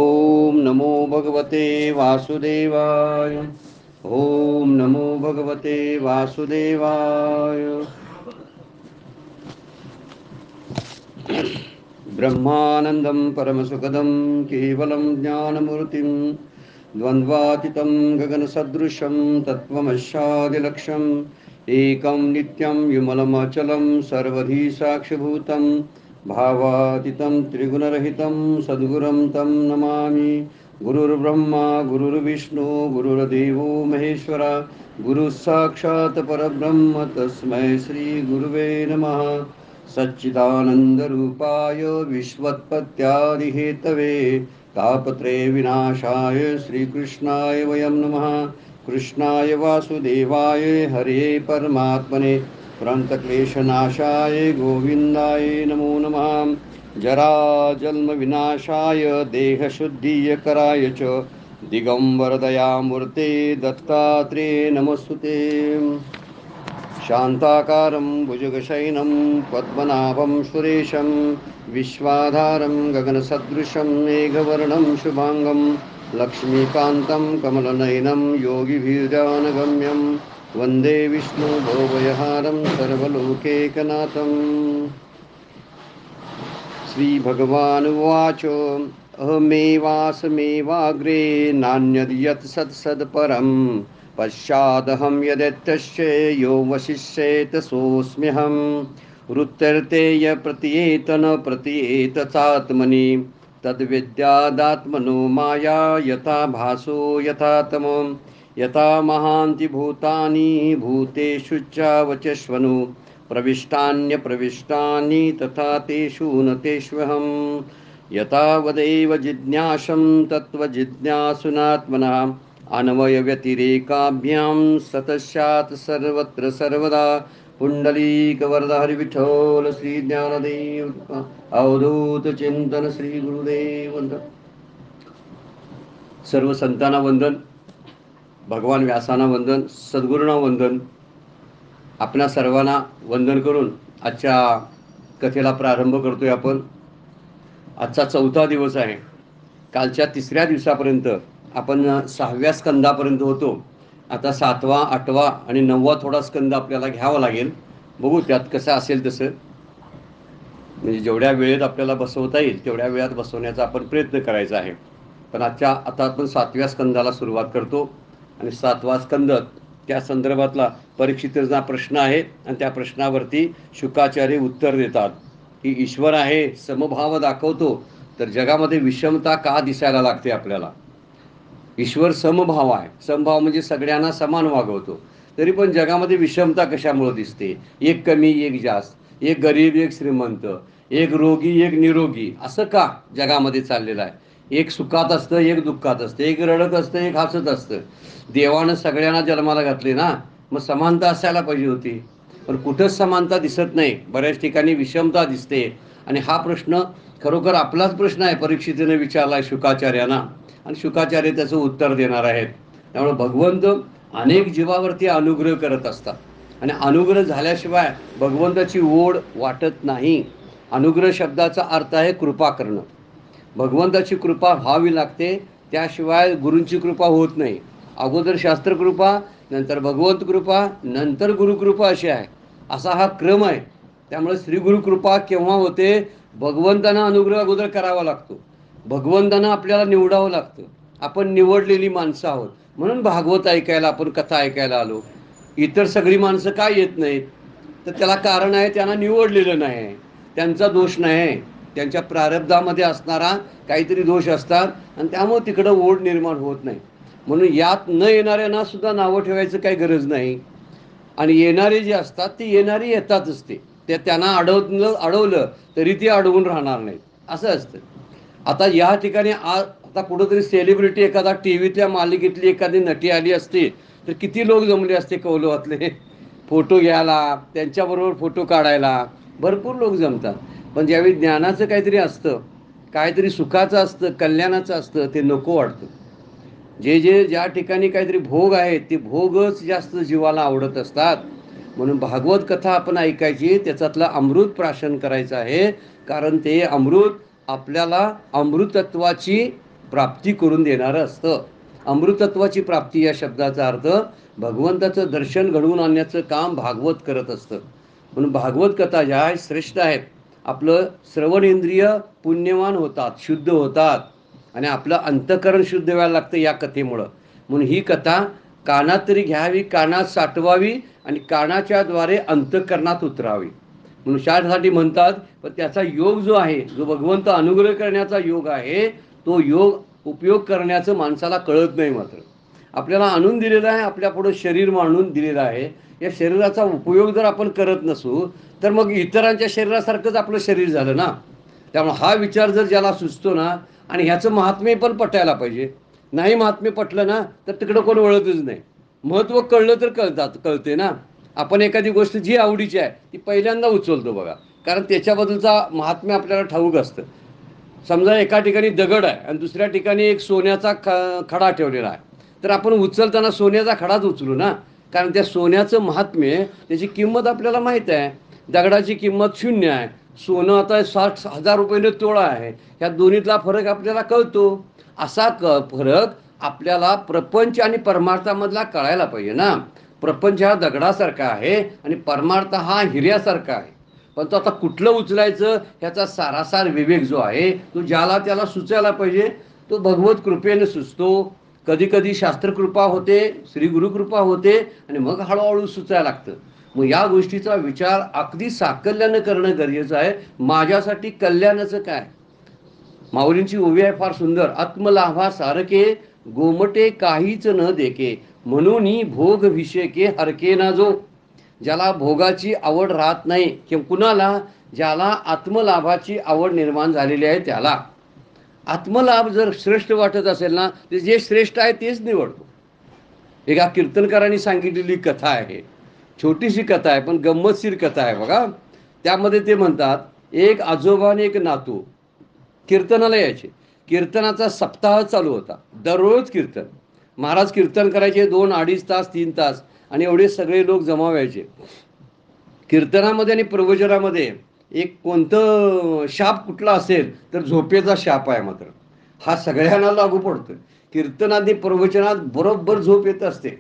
ओम नमो भगवते वासुदेवाय. ओम नमो भगवते वासुदेवाय. ब्रह्मानंदं परमसुखदं केवलं ज्ञानमूर्तिं द्वन्द्वातीतं गगनसदृशं तत्त्वमस्यादिलक्ष्यम् एकं नित्यं विमलमचलं सर्वधी साक्षिभूतं भावातीतं त्रिगुणरहितं सद्गुरुं तं नमामि. गुरुर्ब्रह्मा गुरुर्विष्णु गुरुर्देवो महेश्वर गुरुः साक्षात् परब्रह्म तस्मै श्रीगुरुवे नमः. सच्चिदानन्दरूपाय विश्वोत्पत्त्यादिहेतवे तापत्रय विनाशाय श्रीकृष्णाय वयं नमः. कृष्णाय वासुदेवाय हरे परमात्मने प्रणतक्लेशनाशाय गोविन्दाय नमो नमः. जराजन्मविनाशाय देहशुद्धीकराय च दिगम्बरदयामूर्ते दत्तात्रेय नमस्तुते. शान्ताकारं भुजगशयनं पद्मनाभं सुरेशं विश्वाधारं गगनसदृशं मेघवर्णं शुभाङ्गं लक्ष्मीकान्तं कमलनयनं योगिभिर्ध्यानगम्यं वन्दे विष्णुभवभयहारं सर्वलोकैकनाथं. श्रीभगवानुवाच अहमेवासमेवाग्रे नान्यद्यत् सत्सत्परम् पश्चादहं यदेतस्य यो वशिष्येत सोऽस्म्यहं. वृत्तर्ते य प्रतीयेत न प्रतीयेत चात्मनि तद्विद्यादात्मनो माया यथा भासो यथा तमो यथा महान्ति भूतानि भूतेषु चावचस्वनु प्रविष्टान्यप्रविष्टानि तथा तेषु न तेष्वहं. यथा वदेव जिज्ञासं तत्त्वजिज्ञासुनात्मनः अन्वयव्यतिरेकाभ्यां सतस्यात् सर्वत्र सर्वदा. पुंडलीकवरद हरिविठ्ठल श्री ज्ञानदेव अवधूत चिंतन श्री गुरुदेव. सर्व संतांना वंदन, भगवान व्यासांना वंदन, सद्गुरूंना वंदन. आपणा सर्वांना वंदन करून आजच्या कथेला प्रारंभ करतोय आपण. आजचा 4था दिवस आहे. कालच्या 3ऱ्या दिवसापर्यंत आपण 6व्या स्कंदापर्यंत होतो. आता 7वा 8वा आणि 9वा थोडा स्कंद आपल्याला घ्यावा लागेल. बघू त्यात कसं असेल तसं, म्हणजे जेवढ्या वेळेत आपल्याला बसवता येईल तेवढ्या वेळात बसवण्याचा आपण प्रयत्न करायचा आहे. पण आता आपण 7व्या स्कंदाला सुरुवात करतो. आणि 7वा स्कंद त्या संदर्भातला परीक्षितांचा प्रश्न आहे आणि त्या प्रश्नावरती शुकाचार्य उत्तर देतात की ईश्वर आहे, समभाव दाखवतो, तर जगामध्ये विषमता का दिसायला लागते आपल्याला. ईश्वर समभाव आहे. समभाव म्हणजे सगळ्यांना समान वागवतो, तरी पण जगामध्ये विषमता कशामुळे दिसते. एक कमी एक जास्त, एक गरीब एक श्रीमंत, एक रोगी एक निरोगी, असं का जगामध्ये चाललेलं आहे. एक सुखात असतं एक दुःखात असतं, एक रडत असतं एक हसत असतं. देवानं सगळ्यांना जन्माला घातले ना, मग समानता असायला पाहिजे होती. पण कुठंच समानता दिसत नाही. बऱ्याच ठिकाणी विषमता दिसते. आणि हा प्रश्न खरोखर आपलाच प्रश्न आहे. परीक्षितीने विचारला शुकाचार्यांना आणि शुकाचार्य त्याचं उत्तर देणार आहेत. त्यामुळे भगवंत अनेक जीवावरती अनुग्रह करत असतात आणि अनुग्रह झाल्याशिवाय भगवंताची ओढ वाटत नाही. अनुग्रह शब्दाचा अर्थ आहे कृपा करणं. भगवंताची कृपा व्हावी लागते, त्याशिवाय गुरूंची कृपा होत नाही. अगोदर शास्त्रकृपा, नंतर भगवंत कृपा, नंतर गुरुकृपा अशी आहे. असा हा क्रम आहे. त्यामुळे श्री गुरुकृपा केव्हा होते. भगवंतांना अनुग्रह अगोदर करावा लागतो. भगवंतांना आपल्याला निवडावं लागतं. आपण निवडलेली माणसं आहोत म्हणून भागवत ऐकायला, आपण कथा ऐकायला आलो. इतर सगळी माणसं काय येत नाहीत, तर त्याला कारण आहे त्यांना निवडलेलं नाही. त्यांचा दोष नाही, त्यांच्या प्रारब्धामध्ये असणारा काहीतरी दोष असतात आणि त्यामुळे तिकडं ओढ निर्माण होत नाही. म्हणून यात न येणाऱ्यांना सुद्धा नावं ठेवायचं काही गरज नाही. आणि येणारे जे असतात ते येणारे येतातच. ते त्यांना अडवलं तरी ती अडवून राहणार नाहीत, असं असतं. आता या ठिकाणी आता कुठंतरी सेलिब्रिटी, एखादा टी व्हीतल्या मालिकेतली एखादी नटी आली असते तर किती लोक जमले असते कौलवातले फोटो घ्यायला, त्यांच्याबरोबर फोटो काढायला भरपूर लोक जमतात. पण ज्यावेळी ज्ञानाचं काहीतरी असतं, काहीतरी सुखाचं असतं, कल्याणाचं असतं, ते नको वाटतं. जे ज्या ठिकाणी काहीतरी भोग आहेत ते भोगच जास्त जीवाला आवडत असतात. म्हणून भागवत कथा आपण ऐकायची, त्याच्यातलं अमृत प्राशन करायचं आहे. कारण ते अमृत आपल्याला अमृतत्वाची प्राप्ती करून देणारं असतं. अमृतत्वाची प्राप्ती या शब्दाचा अर्थ भगवंताचं दर्शन घडवून आणण्याचं काम भागवत करत असतं. म्हणून भागवत कथा ज्या आहेत श्रेष्ठ आहेत. आपलं श्रवणेंद्रिय पुण्यवान होतात, शुद्ध होतात आणि आपलं अंतःकरण शुद्ध व्हायला लागतं या कथेमुळं. म्हणून ही कथा कानात तरी घ्यावी, कानात साठवावी आणि कानाच्याद्वारे अंतःकरणात उतरावी. म्हणून शाळेसाठी म्हणतात. पण त्याचा योग जो आहे, जो भगवंत अनुग्रह करण्याचा योग आहे, तो योग उपयोग करण्याचं माणसाला कळत नाही. मात्र आपल्याला आणून दिलेला आहे, आपल्यापुढं शरीर मांडून दिलेलं आहे. या शरीराचा उपयोग जर आपण करत नसू तर मग इतरांच्या शरीरासारखंच आपलं शरीर झालं ना. त्यामुळे हा विचार जर ज्याला सुचतो ना, आणि ह्याचं महात्म्य पण पटायला पाहिजे. नाही महात्म्य पटलं ना तर तिकडं कोण वळतच नाही. महत्त्व कळलं तर कळते ना. आपण एखादी गोष्ट जी आवडीची आहे ती पहिल्यांदा उचलतो बघा, कारण त्याच्याबद्दलचा महात्म्य आपल्याला ठाऊक असतं. समजा एका ठिकाणी दगड आहे आणि दुसऱ्या ठिकाणी एक सोन्याचा खडा ठेवलेला आहे, तर आपण उचलताना सोन्याचा खडाच उचलू ना, कारण त्या सोन्याचं महात्म्य, त्याची किंमत आपल्याला माहीत आहे. दगडाची किंमत 0 आहे, सोनं आता 60,000 रुपयाने तोळा आहे. ह्या दोन्हीतला फरक आपल्याला कळतो. असा फरक आपल्याला प्रपंच आणि परमार्थामधला कळायला पाहिजे ना. प्रपंच हा दगडासारखा आहे आणि परमार्थ हा हिऱ्यासारखा आहे. पण तो आता कुठलं उचलायचं ह्याचा सारासार विवेक जो आहे तो ज्याला त्याला सुचायला पाहिजे. तो भगवत कृपेने सुचतो. कधी कधी शास्त्रकृपा होते, श्री गुरुकृपा होते आणि मग हळूहळू सुचायला लागतं. मग या गोष्टीचा विचार अगदी साकल्यानं करणं गरजेचं आहे. माझ्यासाठी कल्याणाचं काय. माऊलींची ओवी आहे फार सुंदर. आत्मलाभा सारखे गोमटे काहीच न देके, म्हणून भोग विषयके हरके ना जो. ज्याला भोगाची आवड राहत नाही किंवा कुणाला, ज्याला आत्मलाभाची आवड निर्माण झालेली आहे त्याला. आत्मलाभ जर श्रेष्ठ वाटत असेल ना, तर जे श्रेष्ठ आहे तेच निवडतो. एका कीर्तनकारांनी सांगितलेली कथा आहे, छोटीशी कथा आहे पण गंमतशीर कथा आहे बघा. त्यामध्ये ते म्हणतात, एक आजोबा आणि एक नातू कीर्तनाला यायचे. कीर्तनाचा सप्ताह चालू होता, दररोज कीर्तन. महाराज कीर्तन करायचे 2, 2.5 तास, 3 तास, आणि एवढे सगळे लोक जमा व्हायचे. कीर्तनामध्ये आणि प्रवचनामध्ये एक कोणतं शाप कुठला असेल तर झोपेचा शाप आहे. मात्र हा सगळ्यांना लागू पडतो. कीर्तनादी प्रवचनात बरोबर झोप येत असते.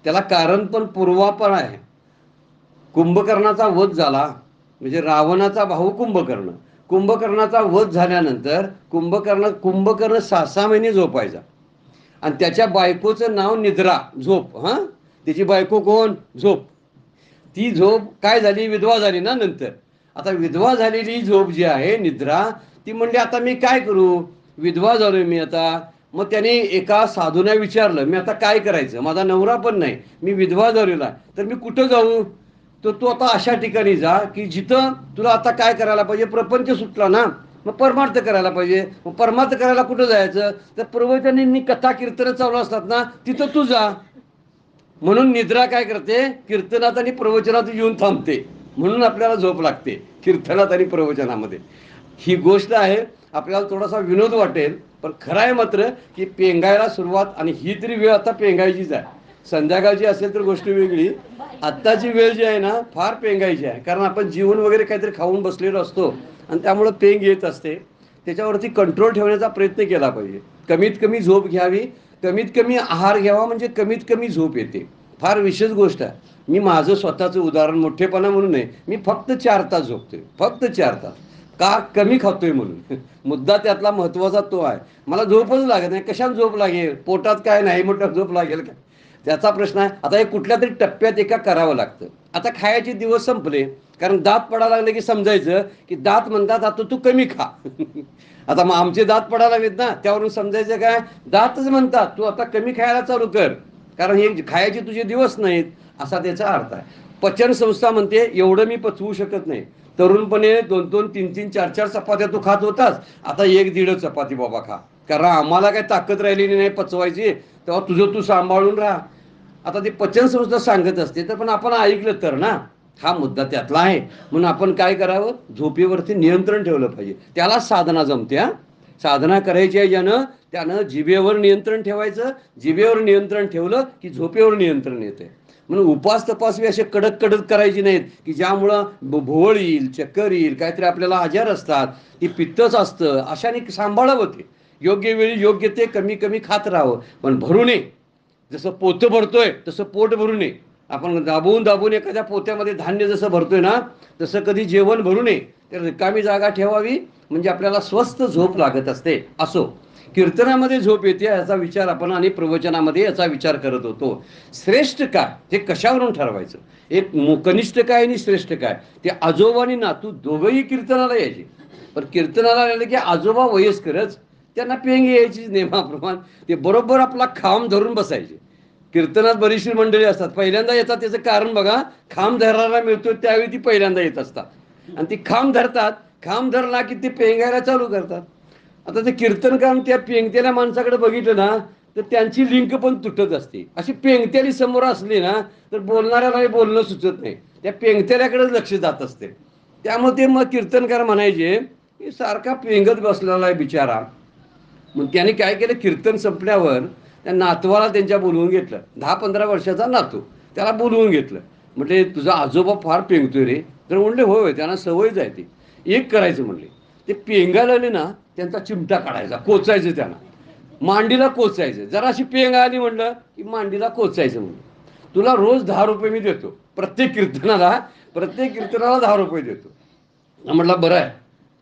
त्याला कारण पण पूर्वापर आहे. कुंभकर्णाचा वध झाला, म्हणजे रावणाचा भाऊ कुंभकर्ण. कुंभकर्णाचा वध झाल्यानंतर कुंभकर्ण 6 महिने झोपायचा आणि त्याच्या बायकोचं नाव निद्रा, झोप. हां, त्याची बायको कोण? झोप. ती झोप काय झाली? विधवा झाली ना नंतर. आता विधवा झालेली झोप जी आहे निद्रा, ती म्हणली आता मी काय करू, विधवा झालोय मी आता. मग त्याने एका साधूला विचारलं, मी आता काय करायचं, माझा नवरा पण नाही, मी विधवा झालेला आहे, तर मी कुठं जाऊ. तर तू आता अशा ठिकाणी जा की जिथं तुला आता काय करायला पाहिजे, प्रपंच सुटला ना, मग परमार्थ करायला पाहिजे. मग परमार्थ करायला कुठं जायचं, तर प्रवचनांनी कथा कीर्तन चालू असतात ना, तिथं तू जा. म्हणून निद्रा काय करते, कीर्तनात आणि प्रवचनात येऊन थांबते. म्हणून आपल्याला झोप लागते कीर्तनात आणि प्रवचनामध्ये. ही गोष्ट आहे, आपल्याला थोडासा विनोद वाटेल पण खरं आहे मात्र की पेंगायला सुरुवात. आणि ही तरी वेळ आता पेंगायचीच आहे. संध्याकाळची असेल तर गोष्ट वेगळी, आत्ताची वेळ जी आहे ना फार पेंगायची आहे. कारण आपण जेवण वगैरे काहीतरी खाऊन बसलेलो असतो आणि त्यामुळं पेंग येत असते. त्याच्यावरती कंट्रोल ठेवण्याचा प्रयत्न केला पाहिजे. कमीत कमी झोप घ्यावी, कमीत कमी आहार घ्यावा, म्हणजे कमीत कमी झोप येते. फार विशेष गोष्ट आहे. मी माझं स्वतःचं उदाहरण मोठेपणा म्हणून नाही, मी फक्त 4 तास झोपतोय, फक्त 4 तास. का? कमी खातोय म्हणून. मुद्दा त्यातला महत्त्वाचा तो आहे. मला झोपच लागत नाही. कशात झोप लागेल, पोटात काय नाही मोठं झोप लागेल का, त्याचा प्रश्न आहे. आता हे कुठल्या तरी टप्प्यात एका करावं लागतं. आता खायचे दिवस संपले, कारण दात पडायला लागले की समजायचं की दात म्हणतात आता तू कमी खा. आता मग आमचे दात पडायला लागलेत ना, त्यावरून समजायचं काय, दातच म्हणतात तू आता कमी खायला चालू कर, कारण हे खायचे तुझे दिवस नाहीत, असा त्याचा अर्थ आहे. पचन संस्था म्हणते एवढं मी पचवू शकत नाही. तरुणपणे 2-2, 3-3, 4-4 चपात्या तू खात होतास, आता 1-1.5 चपाती बाबा खा, कारण आम्हाला काही ताकद राहिलेली नाही पचवायची, तेव्हा तुझं तू सांभाळून राहा. आता ते पचन संस्था सांगत असते, तर पण आपण ऐकलं तर ना, हा मुद्दा त्यातला आहे. म्हणून आपण काय करावं, झोपेवरती नियंत्रण ठेवलं पाहिजे. त्याला साधना जमते. हा, साधना करायची आहे ज्यानं, त्यानं जिभेवर नियंत्रण ठेवायचं. जिभेवर नियंत्रण ठेवलं की झोपेवर नियंत्रण येते. म्हणून उपास तपासवी असे कडक कडक करायची नाहीत की ज्यामुळं भोवळ येईल, चक्कर येईल, काहीतरी आपल्याला आजार असतात, ती पित्तच असतं, अशाने सांभाळावं ते. योग्य वेळी योग्य ते कमी कमी खात राहावं, पण भरू नये. जसं पोतं भरतोय तसं पोट भरू नये. आपण दाबून दाबून एखाद्या पोत्यामध्ये धान्य जसं भरतोय ना, तसं कधी जेवण भरू नये. तर रिकामी जागा ठेवावी, म्हणजे आपल्याला स्वस्त झोप लागत असते. असो, कीर्तनामध्ये झोप येते याचा विचार आपण आणि प्रवचनामध्ये याचा विचार करत होतो. श्रेष्ठ काय ते कशावरून ठरवायचं? एक कनिष्ठ काय आणि श्रेष्ठ काय? ते आजोबा आणि नातू दोघंही कीर्तनाला यायचे, पण कीर्तनाला आले की आजोबा वयस्करच, त्यांना पेंग यायची नेमाप्रमाण. ते बरोबर आपला खांब धरून बसायचे. कीर्तनात बरीचशी मंडळी असतात, पहिल्यांदा येतात त्याचं कारण बघा, खांब धरायला मिळतो त्यावेळी ती पहिल्यांदा येत असतात, आणि ती खांब धरतात. खांब धरला की ते पेंगायला चालू करतात. आता ते कीर्तनकार त्या पेंगतेल्या माणसाकडे बघितलं ना, तर त्यांची लिंक पण तुटत असते. अशी पेंगतेली समोर असली ना, तर बोलणाऱ्याला बोलणं सुचत नाही, त्या पेंगतेल्याकडेच लक्ष जात असते. त्यामुळे ते मग कीर्तनकार म्हणायचे की सारखा पेंगत बसलेला आहे बिचारा. मग त्याने काय केलं, कीर्तन संपल्यावर त्या नातवाला त्यांच्या बोलवून घेतलं. 10-15 वर्षाचा नातू, त्याला बोलवून घेतलं. म्हटले तुझा आजोबा फार पेंगतोय रे. तर म्हणले होय, त्यांना सवयच आहे. ते एक करायचं म्हणले, ते पेंगायला आले ना, त्यांचा चिमटा काढायचा, कोचायचं त्यांना, मांडीला कोचायचं. जराशी पेंग आली म्हणलं की मांडीला कोचायचं. म्हणलं तुला रोज 10 रुपये मी देतो, प्रत्येक कीर्तनाला 10 रुपये देतो. म्हटलं बरं आहे,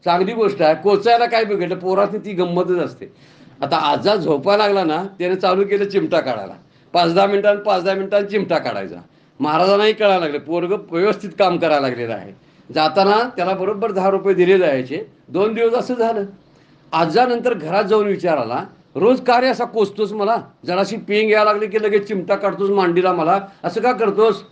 चांगली गोष्ट आहे. कोचायला काय बिघडलं, पोरातली ती गंमतच असते. आता आजा झोपा लागला ना, त्याने चालू केलं चिमटा काढायला. 5-10 मिनिटांनी चिमटा काढायचा. महाराजांनाही कळायला लागले, पोरग व्यवस्थित काम करायला लागलेलं आहे. जाताना त्याला बरोबर 10 रुपये दिले जायचे. 2 दिवस असं झालं. आजा नंतर घरात जाऊन विचाराला, रोज का रे असा कोचतोस मला, जराशी पेंग यायला लागली की लगेच चिमटा काढतोस मांडीला, मला असं का करतोस?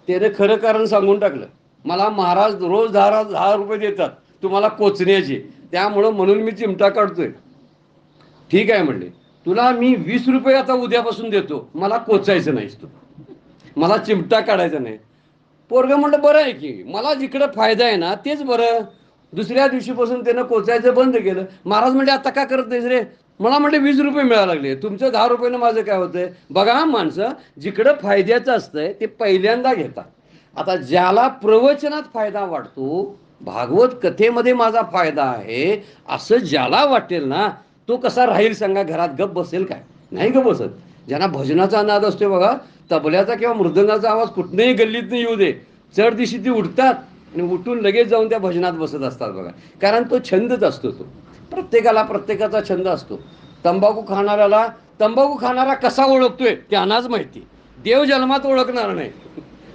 त्याने खरं कारण सांगून टाकलं, मला महाराज रोज 10 रुपये देतात तुम्हाला कोचण्याचे, त्यामुळं म्हणून मी चिमटा काढतोय. ठीक आहे म्हणले, तुला मी 20 रुपये आता उद्यापासून देतो, मला कोचायचं नाहीस तू, मला चिमटा काढायचा नाही. पोरगं म्हणलं बरं आहे की, मला जिकडं फायदा आहे ना तेच बरं. दुसऱ्या दिवशीपासून त्यानं कोचायचं बंद केलं. महाराज म्हणले आता का करत नाहीस रे? मला म्हणले 20 रुपये मिळायला लागले, तुमचं 10 रुपयानं माझं काय होतंय? बघा, माणसं जिकडं फायद्याचं असतंय ते पहिल्यांदा घेतात. आता ज्याला प्रवचनात फायदा वाटतो, भागवत कथेमध्ये माझा फायदा आहे असं ज्याला वाटेल ना, तो कसा राहील सांगा? घरात गप बसेल काय? नाही गप बसत. ज्यांना भजनाचा नाद असतो बघा, तबल्याचा किंवा मृदंगाचा आवाज कुठनंही गल्लीत नाही येऊ दे, चढ दिवशी ती उठतात आणि उठून लगेच जाऊन त्या भजनात बसत असतात बघा. कारण तो छंदच असतो. तो प्रत्येकाला प्रत्येकाचा छंद असतो. तंबाखू खाणाऱ्याला तंबाखू खाणारा कसा ओळखतोय त्यांनाच माहिती, देव जन्मात ओळखणार नाही.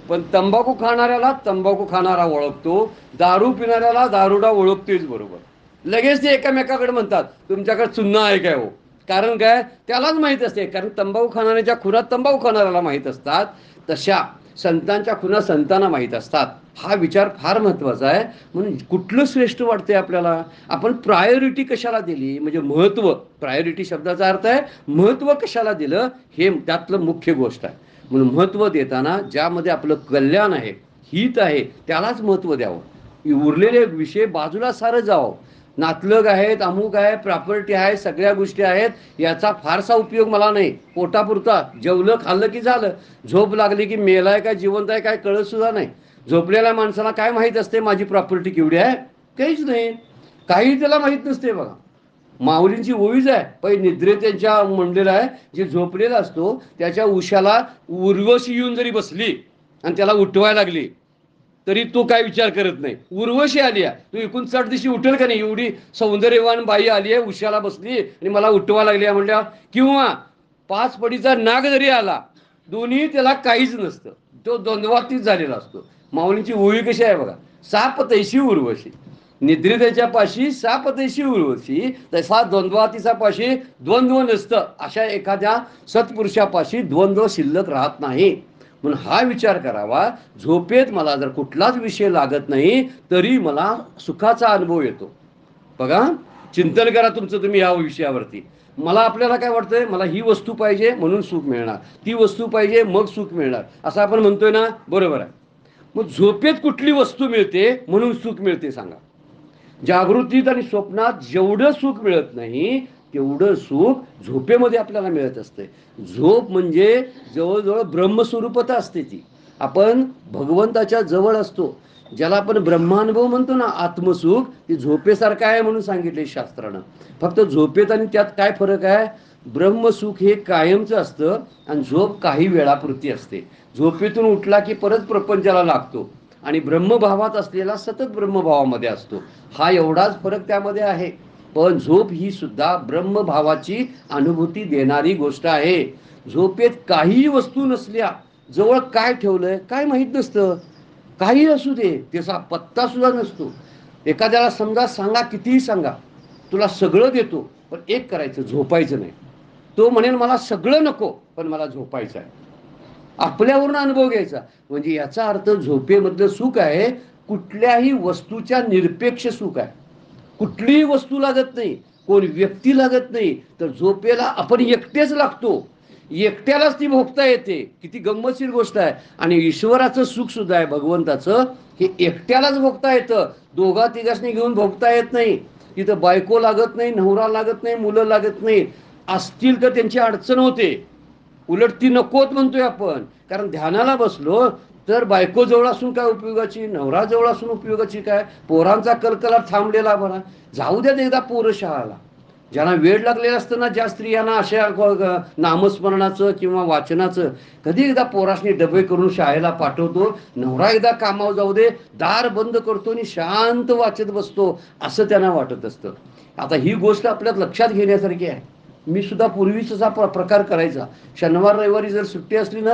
पण तंबाखू खाणाऱ्याला तंबाखू खाणारा ओळखतो, दारू पिणाऱ्याला दारुडा ओळखतोच बरोबर. लगेच ते एकामेकाकडे म्हणतात तुमच्याकडे चुन्ना आहे काय हो? कारण काय, त्यालाच माहीत असते. कारण तंबाखू खाणाऱ्याच्या खुरात तंबाखू खाणाऱ्याला माहीत असतात, तशा संतांच्या खुणा संतांना माहीत असतात. हा विचार फार महत्त्वाचा आहे. म्हणून कुठलं श्रेष्ठ वाटतंय आपल्याला, आपण प्रायोरिटी कशाला दिली, म्हणजे महत्त्व, प्रायोरिटी शब्दाचा अर्थ आहे महत्त्व कशाला दिलं, हे त्यातलं मुख्य गोष्ट आहे. म्हणून महत्त्व देताना ज्यामध्ये आपलं कल्याण आहे, हित आहे, त्यालाच महत्त्व द्यावं. उरलेले विषय बाजूला सारं जावं. नातलग आहेत, अमुक आहे, प्रॉपर्टी आहे, सगळ्या गोष्टी आहेत, याचा फारसा उपयोग मला नाही. पोटापुरता जेवलं खाल्लं की झालं. झोप लागली की मेलाय काय जिवंत आहे काय कळत सुद्धा नाही. झोपलेल्या माणसाला काय माहीत असते माझी प्रॉपर्टी केवढी आहे? काहीच नाही, काही त्याला माहीत नसते बघा. माऊलींची ओळीच आहे, पण निद्रे त्यांच्या म्हणलेला आहे, जे झोपलेला असतो त्याच्या उशाला उर्वशी येऊन जरी बसली आणि त्याला उठवायला लागली तरी तो काय विचार करत नाही. उर्वशी आली आहे, तू एकूण चढ दिशी उठेल का नाही? एवढी सौंदर्यवान बाई आली आहे, उशाला बसली आणि मला उठवा लागली आहे म्हणल्या. किंवा 5 पडीचा नाग जरी आला, दोन्ही त्याला काहीच नसतं, तो द्वंद्वातीत झालेला असतो. माऊलींची ओळी कशी आहे बघा, साप तैशी उर्वशी, निद्रितेच्या पाशी साप तैशी उर्वशी, तसा द्वंद्वातीचा पाशी द्वंद्व नसतं. अशा एखाद्या सत्पुरुषापाशी द्वंद्व शिल्लक राहत नाही. म्हणून हा विचार करावा, झोपेत मला जर कुठलाच विषय लागत नाही तरी मला सुखाचा अनुभव येतो. बघा, चिंतन करा तुमचं तुम्ही या विषयावरती. मला आपल्याला काय वाटतंय, मला ही वस्तू पाहिजे म्हणून सुख मिळणार, ती वस्तू पाहिजे मग सुख मिळणार, असं आपण म्हणतोय ना, बरोबर आहे. मग झोपेत कुठली वस्तू मिळते म्हणून सुख मिळते सांगा? जागृतीत आणि स्वप्नात जेवढं सुख मिळत नाही तेवढं सुख झोपेमध्ये आपल्याला मिळत असते. झोप म्हणजे जवळजवळ ब्रह्मस्वरूपता असते. ती आपण भगवंताच्या जवळ असतो. ज्याला आपण ब्रह्मानुभव म्हणतो ना, आत्मसुख, ते झोपेसारखं आहे म्हणून सांगितले शास्त्रानं. फक्त झोपेत आणि त्यात काय फरक आहे? ब्रह्मसुख हे कायमचं असतं आणि झोप काही वेळापुरती असते. झोपेतून उठला की परत प्रपंचाला लागतो आणि ब्रह्मभावात असलेला सतत ब्रह्मभावामध्ये असतो. हा एवढाच फरक त्यामध्ये आहे. पण झोप ही सुद्धा ब्रह्मभावाची अनुभूती देणारी गोष्ट आहे. झोपेत काहीही वस्तू नसल्या, जवळ काय ठेवलंय काय माहीत नसतं. काही असू दे, त्याचा पत्ता सुद्धा नसतो. एखाद्याला समजा सांगा, कितीही सांगा, तुला सगळं देतो, पण एक करायचं, झोपायचं नाही. तो म्हणेल मला सगळं नको, पण मला झोपायचं आहे. आपल्यावरून अनुभव घ्यायचा. म्हणजे याचा अर्थ झोपेमधलं सुख आहे कुठल्याही वस्तूच्या निरपेक्ष सुख आहे. कुठलीही वस्तू लागत नाही, कोण व्यक्ती लागत नाही, तर झोपेला आपण एकटेच लागतो. एकट्यालाच ती भोगता येते. किती गंमतशीर गोष्ट आहे. आणि ईश्वराचं सुख सुद्धा आहे, भगवंताचं, हे एकट्यालाच भोगता येतं. दोघा तिघांनी घेऊन भोगता येत नाही. तिथं बायको लागत नाही, नवरा लागत नाही, मुलं लागत नाही. असतील तर त्यांची अडचण होते. उलट ती नकोत म्हणतोय आपण. कारण ध्यानाला बसलो तर बायको जवळ असून काय उपयोगाची, नवरा जवळ असून उपयोगाची काय, पोरांचा कलकलाट थांबलेला बरा. जाऊ द्यात एकदा पोरं शाळाला. ज्यांना वेळ लागलेला असतं ना, ज्या स्त्रियांना अशा नामस्मरणाचं किंवा वाचनाचं, कधी एकदा पोरासनी डबे करून शाळेला पाठवतो, नवरा एकदा कामावर जाऊ दे, दार बंद करतो आणि शांत वाचत बसतो, असं त्यांना वाटत असतं. आता ही गोष्ट आपल्यात लक्षात घेण्यासारखी आहे. मी सुद्धा पूर्वीच असा प्रकार करायचा. शनिवार रविवारी जर सुट्टी असली ना,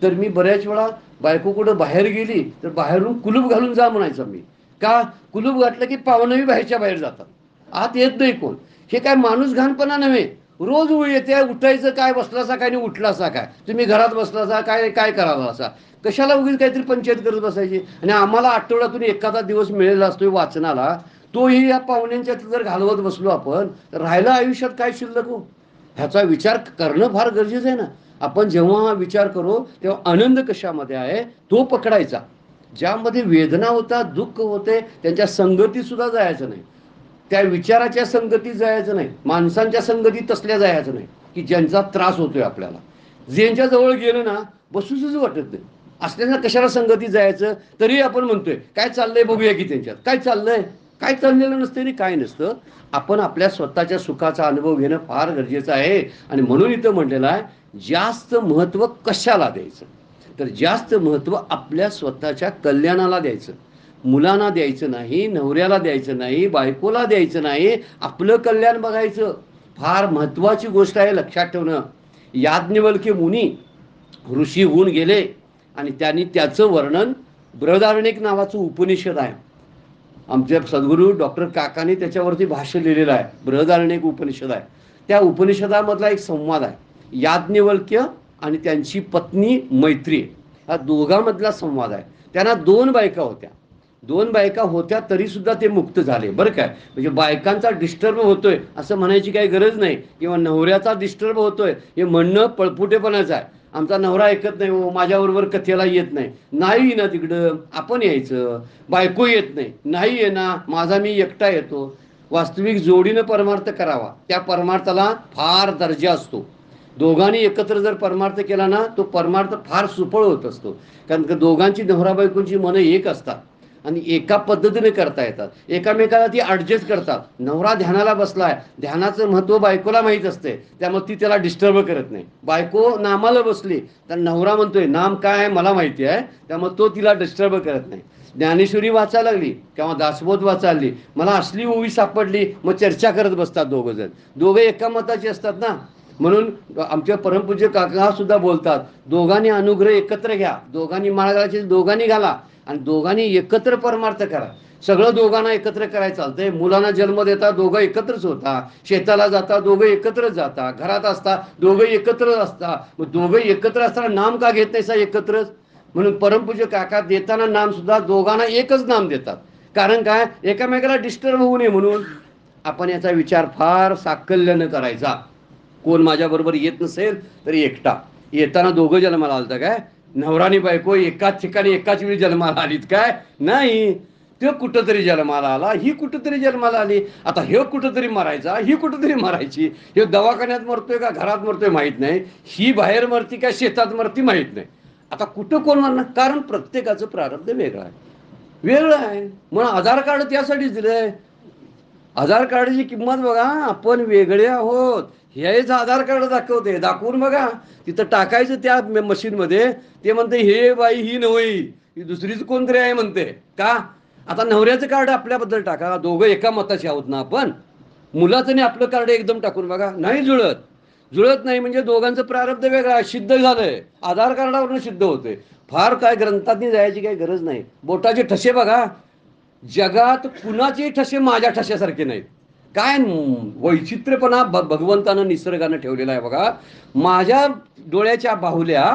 तर मी बऱ्याच वेळा बायको कुठं बाहेर गेली तर बाहेरून कुलूप घालून जा म्हणायचा मी. का? कुलूप घातलं की पाहुणेही बाहेरच्या बाहेर जातात, आत येत नाही कोण. हे काय माणूस घाणपणा नव्हे. रोज येते, उठायचं काय, बसलासा काय आणि उठलासा काय, तुम्ही घरात बसलासा काय, काय करावा असा, कशाला उगीच काहीतरी पंचायत करत बसायची. आणि आम्हाला आठवड्यातून एखादा दिवस मिळेला असतोय वाचनाला, तोही या पाहुण्यांच्यात जर घालवत बसलो आपण, तर राहिलं आयुष्यात काय शिल्लक हो. ह्याचा विचार करणं फार गरजेचं आहे ना. आपण जेव्हा हा विचार करू तेव्हा आनंद कशामध्ये आहे तो पकडायचा. ज्यामध्ये वेदना होतात, दुःख होते, त्यांच्या संगतीत सुद्धा जायचं नाही. त्या विचाराच्या संगतीत जायचं नाही, माणसांच्या संगतीत तसल्या जायचं नाही की ज्यांचा त्रास होतोय आपल्याला. ज्यांच्या जवळ गेलं ना, बसूच वाटत नाही. असल्याना कशाला संगतीत जायचं. तरी आपण म्हणतोय काय चाललंय बघूया की त्यांच्यात काय चाललंय. काय चाललेलं नसतं आणि काय नसतं. आपण आपल्या स्वतःच्या सुखाचा अनुभव घेणं फार गरजेचं आहे. आणि म्हणून इथं म्हटलेलं आहे, जास्त महत्त्व कशाला द्यायचं, तर जास्त महत्त्व आपल्या स्वतःच्या कल्याणाला द्यायचं. मुलांना द्यायचं नाही, नवऱ्याला द्यायचं नाही, बायकोला द्यायचं नाही, आपलं कल्याण बघायचं. फार महत्त्वाची गोष्ट आहे, लक्षात ठेवणं. याज्ञवल्क्य मुनी ऋषी होऊन गेले आणि त्यांनी त्याचं वर्णन बृहदारण्यक नावाचं उपनिषद आहे. आमच्या सद्गुरू डॉक्टर काकाने त्याच्यावरती भाष्य लिहिलेलं आहे. बृहदारण्यक उपनिषद आहे. त्या उपनिषदामधला एक संवाद आहे. याज्ञवल्क्य आणि त्यांची पत्नी मैत्री, हा दोघांमधला संवाद आहे. त्यांना 2 बायका होत्या. 2 बायका होत्या तरी सुद्धा ते मुक्त झाले बरं काय. म्हणजे बायकांचा डिस्टर्ब होतोय असं म्हणायची काही गरज नाही, किंवा नवऱ्याचा डिस्टर्ब होतोय हे म्हणणं पळपुटेपणाचं आहे. आमचा नवरा ऐकत नाही हो, माझ्याबरोबर कथेला येत नाही, नाही ना तिकडं आपण यायचं. बायको येत नाही, नाही आहे ना, माझा मी एकटा येतो. वास्तविक जोडीनं परमार्थ करावा, त्या परमार्थाला फार दर्जा असतो. दोघांनी एकत्र जर परमार्थ केला ना, तो परमार्थ फार सुफळ होत असतो. कारण दोघांची, नवरा बायकोंची मनं एक असतात आणि एका पद्धतीने करता येतात. एकामेकाला ती ॲडजस्ट करतात. नवरा ध्यानाला बसलाय, ध्यानाचं महत्त्व बायकोला माहीत असते, त्यामुळे ती त्याला डिस्टर्ब करत नाही. बायको नामाला बसली तर नवरा म्हणतोय नाम काय आहे मला माहिती आहे, त्यामुळे तो तिला डिस्टर्ब करत नाही. ज्ञानेश्वरी वाचायला लागली किंवा दासबोध वाचायला, मला असली ओवी सापडली, मग चर्चा करत बसतात दोघं जण. दोघे एका मताचे असतात ना. म्हणून आमच्या परमपूज्य काका सुद्धा बोलतात, दोघांनी अनुग्रह एकत्र घ्या, दोघांनी माळ घालायची दोघांनी घाला आणि दोघांनी एकत्र परमार्थ करा. सगळं दोघांना एकत्र करायचं चालतंय. मुलांना जन्म देता दोघं एकत्रच होता, शेताला जाता दोघं एकत्रच जाता, घरात असता दोघं एकत्रच असता. मग दोघं एकत्र असताना नाम का घेत नाहीसा एकत्रच. म्हणून परमपूज्य काका देताना नाम सुद्धा दोघांना एकच नाम देतात. कारण काय, एकामेकाला डिस्टर्ब होऊ नये म्हणून. आपण याचा विचार फार साकल्यानं करायचा. कोण माझ्याबरोबर येत नसेल तरी एकटा, येताना दोघं जन्माला आलतं काय, नवरानी बायको एकाच ठिकाणी एकाच वेळी जन्माला आलीत काय, नाही. तो कुठंतरी जन्माला आला, ही कुठंतरी जन्माला आली. आता हे कुठंतरी मरायचा, ही कुठंतरी मरायची. हे दवाखान्यात मरतोय का घरात मरतोय माहीत नाही, ही बाहेर मरती का शेतात मरती माहीत नाही. आता कुठं कोण मरणार, कारण प्रत्येकाचं प्रारब्ध वेगळं आहे. वेगळं आहे. म्हणून आधार कार्ड त्यासाठीच दिलंय. आधार कार्डची किंमत बघा, आपण वेगळे आहोत हेच आधार कार्ड दाखवते. दाखवून बघा, तिथं टाकायचं त्या मशीनमध्ये, ते म्हणते हे बाई ही नव्हे, ही दुसरीच कोणतरी आहे म्हणते. का? आता नवऱ्याचं कार्ड आपल्याबद्दल टाका, दोघं एका मताचे आहोत ना आपण. मुलाचं आणि आपलं कार्ड एकदम टाकून बघा, नाही जुळत. जुळत नाही म्हणजे दोघांचं प्रारब्ध वेगळं सिद्ध झालंय, आधार कार्डावरून सिद्ध होते. फार काय ग्रंथातनी जायची काही गरज नाही. बोटाचे ठसे बघा, जगात कुणाचे ठसे माझ्या ठशासारखे नाहीत. काय वैचित्र्यपणा भगवंतानं निसर्गानं ठेवलेला आहे बघा. माझ्या डोळ्याच्या बाहुल्या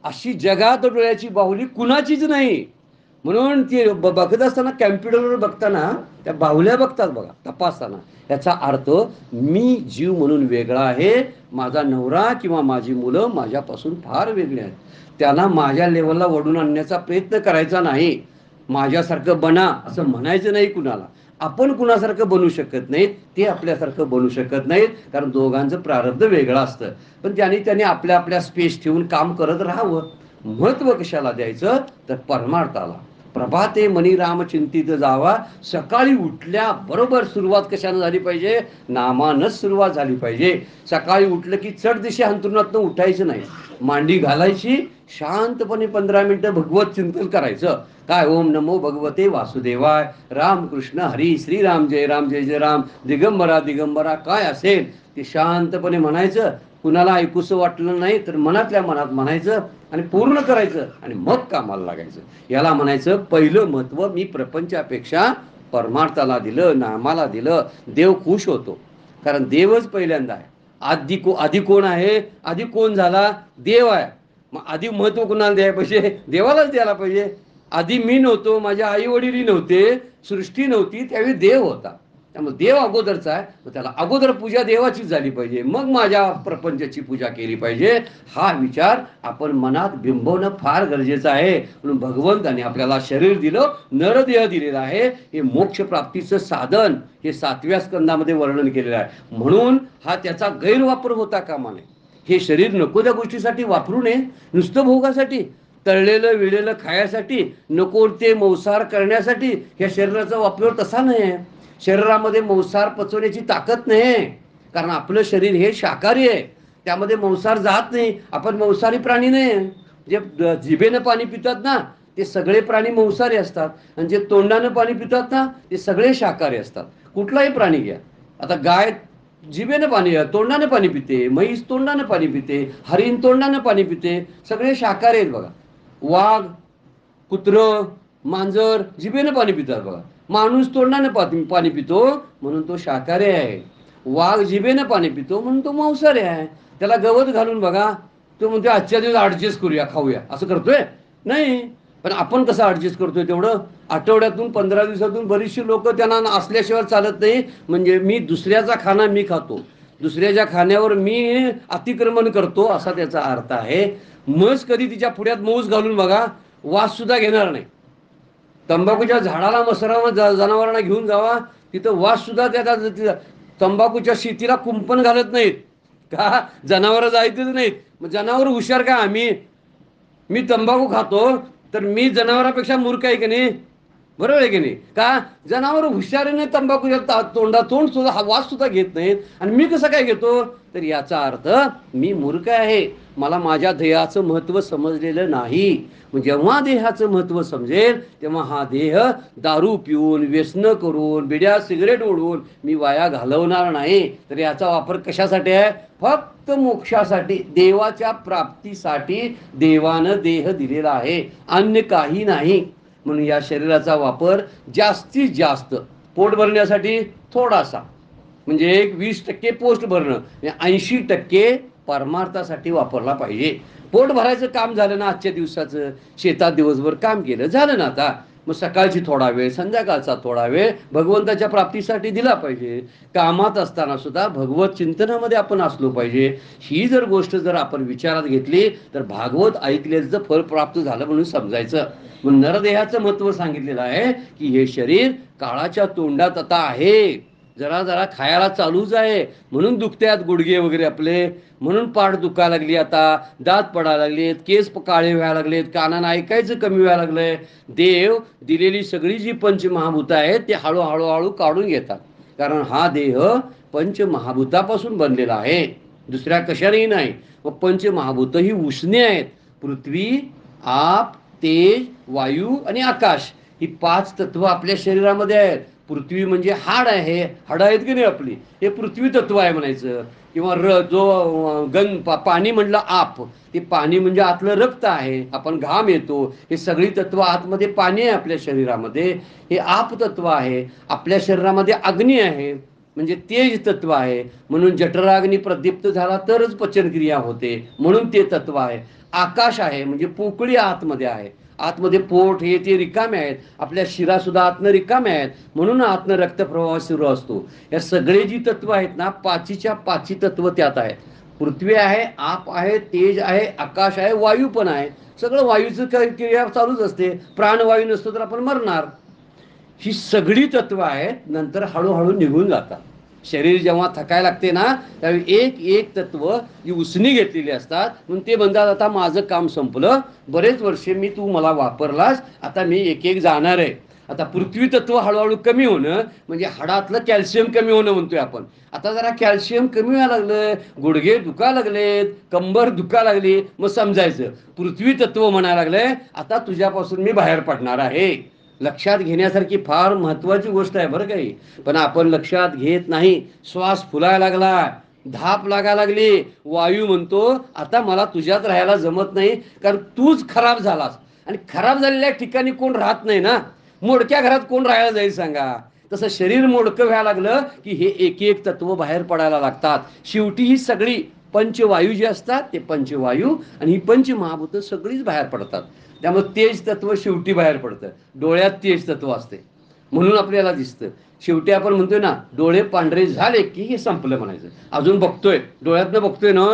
अशी जगात डोळ्याची बाहुली कुणाचीच नाही. म्हणून ती बघत असताना, कॅम्प्युटरवर बघताना त्या बाहुल्या बघतात बघा, तपासताना याचा अर्थ मी जीव म्हणून वेगळा आहे. माझा नवरा किंवा माझी मुलं माझ्यापासून फार वेगळे आहेत. त्यांना माझ्या लेवलला वळून आणण्याचा प्रयत्न करायचा नाही. माझ्यासारखं बना असं म्हणायचं नाही कुणाला. आपण कुणासारखं बनू शकत नाहीत, ते आपल्यासारखं बनू शकत नाहीत, कारण दोघांचं प्रारब्ध वेगळं असतं. पण त्यांनी आपल्या आपल्या स्पेस ठेवून काम करत राहावं. महत्व कशाला द्यायचं तर परमार्थाला. प्रभाते मनी राम चिंतित जावा. सकाळी उठल्याबरोबर सुरुवात कशानं झाली पाहिजे? नामानच सुरुवात झाली पाहिजे. सकाळी उठलं की चढ दिशे अंतरुणातनं उठायचं नाही, मांडी घालायची, शांतपणे 15 मिनिटं भगवत चिंतन करायचं. काय? ओम नमो भगवते वासुदेवाय, रामकृष्ण हरी, श्रीराम जय राम जय जय राम, दिगंबरा दिगंबरा, काय असेल ते शांतपणे म्हणायचं. कुणाला ऐकूसं वाटलं नाही तर मनातल्या मनात म्हणायचं आणि पूर्ण करायचं आणि मग कामाला लागायचं. याला म्हणायचं पहिलं महत्व मी प्रपंचापेक्षा परमार्थाला दिलं, नामाला दिलं. देव खुश होतो, कारण देवच पहिल्यांदा आहे. आधी कोण आहे? आधी कोण झाला? देव आहे. मग आधी महत्व कुणाला द्यायला पाहिजे? देवालाच द्यायला पाहिजे. आधी मी नव्हतो, माझ्या आई वडीलही नव्हते, सृष्टी नव्हती, त्यावेळी देव होता. त्यामुळे देव अगोदरचा आहे, मग त्याला अगोदर पूजा देवाचीच झाली पाहिजे, मग माझ्या प्रपंचाची पूजा केली पाहिजे. हा विचार आपण मनात बिंबवणं फार गरजेचं आहे. म्हणून भगवंताने आपल्याला शरीर दिलं, नरदेह दिलेला आहे. हे मोक्ष प्राप्तीचं साधन हे 7व्या स्कंदामध्ये वर्णन केलेलं आहे. म्हणून हा त्याचा गैरवापर होता कामा नये. हे शरीर नको त्या गोष्टीसाठी वापरू नये, नुसतं भोगासाठी, तळलेलं विळलेलं खाण्यासाठी, नको ते मौसार करण्यासाठी ह्या शरीराचा वापर तसा नाही. शरीरामध्ये मौसार पचवण्याची ताकद नाही, कारण आपलं शरीर हे शाकाहारी आहे, त्यामध्ये मौसार जात नाही. आपण मौसारी प्राणी नाही. जे जिभेनं पाणी पितात ना ते सगळे प्राणी मौसारी असतात, आणि जे तोंडानं पाणी पितात ना ते सगळे शाकाहारी असतात. कुठलाही प्राणी घ्या, आता गाय जिभेनं पाणी तोंडानं पाणी पिते, म्हैस तोंडानं पाणी पिते, हरिण तोंडानं पाणी पिते, सगळे शाकाहारी आहेत बघा. वाघ, कुत्रं, मांजर जिभेनं पाणी पितात बघा. माणूस तोंडानं पाणी पितो म्हणून तो शाकाहारी आहे. वाघ जिभेनं पाणी पितो म्हणून तो मांसाहारी आहे. त्याला गवत घालून बघा, तो म्हणतो आजच्या दिवस ॲडजस्ट करूया, खाऊया, असं करतोय नाही. पण आपण कसं ॲडजस्ट करतोय? तेवढं आठवड्यातून 15 दिवसातून बरीचशी लोक त्यांना असल्याशिवाय चालत नाही. म्हणजे मी दुसऱ्याचा खाना मी खातो, दुसऱ्याच्या खाण्यावर मी अतिक्रमण करतो, असा त्याचा अर्थ आहे. म्हस कधी तिच्या पुढ्यात मौस घालून बघा, वास सुद्धा घेणार नाही. तंबाखूच्या झाडाला मसरावर जनावरांना घेऊन जावा, तिथं वास सुद्धा त्या तंबाखूच्या शेतीला कुंपण घालत नाहीत. का? जनावरं जायचंच नाहीत. मग जनावर हुशार का? मी तंबाखू खातो तर मी जनावरापेक्षा मूर्ख आहे की नाही? बरोबर आहे की नाही? का? जनावर हुशारीने तंबाखूच्या तोंड सुद्धा वास सुद्धा घेत नाहीत, आणि मी कसं काय घेतो? तर याचा अर्थ मी मूर्ख आहे, मला माझ्या देहाचं महत्व समजलेलं नाही. जेव्हा देहाचं महत्व समजेल तेव्हा हा देह दारू पिऊन, व्यसन करून, बिड्या सिगरेट ओढून मी वाया घालवणार नाही. तर याचा वापर कशासाठी आहे? फक्त मोक्षासाठी, देवाच्या प्राप्तीसाठी देवानं देह दिलेला आहे, अन्य काही नाही. म्हणून या शरीराचा वापर जास्तीत जास्त पोट भरण्यासाठी थोडासा, म्हणजे एक 20% पोस्ट भरणं, 80% परमार्थासाठी वापरला पाहिजे. पोट भरायचं काम झालं ना, आजच्या दिवसाचं शेतात दिवसभर काम केलं झालं ना, आता मग सकाळची थोडा वेळ, संध्याकाळचा थोडा वेळ भगवंताच्या प्राप्तीसाठी दिला पाहिजे. कामात असताना सुद्धा भगवत चिंतनामध्ये आपण असलो पाहिजे. ही जर गोष्ट जर आपण विचारात घेतली तर भागवत ऐकल्याचं फळ प्राप्त झालं म्हणून समजायचं. म्हणून नरदेहाचं महत्व सांगितलेलं आहे की हे शरीर काळाच्या तोंडात आता आहे, जरा जरा खायला चालूच आहे, म्हणून दुखत्यात गुडघे वगैरे आपले. म्हणून पाठ दुखायला लागली, आता दात पडायला लागलेत, केस काळे व्हायला लागलेत, कानानं ऐकायचं कमी व्हायला लागलंय. देव दिलेली सगळी जी पंचमहाभूतं आहेत ते हळूहळू काढून घेतात. कारण हा देह पंचमहाभूतापासून बनलेला आहे, दुसऱ्या कशानेही नाही. व पंचमहाभूत ही उष्णे आहेत. पृथ्वी, आप, तेज, वायू आणि आकाश ही 5 तत्व आपल्या शरीरामध्ये आहेत. पृथ्वी म्हणजे हाड आहे, हाडं आहेत की नाही आपली, हे पृथ्वी तत्व आहे म्हणायचं. किंवा पाणी म्हणलं आप, ते पाणी म्हणजे आतलं रक्त आहे, आपण घाम येतो, हे सगळी तत्व आतमध्ये पाणी आहे आपल्या शरीरामध्ये, हे आप तत्व आहे. आपल्या शरीरामध्ये अग्नी आहे म्हणजे तेज तत्व आहे, म्हणून जठराग्नी प्रदीप्त झाला तरच पचनक्रिया होते, म्हणून ते तत्व आहे. आकाश आहे म्हणजे पोकळी आतमध्ये आहे, आतमध्ये पोट हे ते रिकामे आहेत, आपल्या शिरा सुद्धा आतनं रिकामे आहेत, म्हणून आतनं रक्तप्रवाह सुरू असतो. या सगळे जी तत्व आहेत ना, पाचीच्या पाची तत्व त्यात आहेत. पृथ्वी आहे, आप आहे, तेज आहे, आकाश आहे, वायू पण आहे. सगळं वायूचं क्रिया चालूच असते, प्राणवायू नसतो तर आपण मरणार. ही सगळी तत्व आहेत, नंतर हळूहळू निघून जातात. शरीर जेव्हा थकायला लागते ना, त्यावेळी एक एक तत्व ही उसनी घेतलेली असतात, म्हणून ते म्हणतात आता माझं काम संपलं, बरेच वर्षे मी तू मला वापरलास, आता मी एक एक जाणार आहे. आता पृथ्वी तत्व हळूहळू कमी होणं म्हणजे हाडातलं कॅल्शियम कमी होणं म्हणतोय आपण. आता जरा कॅल्शियम कमी व्हायला लागलं, गुडघे दुखायला लागलेत, कंबर दुखायला लागली, मग समजायचं पृथ्वी तत्व म्हणायला लागलंय आता तुझ्यापासून मी बाहेर पडणार आहे. लक्षात घेण्यासारखी फार महत्वाची गोष्ट आहे बरं काही, पण आपण लक्षात घेत नाही. श्वास फुलायला लागला, धाप लागायला लागली, वायू म्हणतो आता मला तुझ्यात राहायला जमत नाही, कारण तूच खराब झालास. आणि खराब झालेल्या ठिकाणी कोण राहत नाही ना, मोडक्या घरात कोण राहायला जाईल सांगा. तसं शरीर मोडकं व्हायला लागलं की हे एक एक तत्व बाहेर पडायला लागतात. शेवटी ही सगळी पंचवायू जी असतात ते पंचवायू आणि ही पंचमहाभूत सगळीच बाहेर पडतात. त्यामुळे तेज तत्व शेवटी बाहेर पडतं, डोळ्यात तेज तत्व असते म्हणून आपल्याला दिसतं. शेवटी आपण म्हणतोय ना, डोळे पांढरे झाले की हे संपलं म्हणायचं. अजून बघतोय, डोळ्यातनं बघतोय ना,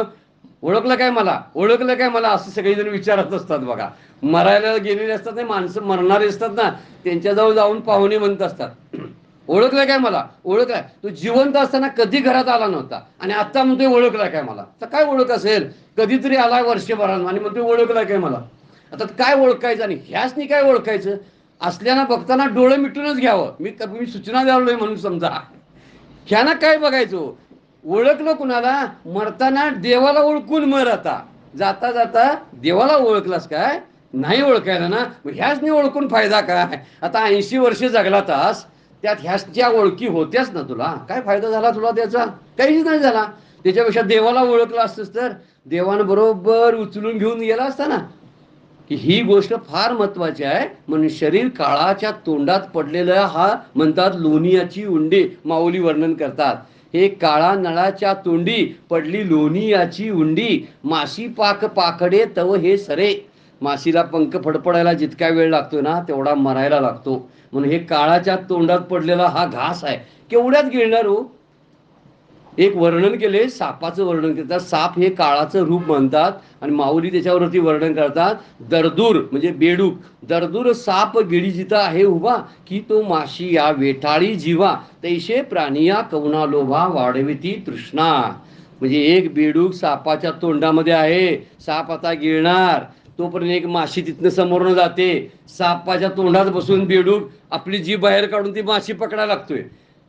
ओळखलं काय मला, ओळखलं काय मला, असं सगळेजण विचारत असतात बघा. मरायला गेलेले असतात ना माणसं, मरणारे असतात ना, त्यांच्याजवळ जाऊन पाहुणे म्हणत असतात ओळखलं काय मला, ओळखलाय, तो जिवंत असताना कधी घरात आला नव्हता आणि आता म्हणतोय ओळखला काय मला. तर काय ओळख असेल, कधीतरी आला वर्षभरात आणि म्हणतोय ओळखला काय मला. आता काय ओळखायचं आणि ह्याचनी काय ओळखायचं, असल्याना बघताना डोळे मिटूनच घ्यावं. मी सूचना द्यावलोय म्हणून समजा. ह्याना काय बघायचो, ओळखलं कुणाला, मरताना देवाला ओळखून मर. आता जाता जाता देवाला ओळखलास काय, नाही ओळखायला ना, मग ह्याचनी ओळखून फायदा काय. आता 80 वर्षे जगला तास, त्यात ह्याच्या ओळखी होत्याच ना, तुला काय फायदा झाला तुला त्याचा, काहीच नाही झाला. त्याच्यापेक्षा देवाला ओळखला असतंस तर देवानं बरोबर उचलून घेऊन गेला असता ना. की ही गोष्ट फार महत्वाची आहे. म्हणून शरीर काळाच्या तोंडात पडलेलं, हा म्हणतात लोणियाची उंडी, माऊली वर्णन करतात. हे काळा नळाच्या तोंडी पडली लोणियाची उंडी, माशी पाक पाकडे तव हे सरे. माशीला पंख फडफडायला जितका वेळ लागतो ना, तेवढा मरायला लागतो. म्हणून हे काळाच्या तोंडात पडलेला हा घास आहे, केवढ्यात गिळणार हो. एक वर्णन केले, सापाचं वर्णन करतात. साप हे काळाचं रूप म्हणतात आणि माऊली त्याच्यावरती वर्णन करतात. दरदूर म्हणजे बेडूक, दरदूर साप गिळी जिथं आहे उभा, की तो माशी या वेठाळी जीवा, तैशे प्राणिया कवना लोभा वाढविती तृष्णा. म्हणजे एक बेडूक सापाच्या तोंडामध्ये आहे, साप आता गिळणार, तोपर्यंत एक माशी तिथनं समोरनं जाते, सापाच्या तोंडात बसून बेडूक आपली जीभ बाहेर काढून ती माशी पकडायला लागतोय.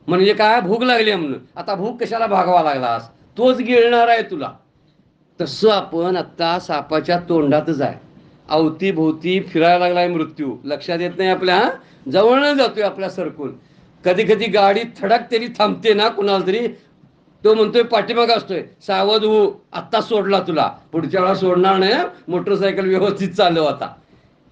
म्हणजे काय, भूक लागली म्हणून. आता भूक कशाला भागवा लागलास, तोच गिळणार आहे तुला. तसं आपण आता सापाच्या तोंडातच आहे, अवतीभोवती फिरायला लागलाय मृत्यू, लक्षात येत नाही आपल्या, जवळनं जातोय आपल्या सरकून. कधी कधी गाडी थडक तरी थांबते ना कुणाला तरी, तो म्हणतोय पाठीमाग असतोय, सावध हो, आत्ता सोडला तुला, पुढच्या वेळा सोडणार नाही, मोटरसायकल व्यवस्थित चालव आता.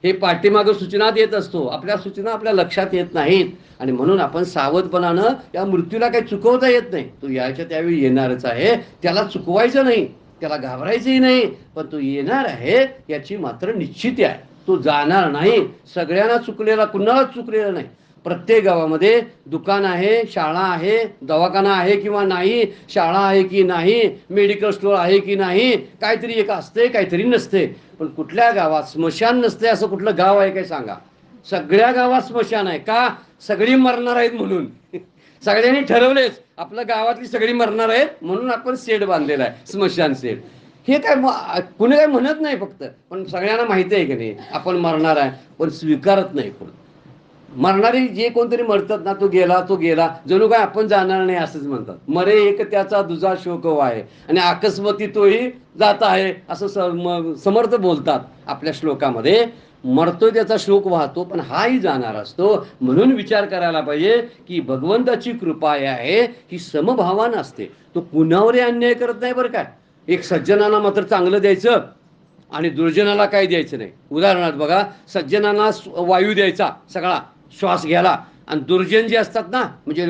हे पाठीमागं सूचना देत असतो, आपल्या सूचना आपल्या लक्षात येत नाहीत. आणि म्हणून आपण सावधपणानं, या मृत्यूला काही चुकवता येत नाही, तो यायच्या त्यावेळी येणारच आहे, त्याला चुकवायचं नाही, त्याला घाबरायचंही नाही, पण तो येणार आहे याची मात्र निश्चिती आहे. तो जाणार नाही. सगळ्यांना चुकलेला, कुणालाच चुकलेला नाही. प्रत्येक गावामध्ये दुकान आहे, शाळा आहे, दवाखाना आहे किंवा नाही, शाळा आहे की नाही, मेडिकल स्टोअर आहे की नाही, काहीतरी एक असते काहीतरी नसते. पण कुठल्या गावात स्मशान नसते असं कुठलं गाव आहे काय सांगा. सगळ्या गावात स्मशान आहे. का, सगळी मरणार आहेत म्हणून. सगळ्यांनी ठरवलेच आपल्या गावातली सगळी मरणार आहेत म्हणून आपण शेड बांधलेला आहे, स्मशान शेड. हे काय कुणी काय म्हणत नाही, फक्त पण सगळ्यांना माहिती आहे की नाही आपण मरणार आहे, पण स्वीकारत नाही कोण. मरणारी जे कोणतरी मरतात ना, तो गेला तो गेला, जणू काय आपण जाणार नाही असंच म्हणतात. मरे एक त्याचा दुजा शोक आहे आणि अकस्माती तोही जात आहे असं समर्थ बोलतात आपल्या श्लोकामध्ये. मरतोय त्याचा शोक वाहतो, पण हाही जाणार असतो. म्हणून विचार करायला पाहिजे की भगवंताची कृपा आहे ही समभावान असते. तो कुणावरही अन्याय करत नाही बरं काय. एक सज्जनांना मात्र चांगलं द्यायचं आणि दुर्जनाला काही द्यायचं नाही. उदाहरणार्थ बघा, सज्जनांना वायू द्यायचा सगळा श्वास घ्यायला, आणि दुर्जन जे असतात ना, म्हणजे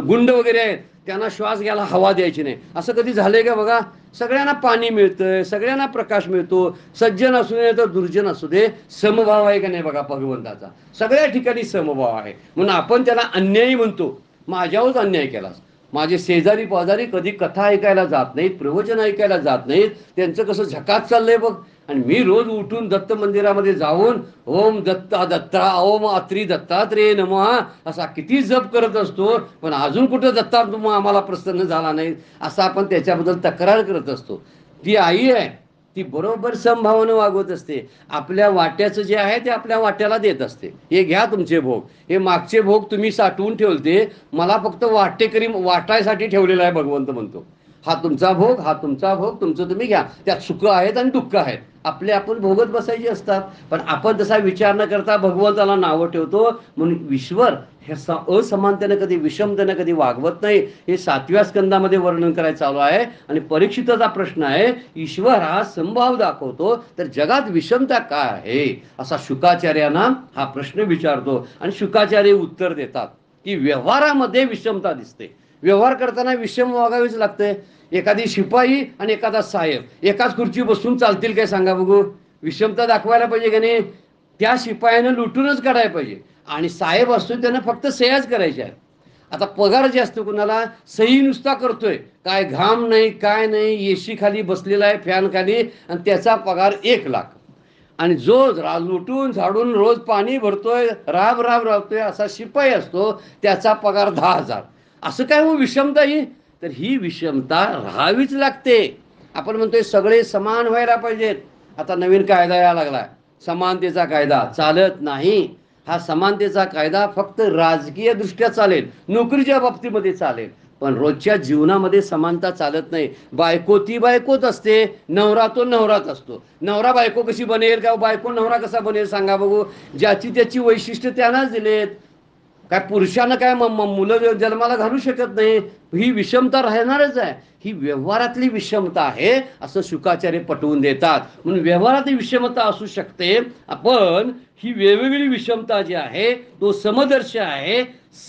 गुंड वगैरे आहेत, त्यांना श्वास घ्यायला हवा द्यायची नाही. असं कधी झालंय का बघा. सगळ्यांना पाणी मिळतंय, सगळ्यांना प्रकाश मिळतो. सज्जन असू दे तर दुर्जन असू दे, समभाव आहे का नाही बघा भगवंताचा. सगळ्या ठिकाणी समभाव आहे. म्हणून आपण त्याला अन्यायी म्हणतो. माझ्यावरच अन्याय केलास. माझे शेजारी पाजारी कधी कथा ऐकायला जात नाहीत, प्रवचन ऐकायला जात नाहीत. त्यांचं कसं झकात चाललंय बघ. आणि मी रोज उठून दत्त मंदिरामध्ये जाऊन ओम दत्ता दत्ता ओम अत्री दत्तात्रेय नमः असा किती जप करत असतो, पण अजून कुठं दत्ता आम्हाला प्रसन्न झाला नाही असं आपण त्याच्याबद्दल तक्रार करत असतो. ती आई आहे, ती बरोबर समभावानं वागवत असते. आपल्या वाट्याचं जे आहे ते आपल्या वाट्याला देत असते. हे घ्या तुमचे भोग, हे मागचे भोग तुम्ही साठवून ठेवते, मला फक्त वाटेकरी वाटायसाठी ठेवलेला आहे भगवंत म्हणतो. हा तुमचा भोग, हा तुमचा भोग, तुमचं तुम्ही घ्या. त्यात सुख आहेत आणि दुःख आहेत, आपले आपण भोगत बसायचे असतात. पण आपण तसा विचार न करता भगवंताला नावं ठेवतो. म्हणून ईश्वर हे असमानतेनं कधी विषमतेनं कधी वागवत नाही. हे 7व्या स्कंदामध्ये वर्णन करायचं चालू आहे. आणि परीक्षिताचा प्रश्न आहे, ईश्वर हा समभाव दाखवतो तर जगात विषमता काय आहे असा शुकाचार्यांना हा प्रश्न विचारतो. आणि शुकाचार्य उत्तर देतात की व्यवहारामध्ये विषमता दिसते. व्यवहार करताना विषम वागावेच लागते. एखादी शिपाई आणि एखादा साहेब एकाच खुर्ची बसून चालतील काय सांगा बघू. विषमता दाखवायला पाहिजे का नाही. त्या शिपायानं लुटूनच काढायला पाहिजे, आणि साहेब असतो त्यानं फक्त सह्याच करायच्या आहेत. आता पगार जे असतो कुणाला, सही नुसता करतोय, काय घाम नाही काय नाही, एसी खाली बसलेला आहे फॅन खाली, आणि त्याचा पगार 1,00,000. आणि जो लुटून झाडून रोज पाणी भरतोय, राब राब राबतोय असा शिपाई असतो, त्याचा पगार 10,000. असं काय मग विषमता ही. तर ही विषमता राहावीच लागते. आपण म्हणतोय सगळे समान व्हायला पाहिजेत. आता नवीन कायदा यायला लागलाय, समानतेचा कायदा. चालत नाही. हा समानतेचा कायदा फक्त राजकीय दृष्ट्या चालेल, नोकरीच्या बाबतीमध्ये चालेल, पण रोजच्या जीवनामध्ये समानता चालत नाही. बायको ती बायकोच असते, नवरा तो नवराच असतो. नवरा बायको कशी बनेल, का बायको नवरा कसा बनेल सांगा बघू. ज्याची त्याची वैशिष्ट्य त्यांनाच दिलेत. काय पुरुषानं काय मुलं जन्माला घालू शकत नाही. ही विषमता राहणारच आहे. ही व्यवहारातली विषमता आहे असं शुकाचार्य पटवून देतात. म्हणून व्यवहारातली विषमता असू शकते, पण ही वेगवेगळी विषमता जी आहे तो समदर्शी आहे.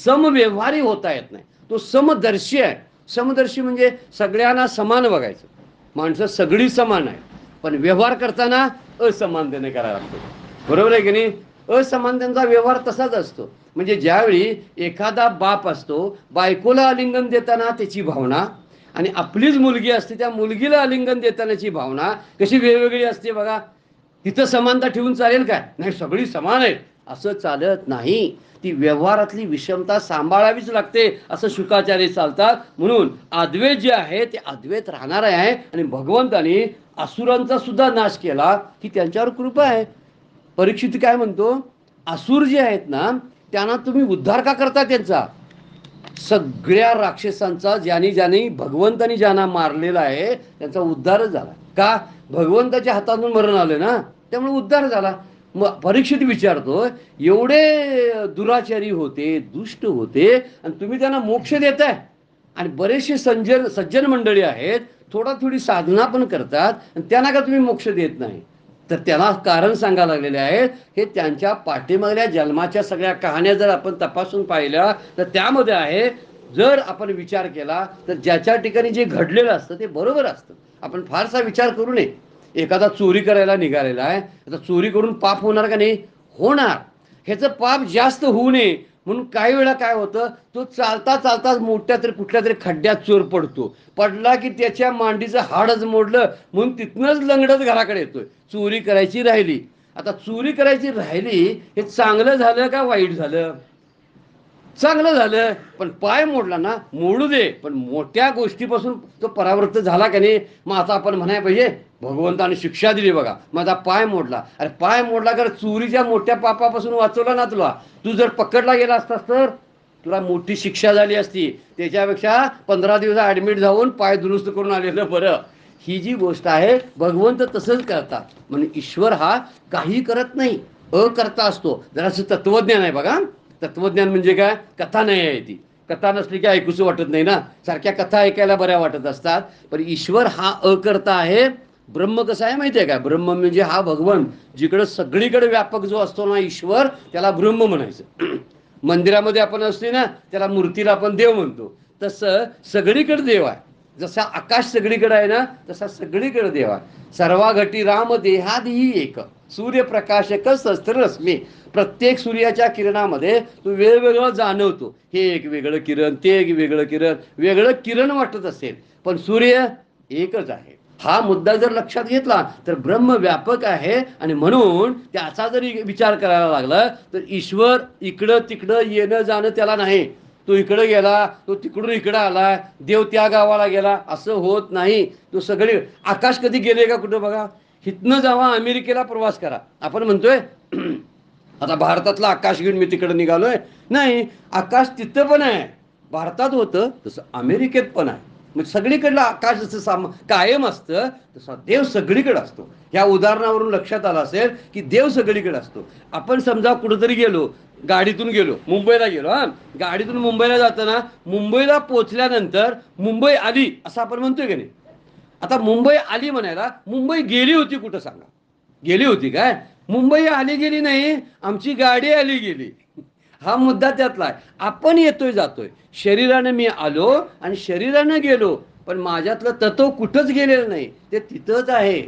समव्यवहारी होता येत नाही, तो समदर्शी आहे. समदर्शी म्हणजे सगळ्यांना समान बघायचं. माणसं सगळी समान आहे, पण व्यवहार करताना असमानतेने करायला लागतो. बरोबर आहे की नाही. असमानतेचा व्यवहार तसाच असतो. म्हणजे ज्यावेळी एखादा बाप असतो, बायकोला आलिंगन देताना त्याची भावना, आणि आपलीच मुलगी असते त्या मुलगीला आलिंगन देतानाची भावना कशी वेगवेगळी असते बघा. तिथं समानता ठेवून चालेल काय. नाही, सगळी समान आहेत असं चालत नाही. ती व्यवहारातली विषमता सांभाळावीच लागते असं शुकाचार्य चालतात. म्हणून अद्वैत जे आहे ते अद्वैत राहणार आहे. आणि भगवंताने असुरांचा सुद्धा नाश केला की त्यांच्यावर कृपा आहे. परीक्षित काय म्हणतो, असुर जे आहेत ना त्यांना तुम्ही उद्धार का करता त्यांचा. सगळ्या राक्षसांचा ज्याने ज्याने भगवंतानी ज्यांना मारलेला आहे त्यांचा उद्धारच झाला. का, भगवंताच्या हातातून मरण आलं ना, त्यामुळे उद्धार झाला. मग परीक्षित विचारतो, एवढे दुराचारी होते, दुष्ट होते, आणि तुम्ही त्यांना मोक्ष देताय. आणि बरेचसे सज्जन मंडळी आहेत, थोडी साधना पण करतात, आणि त्यांना का तुम्ही मोक्ष देत नाही. तर त्याला कारण सांगायला लागलेले आहेत. हे त्यांच्या पाठीमागल्या जन्माच्या सगळ्या कहाण्या जर आपण तपासून पाहिल्या तर त्यामध्ये आहे. जर आपण विचार केला तर ज्याच्या ठिकाणी जे घडलेलं असतं ते बरोबर असतं. आपण फारसा विचार करू नये. एखादा चोरी करायला निघालेला आहे, आता चोरी करून पाप होणार का नाही, होणार. ह्याचं पाप जास्त होऊ नये म्हणून काही वेळा काय होतं, तो चालता चालता मोठ्या तरी कुठल्या तरी खड्ड्यात चोर पडतो. पडला की त्याच्या मांडीचं हाडच मोडलं म्हणून तिथनंच लंगडत घराकडे येतोय. चोरी करायची राहिली. आता चोरी करायची राहिली हे चांगलं झालं का वाईट झालं. चांगलं झालं, पण पाय मोडला ना, मोडू दे, पण मोठ्या गोष्टीपासून तो परावृत्त झाला का नाही, मग आता आपण म्हणायला पाहिजे भगवंताने शिक्षा दिली बघा, माझा पाय मोडला. अरे पाय मोडला तर चोरीच्या मोठ्या पापापासून वाचवला ना तुला. तू जर पकडला गेला असतास तर तुला मोठी शिक्षा झाली असती. त्याच्यापेक्षा 15 दिवस ॲडमिट जाऊन पाय दुरुस्त करून आलेलं बरं. ही जी गोष्ट आहे, भगवंत तसंच करतात. म्हणजे ईश्वर हा काही करत नाही, अकर्ता असतो. जरासं तत्वज्ञान आहे बघा. तत्वज्ञान म्हणजे काय, कथा नाही आहे ती. कथा नसली की ऐकूच वाटत नाही ना, सारख्या कथा ऐकायला बऱ्या वाटत असतात. पण ईश्वर हा अकर्ता आहे. ब्रह्म कसं आहे माहिती आहे का, ब्रह्म म्हणजे हा भगवान, जिकडं सगळीकडे व्यापक जो असतो ना ईश्वर, त्याला ब्रह्म म्हणायचं. मंदिरामध्ये आपण असते ना, त्याला मूर्तीला आपण देव म्हणतो. तसं सगळीकडे देव आहे. जसा आकाश सगळीकडे आहे ना, तसा सगळीकडे देव आहे. सर्वा घटी राम देहादी एक, सूर्यप्रकाशक शस्त्ररश्मी. प्रत्येक सूर्याच्या किरणामध्ये तू वेगवेगळं जाणवतो. हे एक वेगळं किरण, ते एक वेगळं किरण, वेगळं किरण वाटत असेल, पण सूर्य एकच आहे. हा मुद्दा जर लक्षात घेतला तर ब्रह्म व्यापक आहे. आणि म्हणून त्याचा जरी विचार करायला लागला तर ईश्वर इकडं तिकडं येणं जाणं त्याला नाही. तो इकडं गेला, तो तिकडून इकडं आला, देव त्या गावाला गेला, असं होत नाही. तो सगळे आकाश कधी गेले का कुठं बघा. हितनं जावा अमेरिकेला प्रवास करा, आपण म्हणतोय आता भारतातलं आकाश घेऊन मी तिकडे निघालोय. नाही, आकाश तिथं पण आहे. भारतात होतं तसं अमेरिकेत पण आहे. मग सगळीकडलं आकाश जसं कायम असतं, तसा देव सगळीकडे असतो. ह्या उदाहरणावरून लक्षात आलं असेल की देव सगळीकडे असतो. आपण समजा कुठंतरी गेलो, गाडीतून गेलो, मुंबईला गेलो. हा, गाडीतून मुंबईला जाताना मुंबईला पोचल्यानंतर मुंबई आली असं आपण म्हणतोय की नाही. आता मुंबई आली म्हणायला, मुंबई गेली होती कुठं सांगा. गेली होती काय, मुंबई आली गेली नाही, आमची गाडी आली गेली. हा मुद्दा त्यातला आहे. आपण येतोय जातोय, शरीराने मी आलो आणि शरीराने गेलो, पण माझ्यातलं तत्व कुठंच गेलेलं नाही, ते तिथंच आहे.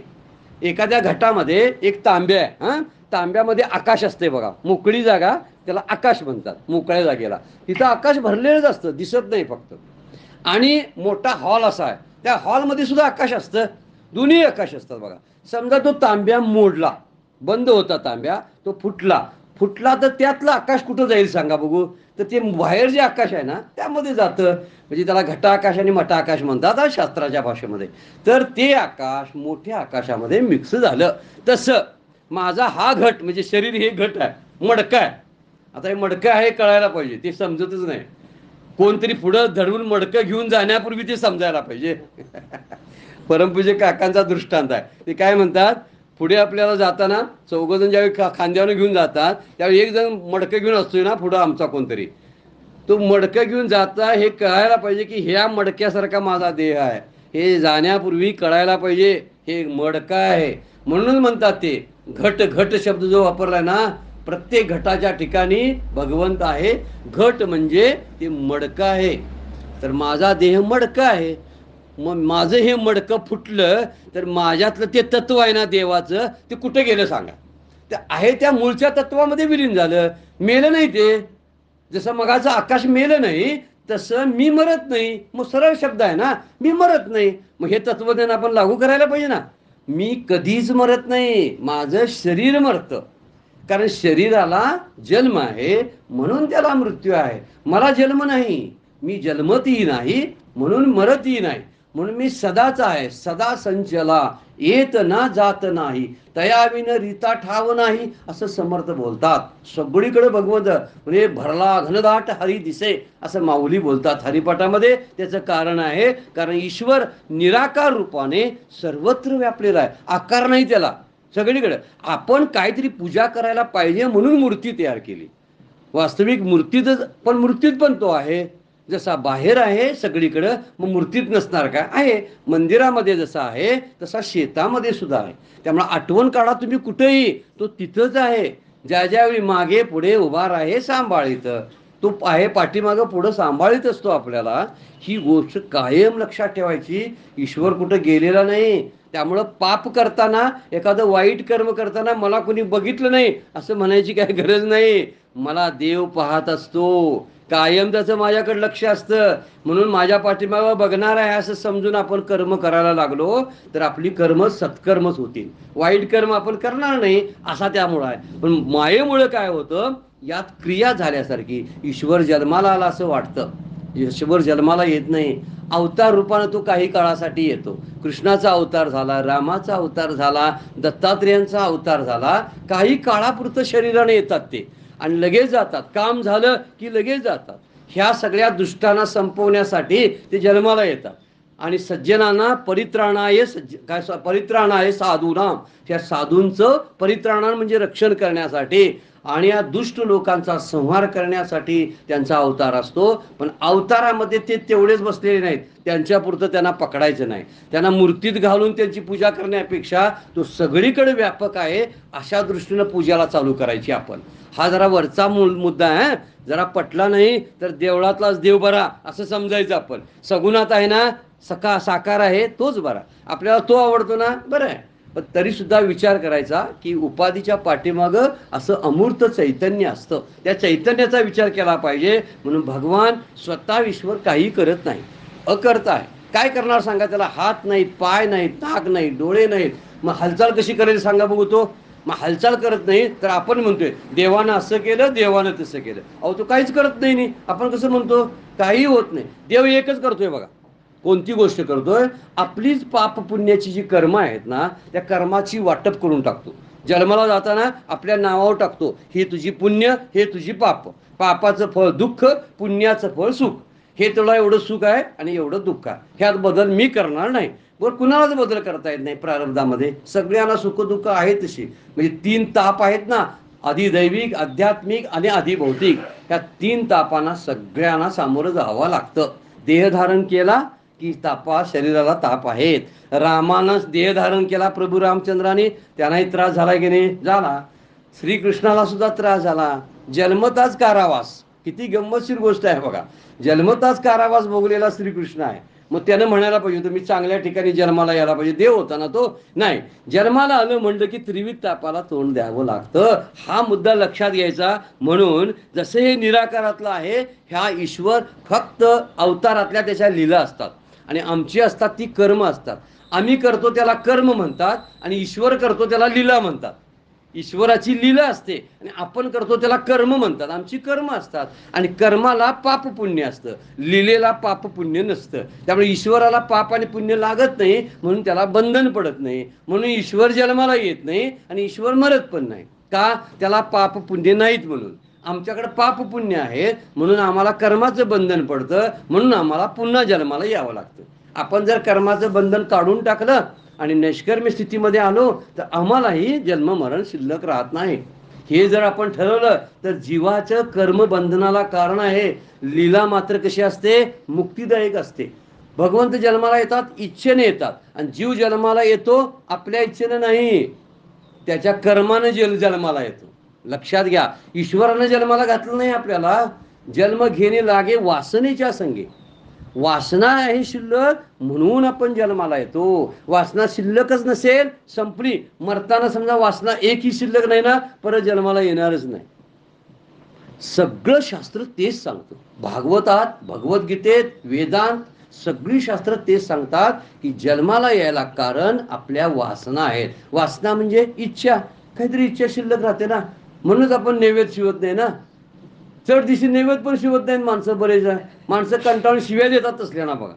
एखाद्या घटामध्ये एक तांब्या आहे. हा, तांब्यामध्ये आकाश असते बघा, मोकळी जागा, त्याला आकाश म्हणतात. मोकळ्या जागेला तिथं आकाश भरलेलंच असतं, दिसत नाही फक्त. आणि मोठा हॉल असा आहे, त्या हॉलमध्ये सुद्धा आकाश असतं. दोन्ही आकाश असतात बघा. समजा तो तांब्या मोडला, बंद होता तांब्या, तो फुटला. फुटला तर त्यातलं आकाश कुठं जाईल सांगा बघू. तर ते बाहेर जे आकाश आहे ना त्यामध्ये जातं. म्हणजे त्याला घटा आकाश आणि मटा आकाश म्हणतात शास्त्राच्या भाषेमध्ये. तर ते आकाश मोठ्या आकाशामध्ये मिक्स झालं. तसं माझा हा घट म्हणजे शरीर हे घट आहे, मडकं आहे. आता हे मडकं आहे कळायला पाहिजे, ते समजतच नाही. कोणतरी पुढं धडवून मडकं घेऊन जाण्यापूर्वी ते समजायला पाहिजे. परमपूज्य काकांचा दृष्टांत आहे. ते काय म्हणतात, पुढे आपल्याला जाताना चौघजण ज्यावेळी खांद्यावर घेऊन जातात, त्यावेळी एक जण मडकं घेऊन असतोय ना पुढं आमचा कोणतरी, तो मडकं घेऊन जाता हे कळायला पाहिजे की ह्या मडक्यासारखा माझा देह आहे. हे जाण्यापूर्वी कळायला पाहिजे हे मडकं आहे. म्हणून म्हणतात ते घट, घट शब्द जो वापरलाय ना, प्रत्येक घटाच्या ठिकाणी भगवंत आहे. घट म्हणजे ते मडकं आहे. तर माझा देह मडकं आहे. मग माझं हे मडकं फुटलं तर माझ्यातलं ते तत्व आहे ना देवाचं, ते कुठं गेलं सांगा. ते आहे त्या मूळच्या तत्वामध्ये विलीन झालं, मेलं नाही ते. जसं मगाचं आकाश मेलं नाही तसं मी मरत नाही. मग सरळ शब्द आहे ना, मी मरत नाही. मग हे तत्वज्ञान आपण लागू करायला पाहिजे ना. मी कधीच मरत नाही, माझं शरीर मरतं. कारण शरीराला जन्म आहे म्हणून त्याला मृत्यू आहे. मला जन्म नाही, मी जन्मतही नाही म्हणून मरतही नाही. म्हणून मी सदाच आहे, सदा संचला, येत ना जात नाही, तयाविन रीता ठाव नाही, असं समर्थ बोलतात. सगळीकडे भगवंत म्हणजे भरला घनदाट हरी दिसे, असं माऊली बोलतात हरिपाठामध्ये. त्याचं कारण आहे, कारण ईश्वर निराकार रूपाने सर्वत्र व्यापलेला आहे. आकार नाही त्याला, सगळीकडे. आपण काहीतरी पूजा करायला पाहिजे म्हणून मूर्ती तयार केली. वास्तविक मूर्तीतच, पण मूर्तीत पण तो आहे. जसा बाहेर आहे सगळीकडं, मग मूर्तीत नसणार का, आहे. मंदिरामध्ये जसा आहे तसा शेतामध्ये सुद्धा आहे. त्यामुळे आठवण काढा तुम्ही कुठेही, तो तिथंच आहे. ज्या ज्यावेळी मागे पुढे उभा आहे सांभाळीत, तो आहे पाठीमागं पुढं सांभाळीत असतो आपल्याला. ही गोष्ट कायम लक्षात ठेवायची. ईश्वर कुठं गेलेला नाही. त्यामुळं पाप करताना, एखादं वाईट कर्म करताना मला कोणी बघितलं नाही असं म्हणायची काही गरज नाही. मला देव पाहत असतो कायम, त्याचं माझ्याकडे लक्ष असतं. म्हणून माझ्या पाठीमागं बघणार आहे असं समजून आपण कर्म करायला लागलो तर आपली कर्म सत्कर्मच होतील. वाईट कर्म आपण करणार नाही असा त्यामुळं आहे. पण मायेमुळं काय होतं, यात क्रिया झाल्यासारखी ईश्वर जन्माला आला असं वाटतं. ईश्वर जन्माला येत नाही. अवतार रूपानं तो काही काळासाठी येतो. कृष्णाचा अवतार झाला, रामाचा अवतार झाला, दत्तात्रेयांचा अवतार झाला. काही काळापुरतं शरीराने येतात ते आणि लगेच जातात. काम झालं की लगेच जातात. ह्या सगळ्या दुष्टांना संपवण्यासाठी ते जन्माला येतात. आणि सज्जनांना परित्राणाय साधूनाम, त्या साधूंचं परित्राणा म्हणजे रक्षण करण्यासाठी आणि या दुष्ट लोकांचा संहार करण्यासाठी त्यांचा अवतार असतो. पण अवतारामध्ये ते तेवढेच बसलेले नाहीत. त्यांच्यापुरतं त्यांना पकडायचं नाही. त्यांना मूर्तीत घालून त्यांची पूजा करण्यापेक्षा तो सगळीकडे व्यापक आहे अशा दृष्टीनं पूजाला चालू करायची आपण. हा जरा वरचा मुद्दा आहे. जरा पटला नाही तर देवळातलाच देव बरा असं समजायचं आपण. सगुणात आहे ना, साकार आहे तोच बरा, आपल्याला तो आवडतो ना, बरं आहे. पण तरी सुद्धा विचार करायचा की उपाधीच्या पाठीमागं असं अमूर्त चैतन्य असतं. त्या चैतन्याचा विचार केला पाहिजे. म्हणून भगवान स्वतः ईश्वर काही करत नाही, अकर्ता आहे. काय करणार सांगा? त्याला हात नाहीत, पाय नाहीत, नाक नाहीत, डोळे नाहीत. मग हालचाल कशी करेल सांगा बघू तो? मग हालचाल करत नाही तर आपण म्हणतोय देवानं असं केलं, देवानं तसं केलं. अहो तो काहीच करत नाही. आपण कसं म्हणतो? काही होत नाही. देव एकच करतोय बघा. कोणती गोष्ट करतोय? आपलीच पाप पुण्याची जी कर्म आहेत ना, त्या कर्माची वाटप करून टाकतो. जन्माला जाताना आपल्या नावावर टाकतो, हे तुझी पुण्य, हे तुझी पाप. पापाचं फळ दुःख, पुण्याचं फळ सुख. हे तुला एवढं सुख आहे आणि एवढं दुःख आहे. ह्यात बदल मी करणार नाही. बरं, कुणालाच बदल करता येत नाही प्रारब्धामध्ये. सगळ्यांना सुख दुःख आहे तशी. म्हणजे 3 ताप आहेत ना, अधिदैविक, आध्यात्मिक आणि अधिभौतिक. ह्या 3 तापांना सगळ्यांना सामोरं जावं लागतं. देहधारण केला की शरीराला ताप आहेत. रामानं देह धारण केला प्रभू रामचंद्राने, त्यांनाही त्रास झाला की नाही? झाला. श्रीकृष्णाला सुद्धा त्रास झाला. जन्मताच कारावास. किती गंमतशीर गोष्ट आहे बघा. जन्मताच कारावास भोगलेला श्रीकृष्ण आहे. मग त्यानं म्हणायला पाहिजे तुम्ही चांगल्या ठिकाणी जन्माला यायला पाहिजे. देव होता ना तो? नाही. जन्माला आलं म्हणलं की त्रिविध तापाला तोंड द्यावं लागतं. हा मुद्दा लक्षात घ्यायचा. म्हणून जसं हे निराकारातलं आहे, ह्या ईश्वर फक्त अवतारातल्या त्याच्या लीला असतात आणि आमची असतात ती कर्म असतात. आम्ही करतो त्याला कर्म म्हणतात आणि ईश्वर करतो त्याला लीला म्हणतात. ईश्वराची लीला असते आणि आपण करतो त्याला कर्म म्हणतात. आमची कर्म असतात आणि कर्माला पाप पुण्य असतं, लीलेला पाप पुण्य नसतं. त्यामुळे ईश्वराला पाप आणि पुण्य लागत नाही, म्हणून त्याला बंधन पडत नाही. म्हणून ईश्वर जन्माला येत नाही आणि ईश्वर मरत पण नाही. का? त्याला पाप पुण्य नाहीत म्हणून. आमच्याकडे पाप पुण्य आहेत म्हणून आम्हाला कर्माचं बंधन पडतं, म्हणून आम्हाला पुन्हा जन्माला यावं लागतं. आपण जर कर्माचं बंधन काढून टाकलं आणि निष्कर्मी स्थितीमध्ये आलो तर आम्हालाही जन्म मरण शिल्लक राहत नाही. हे जर आपण ठरवलं तर जीवाचं कर्म बंधनाला कारण आहे. लीला मात्र कशी असते? मुक्तिदायक असते. भगवंत जन्माला येतात, इच्छेने येतात आणि जीव जन्माला येतो आपल्या इच्छेनं नाही, त्याच्या कर्मानं जन्माला येतो. लक्षात घ्या, ईश्वरानं जन्माला घातलं नाही आपल्याला. जन्म घेणे लागे वासनेच्या संगे. वासना आहे शिल्लक म्हणून आपण जन्माला येतो. वासना शिल्लकच नसेल, संपली, मरताना समजा वासना एकही शिल्लक नाही ना, परत जन्माला येणारच नाही. सगळं शास्त्र तेच सांगतं. भागवतात, भगवद्गीतेत, वेदांत, सगळी शास्त्र तेच सांगतात की जन्माला यायला कारण आपल्या वासना आहेत. वासना म्हणजे इच्छा. काहीतरी इच्छा शिल्लक राहते ना, म्हणूनच आपण नैवेद्य शिवत नाही ना. चढ दिवशी नैवेद्य पण शिवत नाहीत माणसं. बरेच माणसं कंटाळून शिव्या देतात असल्याना बघा.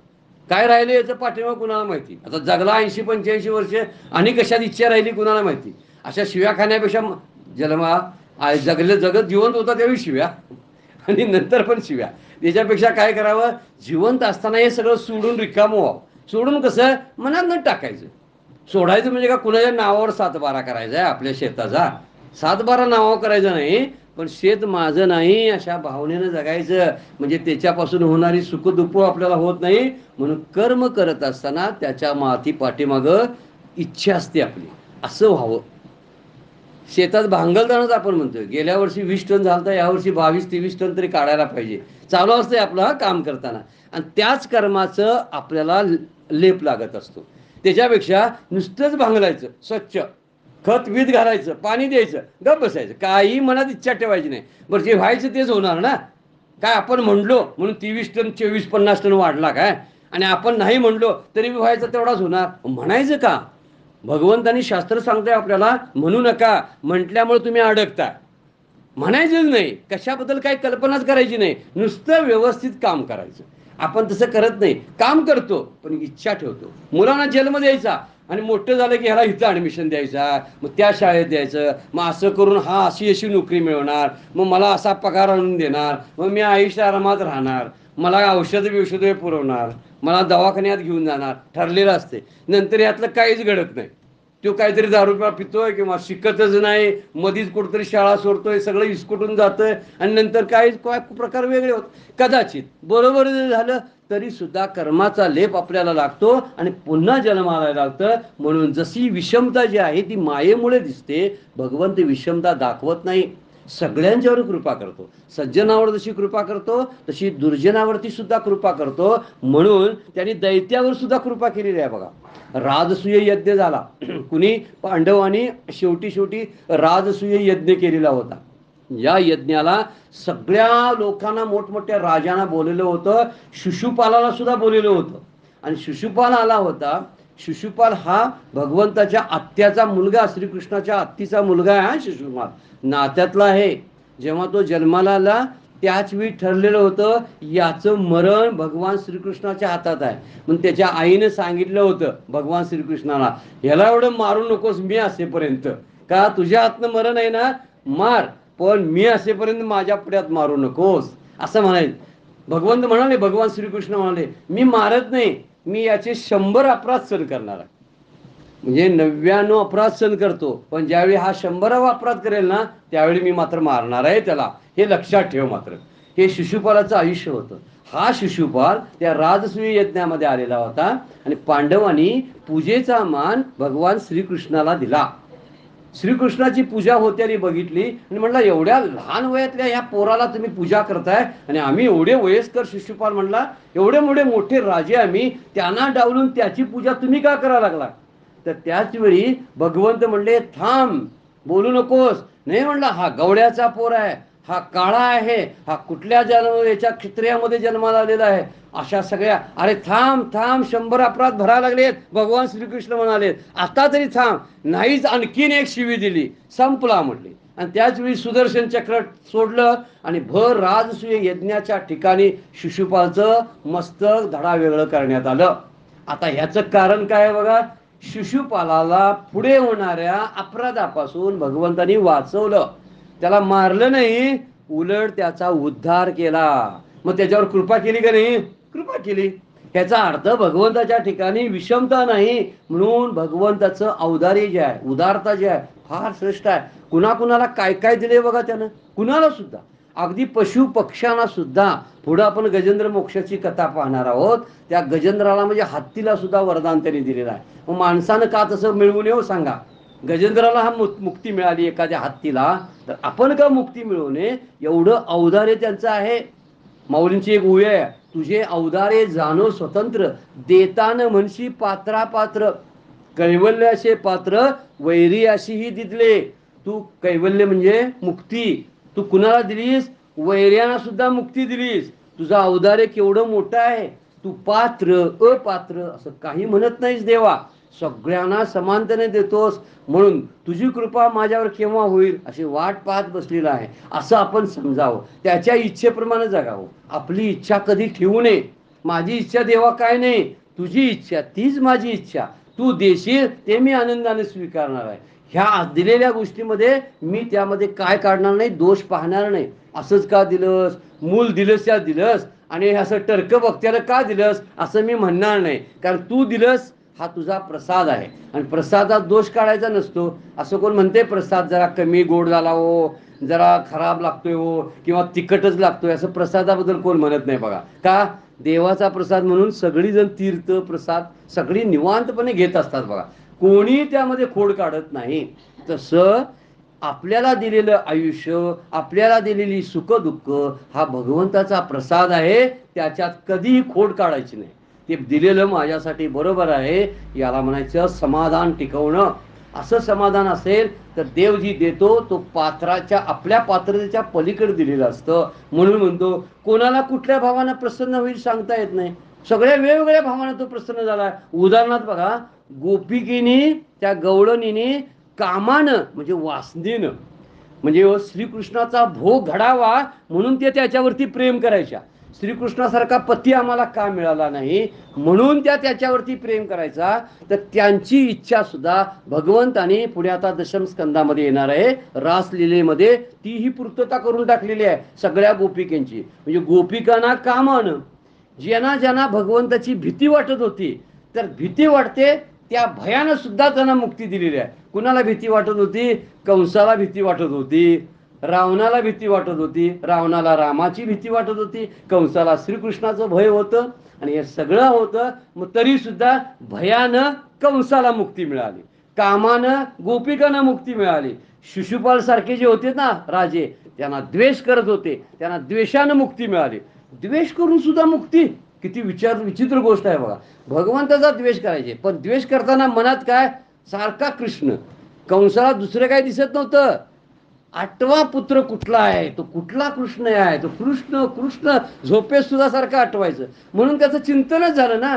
काय राहिले याचं पाठिंबा कुणाला माहिती? आता जगला 80-85 वर्ष आणि कशात इच्छा राहिली कुणाला माहिती? अशा शिव्या खाण्यापेक्षा जगत जिवंत होता त्यावेळी शिव्या आणि नंतर पण शिव्या. त्याच्यापेक्षा काय करावं? जिवंत असताना हे सगळं सोडून रिकामं व्हावं. सोडून कसं? मनात न टाकायचं. सोडायचं म्हणजे का कुणाच्या नावावर 7-12 करायचा आहे आपल्या शेताचा? 7-12 नावावर करायचं नाही, पण शेत माझं नाही अशा भावनेनं जगायचं. म्हणजे त्याच्यापासून होणारी सुखदुःख आपल्याला होत नाही. म्हणून कर्म करत असताना त्याच्या पाठीमागं इच्छा असते आपली, असं व्हावं. शेतात भांगलतानाच आपण म्हणतोय गेल्या वर्षी 20 टन झालं तर यावर्षी 22-23 टन तरी काढायला पाहिजे. चालू असतंय आपलं काम करताना. आणि त्याच कर्माचं आपल्याला लेप लागत असतो. त्याच्यापेक्षा नुसतंच भांगलायचं, स्वच्छ खत वीत घालायचं, पाणी द्यायचं, गप बसायचं, काही मनात इच्छा ठेवायची नाही. बरं, जे व्हायचं तेच होणार ना. काय आपण म्हणलो म्हणून 23 टन 24-50 टन वाढला काय? आणि आपण नाही म्हणलो तरी व्हायचं तेवढाच होणार. म्हणायचं का? भगवंतानी शास्त्र सांगतंय आपल्याला म्हणू नका, म्हटल्यामुळे तुम्ही अडकता. म्हणायचंच नाही, कशाबद्दल काही कल्पनाच करायची नाही, नुसतं व्यवस्थित काम करायचं. आपण तसं करत नाही, काम करतो पण इच्छा ठेवतो. मुलांना जन्म द्यायचा आणि मोठं झालं की ह्याला इथं ॲडमिशन द्यायचा, मग त्या शाळेत द्यायचं, मग असं करून हा अशी अशी नोकरी मिळवणार, मग मला असा पगार आणून देणार, मग मी आयुष्य आरामात राहणार, मला औषधं बिषधं पुरवणार, मला दवाखान्यात घेऊन जाणार, ठरलेलं असते. नंतर यातलं काहीच घडत नाही. तो काहीतरी दारू पितोय किंवा शिकतच नाही, मधीच कुठेतरी शाळा सोडतोय, सगळं इस्कुटून जातंय आणि नंतर काहीच प्रकार वेगळे होत. कदाचित बरोबर झालं तरी सुद्धा कर्माचा लेप आपल्याला लागतो आणि पुन्हा जन्माला लागतं. म्हणून जशी विषमता जी आहे ती मायेमुळे दिसते. भगवंत विषमता दाखवत नाही, सगळ्यांच्यावर कृपा करतो. सज्जनावर जशी कृपा करतो तशी दुर्जनावरती सुद्धा कृपा करतो. म्हणून त्यांनी दैत्यावर सुद्धा कृपा केलेली आहे बघा. राजसूय यज्ञ झाला कुणी पांडवांनी शेवटी राजसूय यज्ञ केलेला होता. या यज्ञाला सगळ्या लोकांना, मोठमोठ्या राजांना बोललेलं होतं. शिशुपालाला सुद्धा बोललेलं होतं. आणि शिशुपाल आला होता. शिशुपाल हा भगवंताच्या आत्याचा मुलगा, श्रीकृष्णाच्या आत्तीचा मुलगा आहे. हा शिशुपाल नात्यातला आहे. जेव्हा तो जन्माला आला त्याच वेळी ठरलेलं होतं याचं मरण भगवान श्रीकृष्णाच्या हातात आहे. म्हणून त्याच्या आईनं सांगितलं होतं भगवान श्रीकृष्णाला, ह्याला एवढं मारू नकोस मी असेपर्यंत, का तुझ्या हातनं मरण आहे ना, मार, पण मी असेपर्यंत माझ्या पुढ्यात मारू नकोस, असं म्हणायचं. भगवंत म्हणाले, भगवान श्रीकृष्ण म्हणाले, मी मारत नाही, मी याचे 100 अपराध सहन करणार आहे. म्हणजे 99 अपराध सहन करतो, पण ज्यावेळी हा 100वा अपराध करेल ना त्यावेळी मी मात्र मारणार आहे त्याला, हे लक्षात ठेव. मात्र हे शिशुपालाचं आयुष्य होतं. हा शिशुपाल त्या राजसूय यज्ञामध्ये आलेला होता आणि पांडवांनी पूजेचा मान भगवान श्रीकृष्णाला दिला. श्रीकृष्णाची पूजा होत्यानी बघितली आणि म्हणला, एवढ्या लहान वयातल्या ह्या पोराला तुम्ही पूजा करताय आणि आम्ही एवढे वयस्कर. शिशुपाल म्हणला, एवढे मोठे राजे आम्ही, त्यांना डावलून त्याची पूजा तुम्ही का करायला लागला? तर त्याच वेळी भगवंत म्हणले, थांब, बोलू नकोस. नाही म्हणला, हा गवड्याचा पोर आहे, हा काळा आहे, हा कुठल्या याच्या क्षत्रियामध्ये जन्माला आलेला आहे, अशा सगळ्या, अरे थांब थांब, 100 अपराध भरायला लागलेत. भगवान श्रीकृष्ण म्हणाले, आता तरी थांब. नाहीच, आणखीन एक शिवी दिली, संपला म्हटले. आणि त्याच वेळी सुदर्शन चक्र सोडलं आणि भर राजसूय यज्ञाच्या ठिकाणी शिशुपालचं मस्तक धडावेगळं करण्यात आलं. आता ह्याचं कारण काय आहे बघा. शिशुपालाला पुढे होणाऱ्या अपराधापासून भगवंतानी वाचवलं. त्याला मारलं नाही, उलट त्याचा उद्धार केला. मग त्याच्यावर कृपा केली का नाही? कृपा केली. ह्याचा अर्थ भगवंताच्या ठिकाणी विषमता नाही. म्हणून भगवंताचं औदार्य जे आहे, उदारता जे आहे, फार श्रेष्ठ आहे. कुणाकुणाला काय काय दिले बघा त्यानं, कुणाला सुद्धा, अगदी पशु पक्ष्यांना सुद्धा. पुढं आपण गजेंद्र मोक्षाची कथा पाहणार आहोत. त्या गजेंद्राला म्हणजे हत्तीला सुद्धा वरदान त्यांनी दिलेलं आहे. मग माणसानं का तसं मिळवून येऊ सांगा? गजेंद्राला हा मुक्ती मिळाली एखाद्या हत्तीला, तर आपण का मुक्ती मिळवू नये? एवढं औदार्य त्यांचं आहे. माऊलींची एक ओवी आहे, तुझे औदार्य जाणो स्वतंत्र, देतान म्हणशी पात्रापात्र, कैवल्याचे पात्र वैरी अशीही दिदले. तू कैवल्य म्हणजे मुक्ती, तू कुणाला दिलीस? वैर्यांना सुद्धा मुक्ती दिलीस. तुझा औदार्य केवढं मोठं आहे. तू पात्र अपात्र असं काही म्हणत नाहीस देवा, सगळ्यांना समानतेने देतोस. म्हणून तुझी कृपा माझ्यावर केव्हा होईल अशी वाट पाहत बसलेला आहे, असं आपण समजावं. त्याच्या इच्छेप्रमाणे जगावं. आपली इच्छा कधी ठेवू नये. माझी इच्छा देवा काय नाही, तुझी इच्छा तीच माझी इच्छा. तू देशील ते मी आनंदाने स्वीकारणार आहे. ह्या दिलेल्या गोष्टीमध्ये मी त्यामध्ये काय काढणार नाही, दोष पाहणार नाही. असंच का दिलंस, मूल दिलंस या दिलंस आणि असं टर्क बघत्याला का दिलंस असं मी म्हणणार नाही. कारण तू दिलंस हा तुझा प्रसाद आहे आणि प्रसादात दोष काढायचा नसतो. असं कोण म्हणते प्रसाद जरा कमी गोड झाला हो, जरा खराब लागतोय हो, किंवा तिखटच लागतोय, असं प्रसादाबद्दल कोण म्हणत नाही बघा. का? देवाचा प्रसाद म्हणून सगळीजण तीर्थ प्रसाद सगळी निवांतपणे घेत असतात बघा. कोणी त्यामध्ये खोड काढत नाही. तसं आपल्याला दिलेलं आयुष्य, आपल्याला दिलेली सुखदुःख हा भगवंताचा प्रसाद आहे. त्याच्यात कधीही खोड काढायची नाही. ते दिलेलं माझ्यासाठी बरोबर आहे, याला म्हणायचं समाधान टिकवणं. असं समाधान असेल तर देव जी देतो तो पात्राच्या, आपल्या पात्रतेच्या पलीकडे दिलेलं असतं. म्हणून म्हणतो, कोणाला कुठल्या भावानं प्रसन्न होईल सांगता येत नाही. सगळ्या वेगवेगळ्या भावानं तो प्रसन्न झाला. उदाहरणार्थ बघा, गोपिकेनी, त्या गवळणीने कामानं म्हणजे वासनेनं म्हणजे श्रीकृष्णाचा भोग घडावा म्हणून ते त्याच्यावरती प्रेम करायच्या. श्रीकृष्णासारखा पती आम्हाला का मिळाला नाही म्हणून त्या त्याच्यावरती प्रेम करायचा. तर त्यांची इच्छा सुद्धा भगवंतानी पुढे आता दशम स्कंदामध्ये येणार आहे रासलीलेमध्ये तीही पूर्तता करून टाकलेली आहे सगळ्या गोपिकांची. म्हणजे गोपिकांना का म्हण ज्यांना ज्यांना भगवंताची भीती वाटत होती तर भीती वाटते त्या भयानं सुद्धा त्यांना मुक्ती दिलेली आहे. कुणाला भीती वाटत होती? कंसाला भीती वाटत होती, रावणाला भीती वाटत होती, रावणाला रामाची भीती वाटत होती, कंसाला श्रीकृष्णाचं भय होतं आणि हे सगळं होतं. मग तरी सुद्धा भयानं कंसाला मुक्ती मिळाली, कामानं गोपिकांना मुक्ती मिळाली. शिशुपाल सारखे जे होते ना राजे त्यांना द्वेष करत होते, त्यांना द्वेषानं मुक्ती मिळाली. द्वेष करून सुद्धा मुक्ती, किती विचित्र गोष्ट आहे बघा. भगवंताचा द्वेष करायचे पण द्वेष करताना मनात काय सारखा कृष्ण. कंसाला दुसरं काही दिसत नव्हतं. 8वा पुत्र कुठला आहे तो कुठला कृष्ण आहे तो कृष्ण कृष्ण झोपेत सुद्धा सारखं आठवायचं. म्हणून त्याचं चिंतनच झालं ना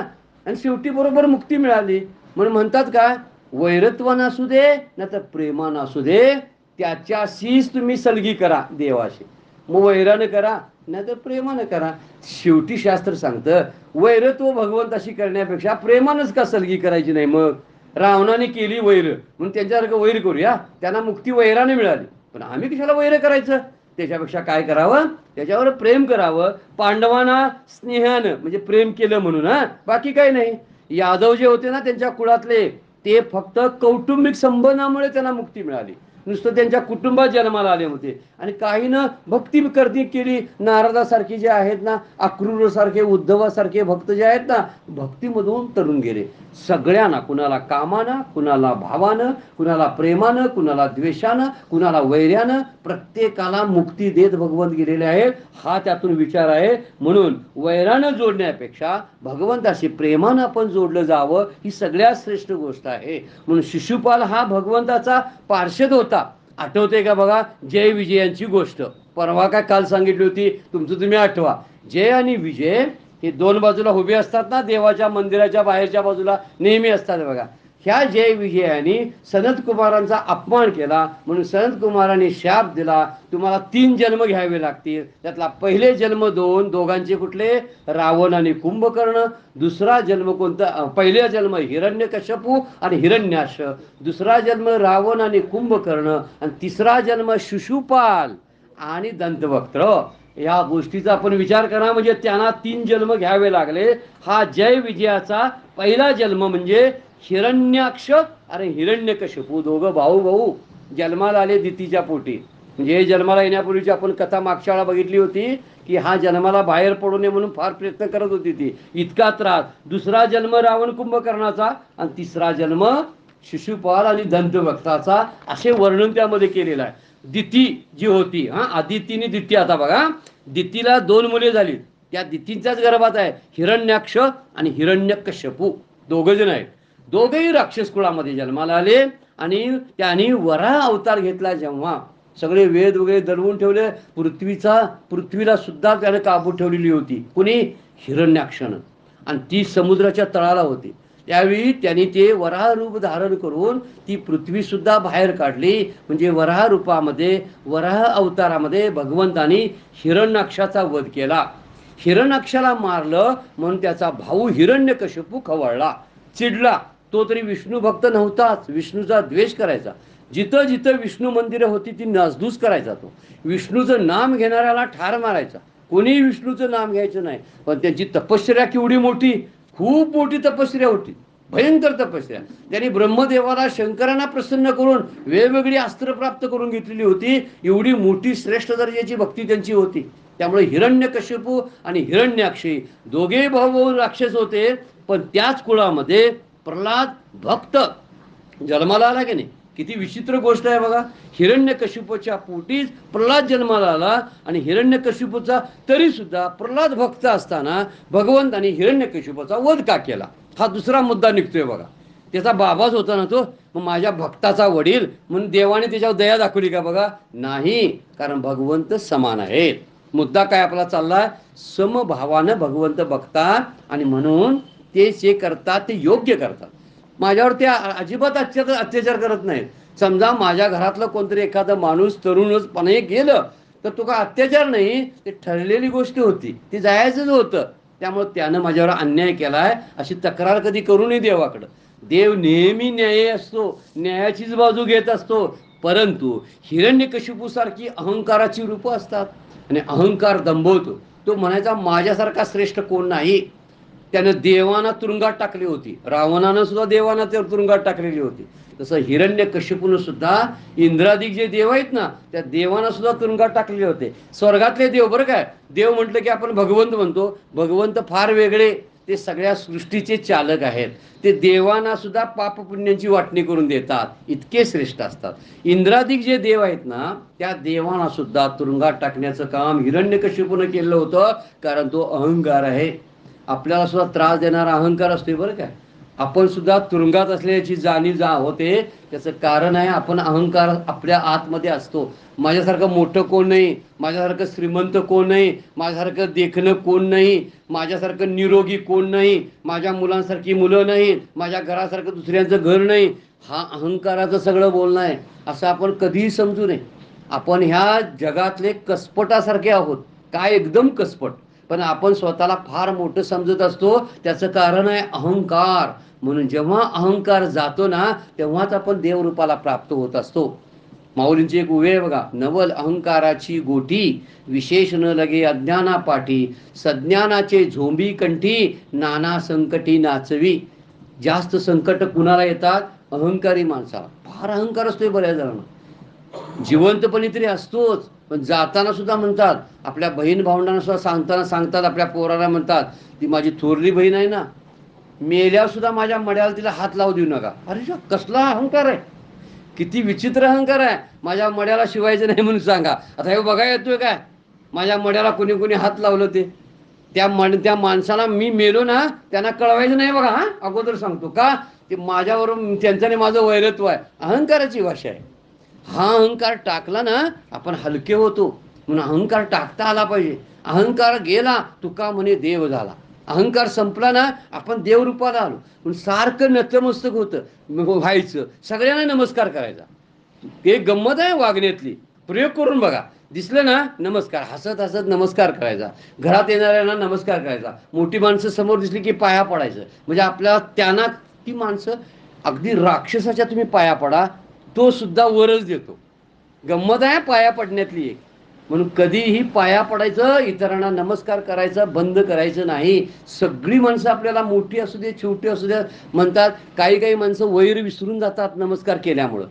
आणि शेवटी बरोबर मुक्ती मिळाली. म्हणून म्हणतात काय वैरत्वान असू दे ना तर प्रेमान असू दे त्याच्याशीच तुम्ही सलगी करा देवाशी. मग वैरानं करा नाही तर प्रेमानं करा. शेवटी शास्त्र सांगतं वैरत्व भगवंताशी करण्यापेक्षा प्रेमानंच का सलगी करायची नाही. मग रावणाने केली वैर म्हणून त्यांच्यासारखं वैर करूया, त्यांना मुक्ती वैराने मिळाली. पण आम्ही कशाला वैर करायचं? त्याच्यापेक्षा काय करावं त्याच्यावर प्रेम करावं. पांडवांना स्नेहानं म्हणजे प्रेम केलं म्हणून, हा बाकी काही नाही. यादव जे होते ना त्यांच्या कुळातले ते फक्त कौटुंबिक संबंधामुळे त्यांना मुक्ती मिळाली. नुसतं त्यांच्या कुटुंबात जन्माला आले होते. आणि काहीनं भक्ती करती केली. नारदासारखे जे आहेत ना, अक्रूरसारखे उद्धवासारखे भक्त जे आहेत ना भक्तीमधून तरुण गेले. सगळ्यांना कुणाला कामानं कुणाला भावानं कुणाला प्रेमानं कुणाला द्वेषानं कुणाला वैर्यानं प्रत्येकाला मुक्ती देत भगवंत गेलेले आहेत. हा त्यातून विचार आहे. म्हणून वैरानं जोडण्यापेक्षा भगवंताशी प्रेमानं आपण जोडलं जावं ही सगळ्यात श्रेष्ठ गोष्ट आहे. म्हणून शिशुपाल हा भगवंताचा पार्षद होता. आठवते का बघा जय विजयांची गोष्ट परवा काय काल सांगितली होती, तुमचं तुम्ही आठवा. जय आणि विजय हे दोन बाजूला उभे असतात ना देवाच्या मंदिराच्या बाहेरच्या बाजूला नेहमी असतात बघा. ह्या जय विजयाने सनत कुमारांचा अपमान केला म्हणून सनत कुमारांनी शाप दिला तुम्हाला 3 जन्म घ्यावे लागतील. त्यातला पहिले जन्म दोघांचे कुठले रावण आणि कुंभकर्ण. दुसरा जन्म कोणता पहिला जन्म हिरण्यकश्यपू आणि हिरण्याक्ष. दुसरा जन्म रावण आणि कुंभकर्ण आणि तिसरा जन्म शिशुपाल आणि दंतवक्त्र. या गोष्टीचा आपण विचार करा. म्हणजे त्यांना 3 जन्म घ्यावे लागले. हा जय विजयाचा पहिला जन्म म्हणजे हिरण्याक्ष आणि हिरण्यकश्यपू दोघं भाऊ जन्माला आले दितीच्या पोटी. म्हणजे जन्माला येण्यापूर्वीची आपण कथा मागच्या वेळा बघितली होती की हा जन्माला बाहेर पडू नये म्हणून फार प्रयत्न करत होती ती, इतका त्रास. दुसरा जन्म रावण कुंभकर्णाचा आणि तिसरा जन्म शिशुपाल आणि दंतवक्ताचा असे वर्णन त्यामध्ये केलेलं आहे. दिती जी होती आदितीने दिती. आता बघा दितीला 2 मुले झाली. त्या दितींच्याच गर्भात आहे हिरण्याक्ष आणि हिरण्यकश्यपू दोघं जण आहेत. दोघेही राक्षस कुळामध्ये जन्माला आले आणि त्यांनी वराह अवतार घेतला. जेव्हा सगळे वेद वगैरे दडवून ठेवले पृथ्वीला सुद्धा त्याने काबू ठेवलेली होती. कुणी? हिरण्याक्षानं. आणि ती समुद्राच्या तळाला होती. त्यावेळी त्यांनी ते वराह रूप धारण करून ती पृथ्वी सुद्धा बाहेर काढली. म्हणजे वराह रूपामध्ये वराह अवतारामध्ये भगवंतानी हिरण्याक्षाचा वध केला. हिरण्याक्षाला मारलं म्हणून त्याचा भाऊ हिरण्यकश्यपू खवळला, चिडला. तो तरी विष्णू भक्त नव्हताच, विष्णूचा द्वेष करायचा. जिथं जिथं विष्णू मंदिरं होती ती नासधूस करायचा. तो विष्णूचं नाम घेणाऱ्याला ठार मारायचा. कोणीही विष्णूचं नाम घ्यायचं नाही. पण त्यांची तपश्चर्या केवढी मोठी, खूप मोठी तपश्चर्या होती, भयंकर तपश्चर्या. त्यांनी ब्रह्मदेवाला शंकरांना प्रसन्न करून वेगवेगळी अस्त्र प्राप्त करून घेतलेली होती. एवढी मोठी श्रेष्ठ दर्जाची भक्ती त्यांची होती. त्यामुळे हिरण्यकश्यपू आणि हिरण्याक्षी दोघे भाऊ राक्षस होते. पण त्याच कुळामध्ये प्रल्हाद भक्त जन्माला आला की नाही. किती विचित्र गोष्ट आहे बघा. हिरण्यकश्यपूच्या पोटीच प्रल्हाद जन्माला आला आणि हिरण्यकश्यपूचा तरी सुद्धा प्रल्हाद भक्त असताना भगवंतानी हिरण्यकश्यपूचा वध का केला हा दुसरा मुद्दा निघतोय बघा. त्याचा बाबाच होता ना तो. मग माझ्या भक्ताचा वडील म्हणून देवाने त्याच्यावर दया दाखवली का? बघा नाही. कारण भगवंत समान आहेत. मुद्दा काय आपला चाललाय? समभावानं भगवंत बघतात आणि म्हणून ते जे करतात ते योग्य करतात. माझ्यावर ते अजिबात अत्याचार करत नाहीत. समजा माझ्या घरातलं कोणतरी एखादा माणूस तरुणपणे गेलं तर तो का अत्याचार नाही, ते ठरलेली गोष्ट होती, ती जायचंच होतं. त्यामुळे त्यानं माझ्यावर अन्याय केलाय अशी तक्रार कधी करू नये देवाकडं. देव नेहमी न्यायी असतो, न्यायाचीच बाजू घेत असतो. परंतु हिरण्यकशिपूसारखी अहंकाराची रूपं असतात आणि अहंकार दंभवतो. तो म्हणायचा माझ्यासारखा श्रेष्ठ कोण नाही. त्यानं देवांना तुरुंगात टाकली होती, रावणानं सुद्धा देवांना त्या तुरुंगात टाकलेली होती. तसं हिरण्यकशिपूनं सुद्धा इंद्रादिक जे देव आहेत ना, त्या देवांना सुद्धा तुरुंगात टाकलेले होते. स्वर्गातले देव बरं काय, देव म्हटलं की आपण भगवंत म्हणतो, भगवंत फार वेगळे, ते सगळ्या सृष्टीचे चालक आहेत. ते देवांना सुद्धा पाप पुण्यांची वाटणी करून देतात, इतके श्रेष्ठ असतात. इंद्रादिक जे देव आहेत ना, त्या देवांना सुद्धा तुरुंगात टाकण्याचं काम हिरण्यकशिपूनं केलं होतं, कारण तो अहंकार आहे. आपल्याला सुद्धा त्रास देणारा अहंकार असतो बरं काय. आपण सुद्धा तुरुंगात असल्याची जाणीव होते. त्याचं कारण आहे आपण अहंकार आपल्या आतमध्ये असतो. माझ्यासारखं मोठं कोण नाही, माझ्यासारखं श्रीमंत कोण नाही, माझ्यासारखं देखणं कोण नाही, माझ्यासारखं निरोगी कोण नाही, माझ्या मुलांसारखी मुलं नाहीत, माझ्या घरासारखं दुसऱ्यांचं घर नाही. हा अहंकाराचं सगळं बोलणं आहे, असं आपण कधीही समजू नये. आपण ह्या जगातले कसपटासारखे आहोत, काय एकदम कसपट, पण आपण स्वतःला फार मोठं समजत असतो. त्याचं कारण आहे अहंकार. म्हणून जेव्हा अहंकार जातो ना, तेव्हाच आपण देवरूपाला प्राप्त होत असतो. माऊलींची एक उवे बघा, नवल अहंकाराची गोठी, विशेष न लगे अज्ञाना पाठी, सज्ञानाचे झोंबी कंठी, नाना संकटी नाचवी. जास्त संकट कुणाला येतात? अहंकारी माणसाला. फार अहंकार असतोय बऱ्याच जणांना. जिवंतपणी तरी असतोच, पण जाताना सुद्धा म्हणतात, आपल्या बहीण भावंडांना सुद्धा सांगतात, आपल्या पोराला म्हणतात, ती माझी थोरली बहीण आहे ना, मेल्यावर सुद्धा माझ्या मड्याला तिला हात लावू देऊ नका. अरे कसला अहंकार आहे, किती विचित्र अहंकार आहे. माझ्या मड्याला शिवायचं नाही म्हणून सांगा. आता हे बघा येतोय काय, माझ्या मड्याला कोणी कोणी हात लावलं ते, त्या माणसाला मी मेलो ना, त्यांना कळवायचं नाही बघा. हा अगोदर सांगतो का, ते माझ्यावरून त्यांच्याने माझं वैरत्व आहे. अहंकाराची भाषा आहे. हा अहंकार टाकला ना, आपण हलके होतो. म्हणून अहंकार टाकता आला पाहिजे. अहंकार गेला, तुका म्हणे देव झाला. अहंकार संपला ना, आपण देवरूपाला आलो. पण सारखं नतमस्तक होतं व्हायचं, सगळ्यांना नमस्कार करायचा. एक गंमत आहे वागण्यातली, प्रयोग करून बघा. दिसलं ना, नमस्कार, हसत हसत नमस्कार करायचा. घरात येणाऱ्यांना नमस्कार करायचा. मोठी माणसं समोर दिसली की पाया पडायचं. म्हणजे आपल्याला त्यांना ती माणसं, अगदी राक्षसाच्या तुम्ही पाया पडा, तो सुद्धा वरच देतो. गंमत आहे पाया पडण्यातली एक. म्हणून कधीही पाया पडायचं, इतरांना नमस्कार करायचं बंद करायचं नाही. सगळी माणसं आपल्याला मोठी असू दे छोटी असू दे म्हणतात. काही माणसं वैर विसरून जातात नमस्कार केल्यामुळं.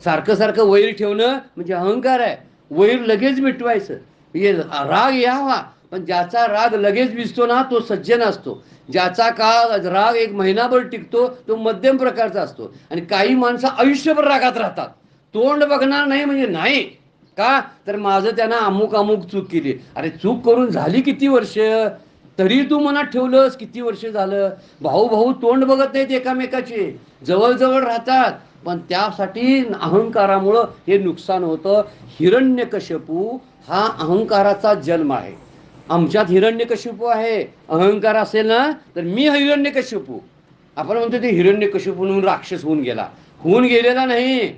सारखं सारखं वैर ठेवणं म्हणजे अहंकार आहे. वैर लगेच मिटवायचं, म्हणजे राग यावा, पण ज्याचा राग लगेच विसतो ना, तो सज्जन असतो. ज्याचा राग एक महिनाभर टिकतो, तो मध्यम प्रकारचा असतो. आणि काही माणसं आयुष्यभर रागात राहतात, तोंड बघणार नाही म्हणजे नाही. का तर माझं त्यांना अमुक चूक केली. अरे चूक करून झाली किती वर्ष, तरी तू मनात ठेवलंस, किती वर्ष झालं. भाऊ तोंड बघत नाहीत एकामेकाचे, जवळ राहतात, पण त्यासाठी अहंकारामुळं हे नुकसान होतं. हिरण्यकशिपू हा अहंकाराचा जन्म आहे. आमच्यात हिरण्यकशिपू आहे. अहंकार असेल ना, तर मी हिरण्यकशिपू. आपण म्हणतो ते हिरण्यकशिपू म्हणून राक्षस होऊन गेलेला नाही.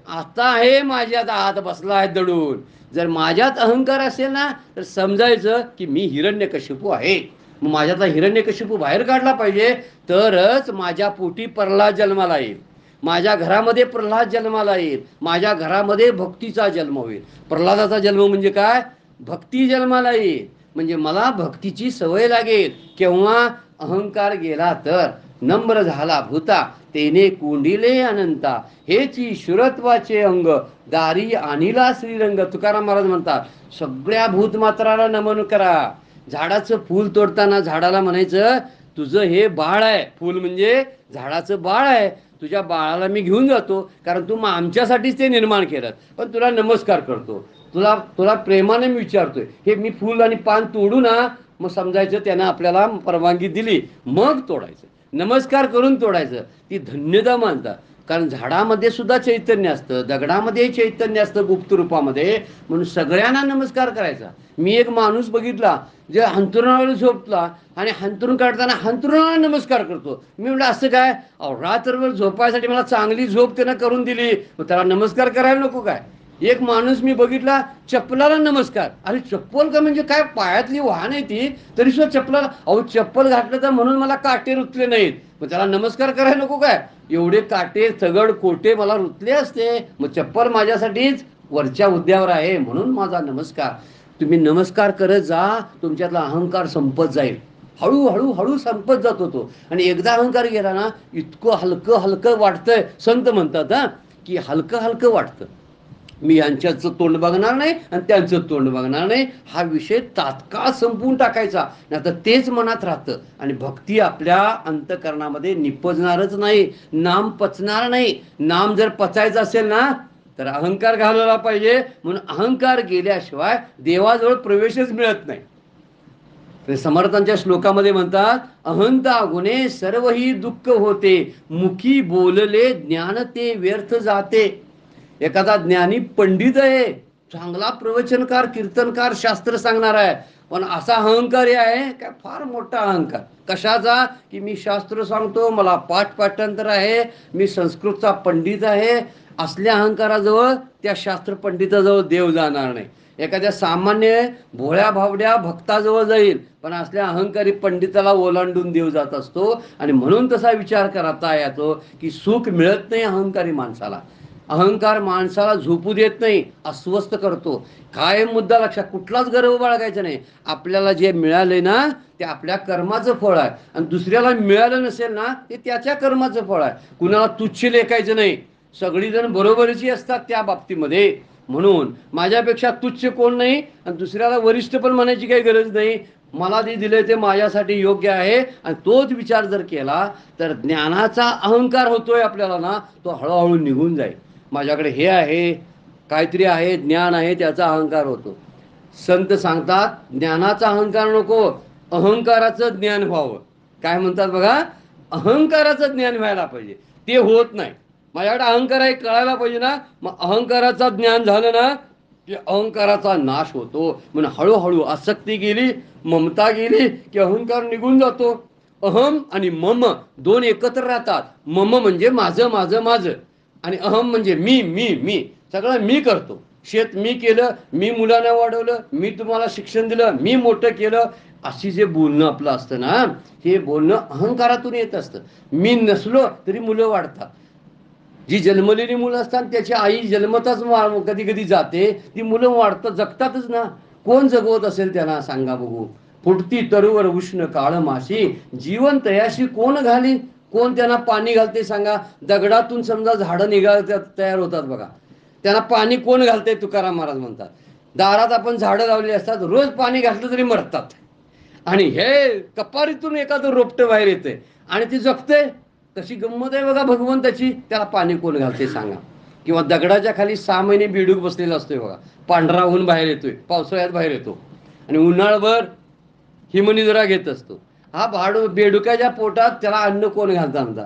आता आहे माझ्यात आत बसला आहे दडून. जर माझ्यात अहंकार असेल ना, तर समजायचं की मी हिरण्यकशिपू आहे. मग माझ्यातला हिरण्यकशिपू बाहेर काढला पाहिजे, तरच माझ्या पोटी प्रल्हाद जन्माला येईल, माझ्या घरामध्ये प्रल्हाद जन्माला येईल, माझ्या घरामध्ये भक्तीचा जन्म होईल. प्रल्हादाचा जन्म म्हणजे काय, भक्ती जन्माला येईल, म्हणजे मला भक्तीची सवय लागेल. केव्हा, अहंकार गेला तर. नम्र झाला भूता, तेने कोंडिले अनंता, हेची शुरत्वाचे अंग, दारी आणिला श्रीरंग. तुकाराम महाराज म्हणतात, सगळ्या भूतमात्राला नमन करा. झाडाचं फूल तोडताना झाडाला म्हणायचं, तुझं हे बाळ आहे. फूल म्हणजे झाडाचं बाळ आहे. तुझ्या बाळाला मी घेऊन जातो, कारण तू आमच्यासाठीच ते निर्माण केलं. पण तुला नमस्कार करतो, तुला प्रेमाने मी विचारतोय. हे मी फूल आणि पान तोडू ना, मग समजायचं त्यानं आपल्याला परवानगी दिली, मग तोडायचं. नमस्कार करून तोडायचं, ती धन्यता मानतात. कारण झाडामध्ये सुद्धा चैतन्य असतं, दगडामध्ये चैतन्य असतं गुप्त रूपामध्ये, म्हणून सगळ्यांना नमस्कार करायचा. मी एक माणूस बघितला जे हंतरुणावर झोपला आणि हंतरून काढताना हंतरुणाला नमस्कार करतो. मी म्हटलं असं काय, अहो रात्रभर झोपायसाठी मला चांगली झोप त्यानं करून दिली, मग त्याला नमस्कार करायला नको काय. एक माणूस मी बघितला चप्पलाला नमस्कार. अरे चप्पल का म्हणजे काय, पायातली वाहन आहे ती, तरी सुद्धा चप्पलाला, अहो चप्पल घातलं तर म्हणून मला काटे रुतले नाहीत, मग त्याला नमस्कार करायला नको काय. एवढे काटे सगड कोटे मला रुतले असते, मग चप्पल माझ्यासाठीच वरच्या हुद्द्यावर आहे म्हणून माझा नमस्कार. तुम्ही नमस्कार करत जा, तुमच्यातला अहंकार संपत जाईल. हळूहळू हळू संपत जातो तो. आणि एकदा अहंकार गेला ना, इतकं हलकं हलकं वाटतंय. संत म्हणतात हा की हलकं हलकं वाटतं. मी यांच्याचं तोंड बघणार नाही आणि त्यांचं तोंड बघणार नाही, हा विषय तात्काळ संपवून टाकायचा, नाही तर तेच मनात राहतं आणि भक्ती आपल्या अंतकरणामध्ये निपजणारच नाही, नाम पचणार नाही. नाम जर पचायचं असेल ना तर अहंकार घालवला पाहिजे, म्हणून अहंकार गेल्याशिवाय देवाजवळ प्रवेशच मिळत नाही. ते समर्थांच्या श्लोकामध्ये म्हणतात, अहंता गुणे सर्व ही दुःख होते, मुखी बोलले ज्ञान ते व्यर्थ जाते. एखादा ज्ञानी पंडित आहे, चांगला प्रवचनकार, कीर्तनकार, शास्त्र सांगणार आहे, पण असा अहंकारी आहे काय, फार मोठा अहंकार. कशाचा, की मी शास्त्र सांगतो, मला पाठ पाठांतर आहे, मी संस्कृतचा पंडित आहे. असल्या अहंकाराजवळ, त्या शास्त्र पंडिताजवळ देव जाणार नाही. एखाद्या सामान्य भोळ्या भावड्या भक्ताजवळ जाईल, पण असल्या अहंकारी पंडिताला ओलांडून देव जात असतो. आणि म्हणून तसा विचार करता येतो की सुख मिळत नाही अहंकारी माणसाला. अहंकार माणसाला झोपू देत नाही, अस्वस्थ करतो. काय मुद्दा लक्षात, कुठलाच गर्व बाळगायचा नाही. आपल्याला जे मिळाले ना ते आपल्या कर्माचं फळ आहे, आणि दुसऱ्याला मिळालं नसेल ना ते त्याच्या कर्माचं फळ आहे. कुणाला तुच्छ लेखायचं नाही, सगळीजण बरोबरीची असतात त्या बाबतीमध्ये. म्हणून माझ्यापेक्षा तुच्छ कोण नाही, आणि दुसऱ्याला वरिष्ठ पण म्हणायची काही गरज नाही. मला जे दिलंय ते माझ्यासाठी योग्य आहे, आणि तोच विचार जर केला तर ज्ञानाचा अहंकार होतोय आपल्याला ना, तो हळूहळू निघून जाईल. माझ्याकडे हे आहे, काहीतरी आहे, ज्ञान आहे, त्याचा अहंकार होतो. संत सांगतात ज्ञानाचा अहंकार नको, अहंकाराचं ज्ञान व्हावं. काय म्हणतात बघा, अहंकाराचं ज्ञान व्हायला पाहिजे, ते होत नाही. माझ्याकडे अहंकार आहे कळायला पाहिजे ना, मग अहंकाराचं ज्ञान झालं ना की अहंकाराचा नाश होतो. म्हणून हळूहळू आसक्ती गेली, ममता गेली की अहंकार निघून जातो. अहम आणि मम दोन एकत्र राहतात. मम म्हणजे माझं माझं माझं, आणि अहम म्हणजे मी मी मी, सगळं मी करतो. शेत मी केलं, मी मुलांना वाढवलं, मी तुम्हाला शिक्षण दिलं, मी मोठं केलं, अशी जे बोलणं आपलं असतं ना, हे बोलणं अहंकारातून येत असतं. मी नसलो तरी मुलं वाढतात. जी जन्मलेली मुलं असतात त्याची आई जन्मताच कधी कधी जाते, ती मुलं वाढतात, जगतातच ना. कोण जगवत असेल त्यांना सांगा बघू. फुटती तरुवर उष्ण काळ माशी, जीवन तयाशी कोण घाली, कोण त्यांना पाणी घालते सांगा. दगडातून समजा झाडं तयार होतात बघा, त्यांना पाणी कोण घालते, तुकाराम महाराज म्हणतात. दारात आपण झाडं लावली असतात, रोज पाणी घातलं तरी मरतात. आणि हे कपारीतून एखादं रोपटं बाहेर येते आणि ती जगते. तशी गंमत आहे बघा भगवंताची, त्याला पाणी कोण घालते सांगा. किंवा दगडाच्या खाली 6 महिने बेडूक बसलेला असतोय बघा, पांढरा होऊन बाहेर येतोय, पावसाळ्यात बाहेर येतो, आणि उन्हाळभर हिमनिद्रा घेत असतो. हा बेडुकाच्या पोटात त्याला अन्न कोण घालतं आमचा.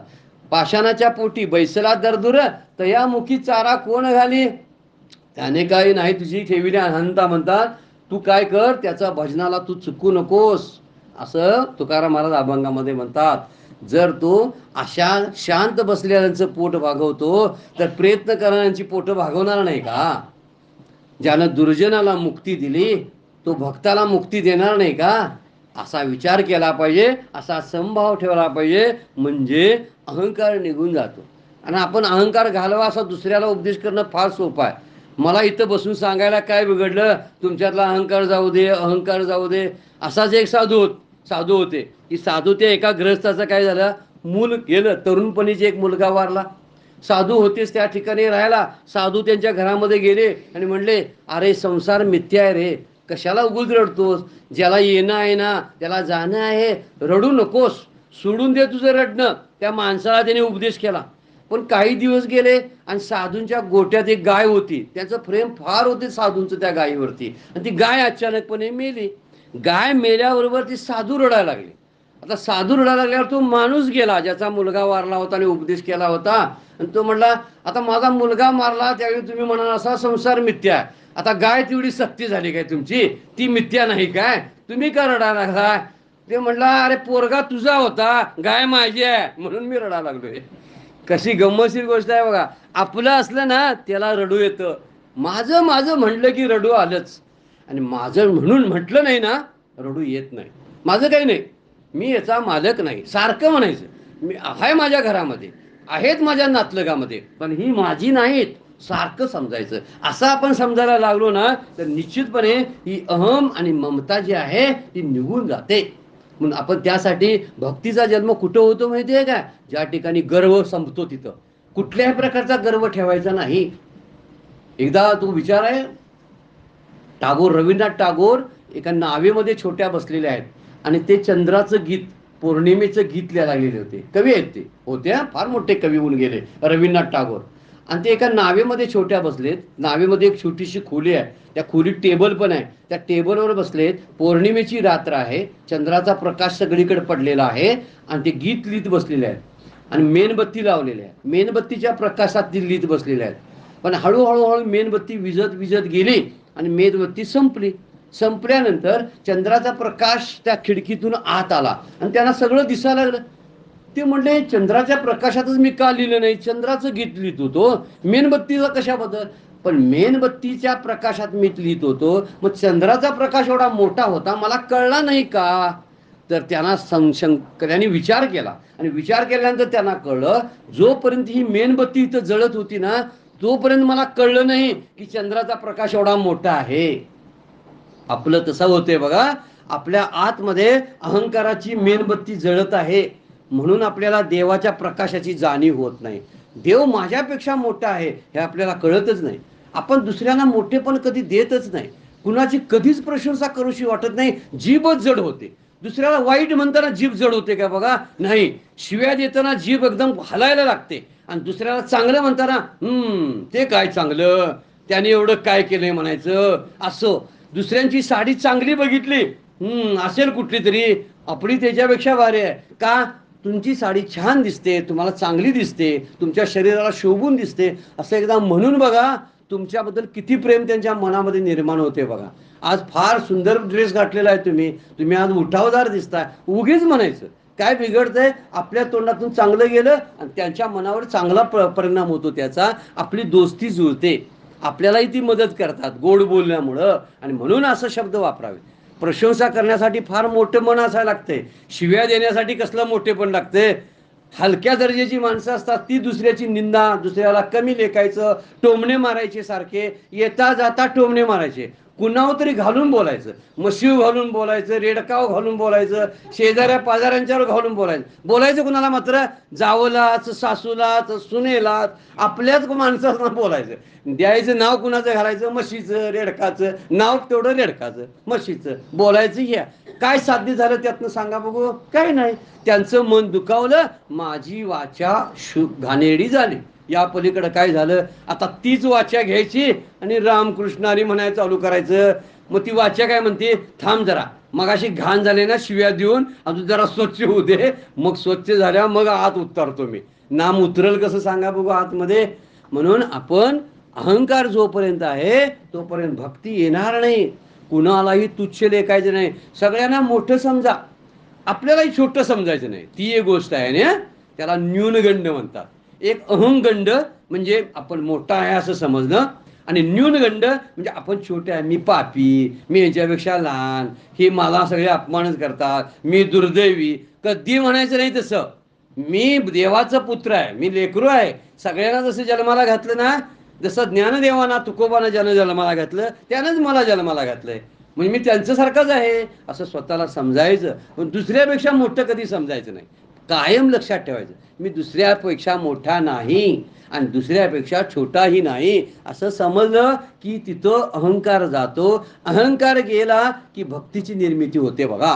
पाषाणाच्या पोटी बैसला दरदुर, तयामुखी चारा कोण घाली, त्याने काही नाही तुझी ठेविली अनंता. म्हणतात तू काय कर, त्याचा भजनाला तू चुकू नकोस, असं तुकाराम महाराज अभंगामध्ये म्हणतात. जर तो अशा शांत बसलेल्यांचं पोट भागवतो तर प्रयत्न करणाऱ्यांची पोट भागवणार नाही का. ज्यानं दुर्जनाला मुक्ती दिली तो भक्ताला मुक्ती देणार नाही का. असा विचार केला पाहिजे, असा समभाव ठेवला पाहिजे, म्हणजे अहंकार निघून जातो. आणि आपण अहंकार घालवा असा दुसऱ्याला उपदेश करणं फार सोपं आहे. मला इथं बसून सांगायला काय बिघडलं, तुमच्यातला अहंकार जाऊ दे, अहंकार जाऊ दे. असाच एक साधू होते की साधू ते एका गृहस्थाचं काय झालं, मूल गेलं, तरुणपणीचे एक मुलगा वारला. साधू होतेच त्या ठिकाणी राहायला. साधू त्यांच्या घरामध्ये गेले आणि म्हणले, अरे संसार मिथ्या आहे रे, कशाला उगूच रडतोस, ज्याला येणं आहे ना त्याला जाणं आहे, रडू नकोस, सोडून दे तुझं रडणं. त्या माणसाला त्याने उपदेश केला. पण काही दिवस गेले आणि साधूंच्या गोट्यात एक गाय होती, त्याचं प्रेम फार होते साधूंचं त्या गायीवरती, आणि ती गाय अचानकपणे मेली. गाय मेल्याबरोबर ती साधू रडायला लागले. आता साधू रडायला लागल्यावर तो माणूस गेला ज्याचा मुलगा वारला होता आणि उपदेश केला होता, आणि तो म्हणला आता माझा मुलगा मारला त्यावेळी तुम्ही म्हणाल असा संसार मिथ्या आहे, आता गाय तेवढी सक्ती झाली काय तुमची, ती मिथ्या नाही काय, तुम्ही का रडायला लागलाय? ते म्हणला अरे पोरगा तुझा होता, गाय माझी आहे म्हणून मी रडायला लागलोय. कशी गंमतशीर गोष्ट आहे बघा. आपलं असलं ना त्याला रडू येतं, माझं माझं म्हटलं की रडू आलंच, आणि माझं म्हणून म्हटलं नाही ना रडू येत नाही. माझं काही नाही, मी याचा मालक नाही सारखं म्हणायचं, मी आहे माझ्या घरामध्ये, आहेत माझ्या नातलगामध्ये, पण ही माझी नाहीत सारखं समजायचं. असं आपण समजायला लागलो ना तर निश्चितपणे ही अहम आणि ममता जी आहे ती निघून जाते. म्हणून आपण त्यासाठी भक्तीचा जन्म कुठं होतो माहिती आहे का? ज्या ठिकाणी गर्व संपतो तिथं. कुठल्याही प्रकारचा गर्व ठेवायचा नाही. एकदा तो विचार आहे, रवींद्रनाथ टागोर एका नावेमध्ये छोट्या बसलेल्या आहेत आणि ते चंद्राचं गीत, पौर्णिमेचं गीत लिहायला गेले होते. कवी आहेत ते, होत्या फार मोठे कवी होऊन गेले रवींद्रनाथ टागोर. आणि ते एका नावेमध्ये छोट्या बसलेत. नावेमध्ये एक छोटीशी खोली आहे, त्या खोलीत टेबल पण आहे, त्या टेबलवर बसलेत. पौर्णिमेची रात्र आहे, चंद्राचा प्रकाश सगळीकडे पडलेला आहे आणि ते गीत लिहित बसलेले आहेत. आणि मेणबत्ती लावलेली आहे, मेणबत्तीच्या प्रकाशात ती लिहित बसलेले आहेत. पण हळूहळू मेणबत्ती विझत विझत गेली आणि मेणबत्ती संपली. संपल्यानंतर चंद्राचा प्रकाश त्या खिडकीतून आत आला आणि त्यांना सगळं दिसायला लागलं. ते म्हणले चंद्राच्या प्रकाशातच मी का लिहिलं नाही, चंद्राचं गीत लिहित होतो, मेणबत्तीचा कशाबद्दल? पण मेणबत्तीच्या प्रकाशात मी लिहित होतो, मग चंद्राचा प्रकाश एवढा मोठा होता मला कळला नाही का? तर त्यांना त्यांनी विचार केला आणि विचार केल्यानंतर त्यांना कळलं, जोपर्यंत ही मेणबत्ती इथं जळत होती ना तोपर्यंत मला कळलं नाही की चंद्राचा प्रकाश एवढा मोठा आहे. आपलं तसं होतंय बघा, आपल्या आतमध्ये अहंकाराची मेणबत्ती जळत आहे म्हणून आपल्याला देवाच्या प्रकाशाची जाणीव होत नाही. देव माझ्यापेक्षा मोठा आहे हे आपल्याला कळतच नाही. आपण दुसऱ्यांना मोठेपण कधी देतच नाही, कुणाची कधीच प्रशंसा करूशी वाटत नाही, जीभच जड होते. दुसऱ्याला वाईट म्हणताना जीभ जड होते का बघा? नाही. शिव्या देताना जीभ एकदम हलायला लागते आणि दुसऱ्याला चांगलं म्हणताना ते काय चांगलं, त्याने एवढं काय केलंय म्हणायचं. असं दुसऱ्यांची साडी चांगली बघितली, असेल कुठली तरी, आपली त्याच्यापेक्षा भारी आहे का? तुमची साडी छान दिसते, तुम्हाला चांगली दिसते, तुमच्या शरीराला शोभून दिसते, असं एकदा म्हणून बघा, तुमच्याबद्दल किती प्रेम त्यांच्या मनामध्ये निर्माण होते बघा. आज फार सुंदर ड्रेस घातलेला आहे तुम्ही आज उठावदार दिसताय, उगीच म्हणायचं. काय बिघडतंय? आपल्या तोंडातून चांगलं गेलं आणि त्यांच्या मनावर चांगला परिणाम होतो त्याचा, आपली दोस्ती जुळते, आपल्यालाही ती मदत करतात गोड बोलण्यामुळं. आणि म्हणून असं शब्द वापरावे. प्रशंसा करण्यासाठी फार मोठं मन असायला लागतंय, शिव्या देण्यासाठी कसलं मोठे पण लागते. हलक्या दर्जाची माणसं असतात ती दुसऱ्याची निंदा, दुसऱ्याला कमी लेखायचं, टोमणे मारायचे, सारखे येता जाता टोमणे मारायचे. कुणावर तरी घालून बोलायचं, मशीव घालून बोलायचं, रेडकाव घालून बोलायचं, शेजाऱ्या पाजाऱ्यांच्यावर घालून बोलायचं कुणाला मात्र? जावलाच, सासूलाच, सुनेलाच, आपल्याच माणसांना बोलायचं. द्यायचं नाव कुणाचं घालायचं? म्हशीचं, रेडकाचं नाव, तेवढं रेडकाचं म्हशीचं बोलायचं. घ्या, काय साध्य झालं त्यातनं सांगा बघू? काय नाही. त्यांचं मन दुखावलं, माझी वाचा घाणेरडी झाली. या पलीकडे काय झालं? आता तीच वाचा घ्यायची आणि रामकृष्णारी म्हणायला चालू करायचं. मग ती वाचा काय म्हणते? थांब जरा, मग अशी घाण झाले ना शिव्या देऊन, अजून जरा स्वच्छ होऊ दे, मग स्वच्छ झाल्या मग आत उतरतो मी. नाम उतरल कसं सांगा बघू आतमध्ये? म्हणून आपण अहंकार जोपर्यंत आहे तोपर्यंत भक्ती येणार नाही. कुणालाही तुच्छ लेखायचं नाही, सगळ्यांना मोठं समजा, आपल्यालाही छोटं समजायचं नाही. ती एक गोष्ट आहे ना, त्याला न्यूनगंड म्हणतात. एक अहंगंड म्हणजे आपण मोठा आहे असं समजणं, आणि न्यूनगंड म्हणजे आपण छोटे आहे, मी पापी, मी यांच्यापेक्षा लहान, हे मला सगळे अपमानच करतात, मी दुर्दैवी. कधी म्हणायचं नाही तसं. मी देवाचं पुत्र आहे, मी लेकरू आहे. सगळ्यांना जसं जन्माला घातलं ना, जसं ज्ञानदेवाना तुकोबानं ज्यानं जन्माला घातलं त्यानंच मला जन्माला घातलंय, म्हणजे मी त्यांच्यासारखंच आहे असं स्वतःला समजायचं. पण दुसऱ्यापेक्षा मोठं कधी समजायचं नाही. कायम लक्षात ठेवायचं, मी दुसऱ्यापेक्षा मोठा नाही आणि दुसऱ्यापेक्षा छोटाही नाही. असं समजलं की तिथं अहंकार जातो. अहंकार गेला की भक्तीची निर्मिती होते बघा.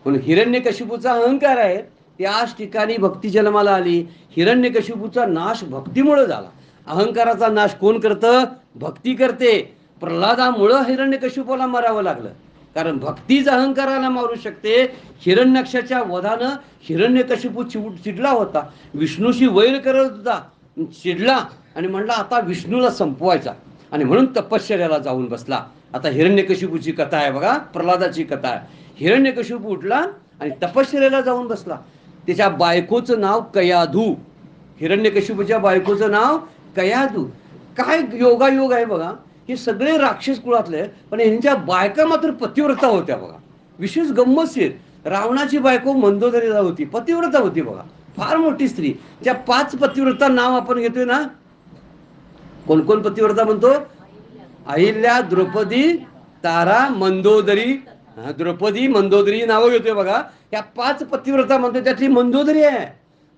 म्हणून हिरण्यकशिपूचा अहंकार आहे, त्याच ठिकाणी भक्ती जन्माला आली. हिरण्यकशिपूचा नाश भक्तीमुळे झाला. अहंकाराचा नाश कोण करतं? भक्ती करते. प्रल्हादामुळं हिरण्यकशिपूला मारावं लागलं. कारण भक्तीच अहंकाराला मारू शकते. हिरण्यक्षाच्या वधानं हिरण्यकशिपू चिडला होता, विष्णूशी वैर करत होता, चिडला आणि म्हणला आता विष्णूला संपवायचा, आणि म्हणून तपश्चर्याला जाऊन बसला. आता हिरण्यकशिपूची कथा आहे बघा, प्रल्हादाची कथा आहे. हिरण्यकशिपू उठला आणि तपश्चर्याला जाऊन बसला. त्याच्या बायकोचं नाव कयाधू. हिरण्यकशिपूच्या बायकोचं नाव कयाधू. काय योगायोग आहे बघा. हे सगळे राक्षस कुळातले, पण यांच्या बायका मात्र पतिव्रता होत्या बघा. विशेष गंमतशीर, रावणाची बायको मंदोदरीला होती, पतिव्रता होती बघा, फार मोठी स्त्री. ज्या 5 पतिव्रता नाव आपण घेतोय ना, कोण कोण पतिव्रता म्हणतो? अहिल्या, द्रौपदी, तारा, मंदोदरी. द्रौपदी, मंदोदरी नावं घेतोय बघा. या 5 पतिव्रता म्हणतो, त्यातली मंदोदरी आहे.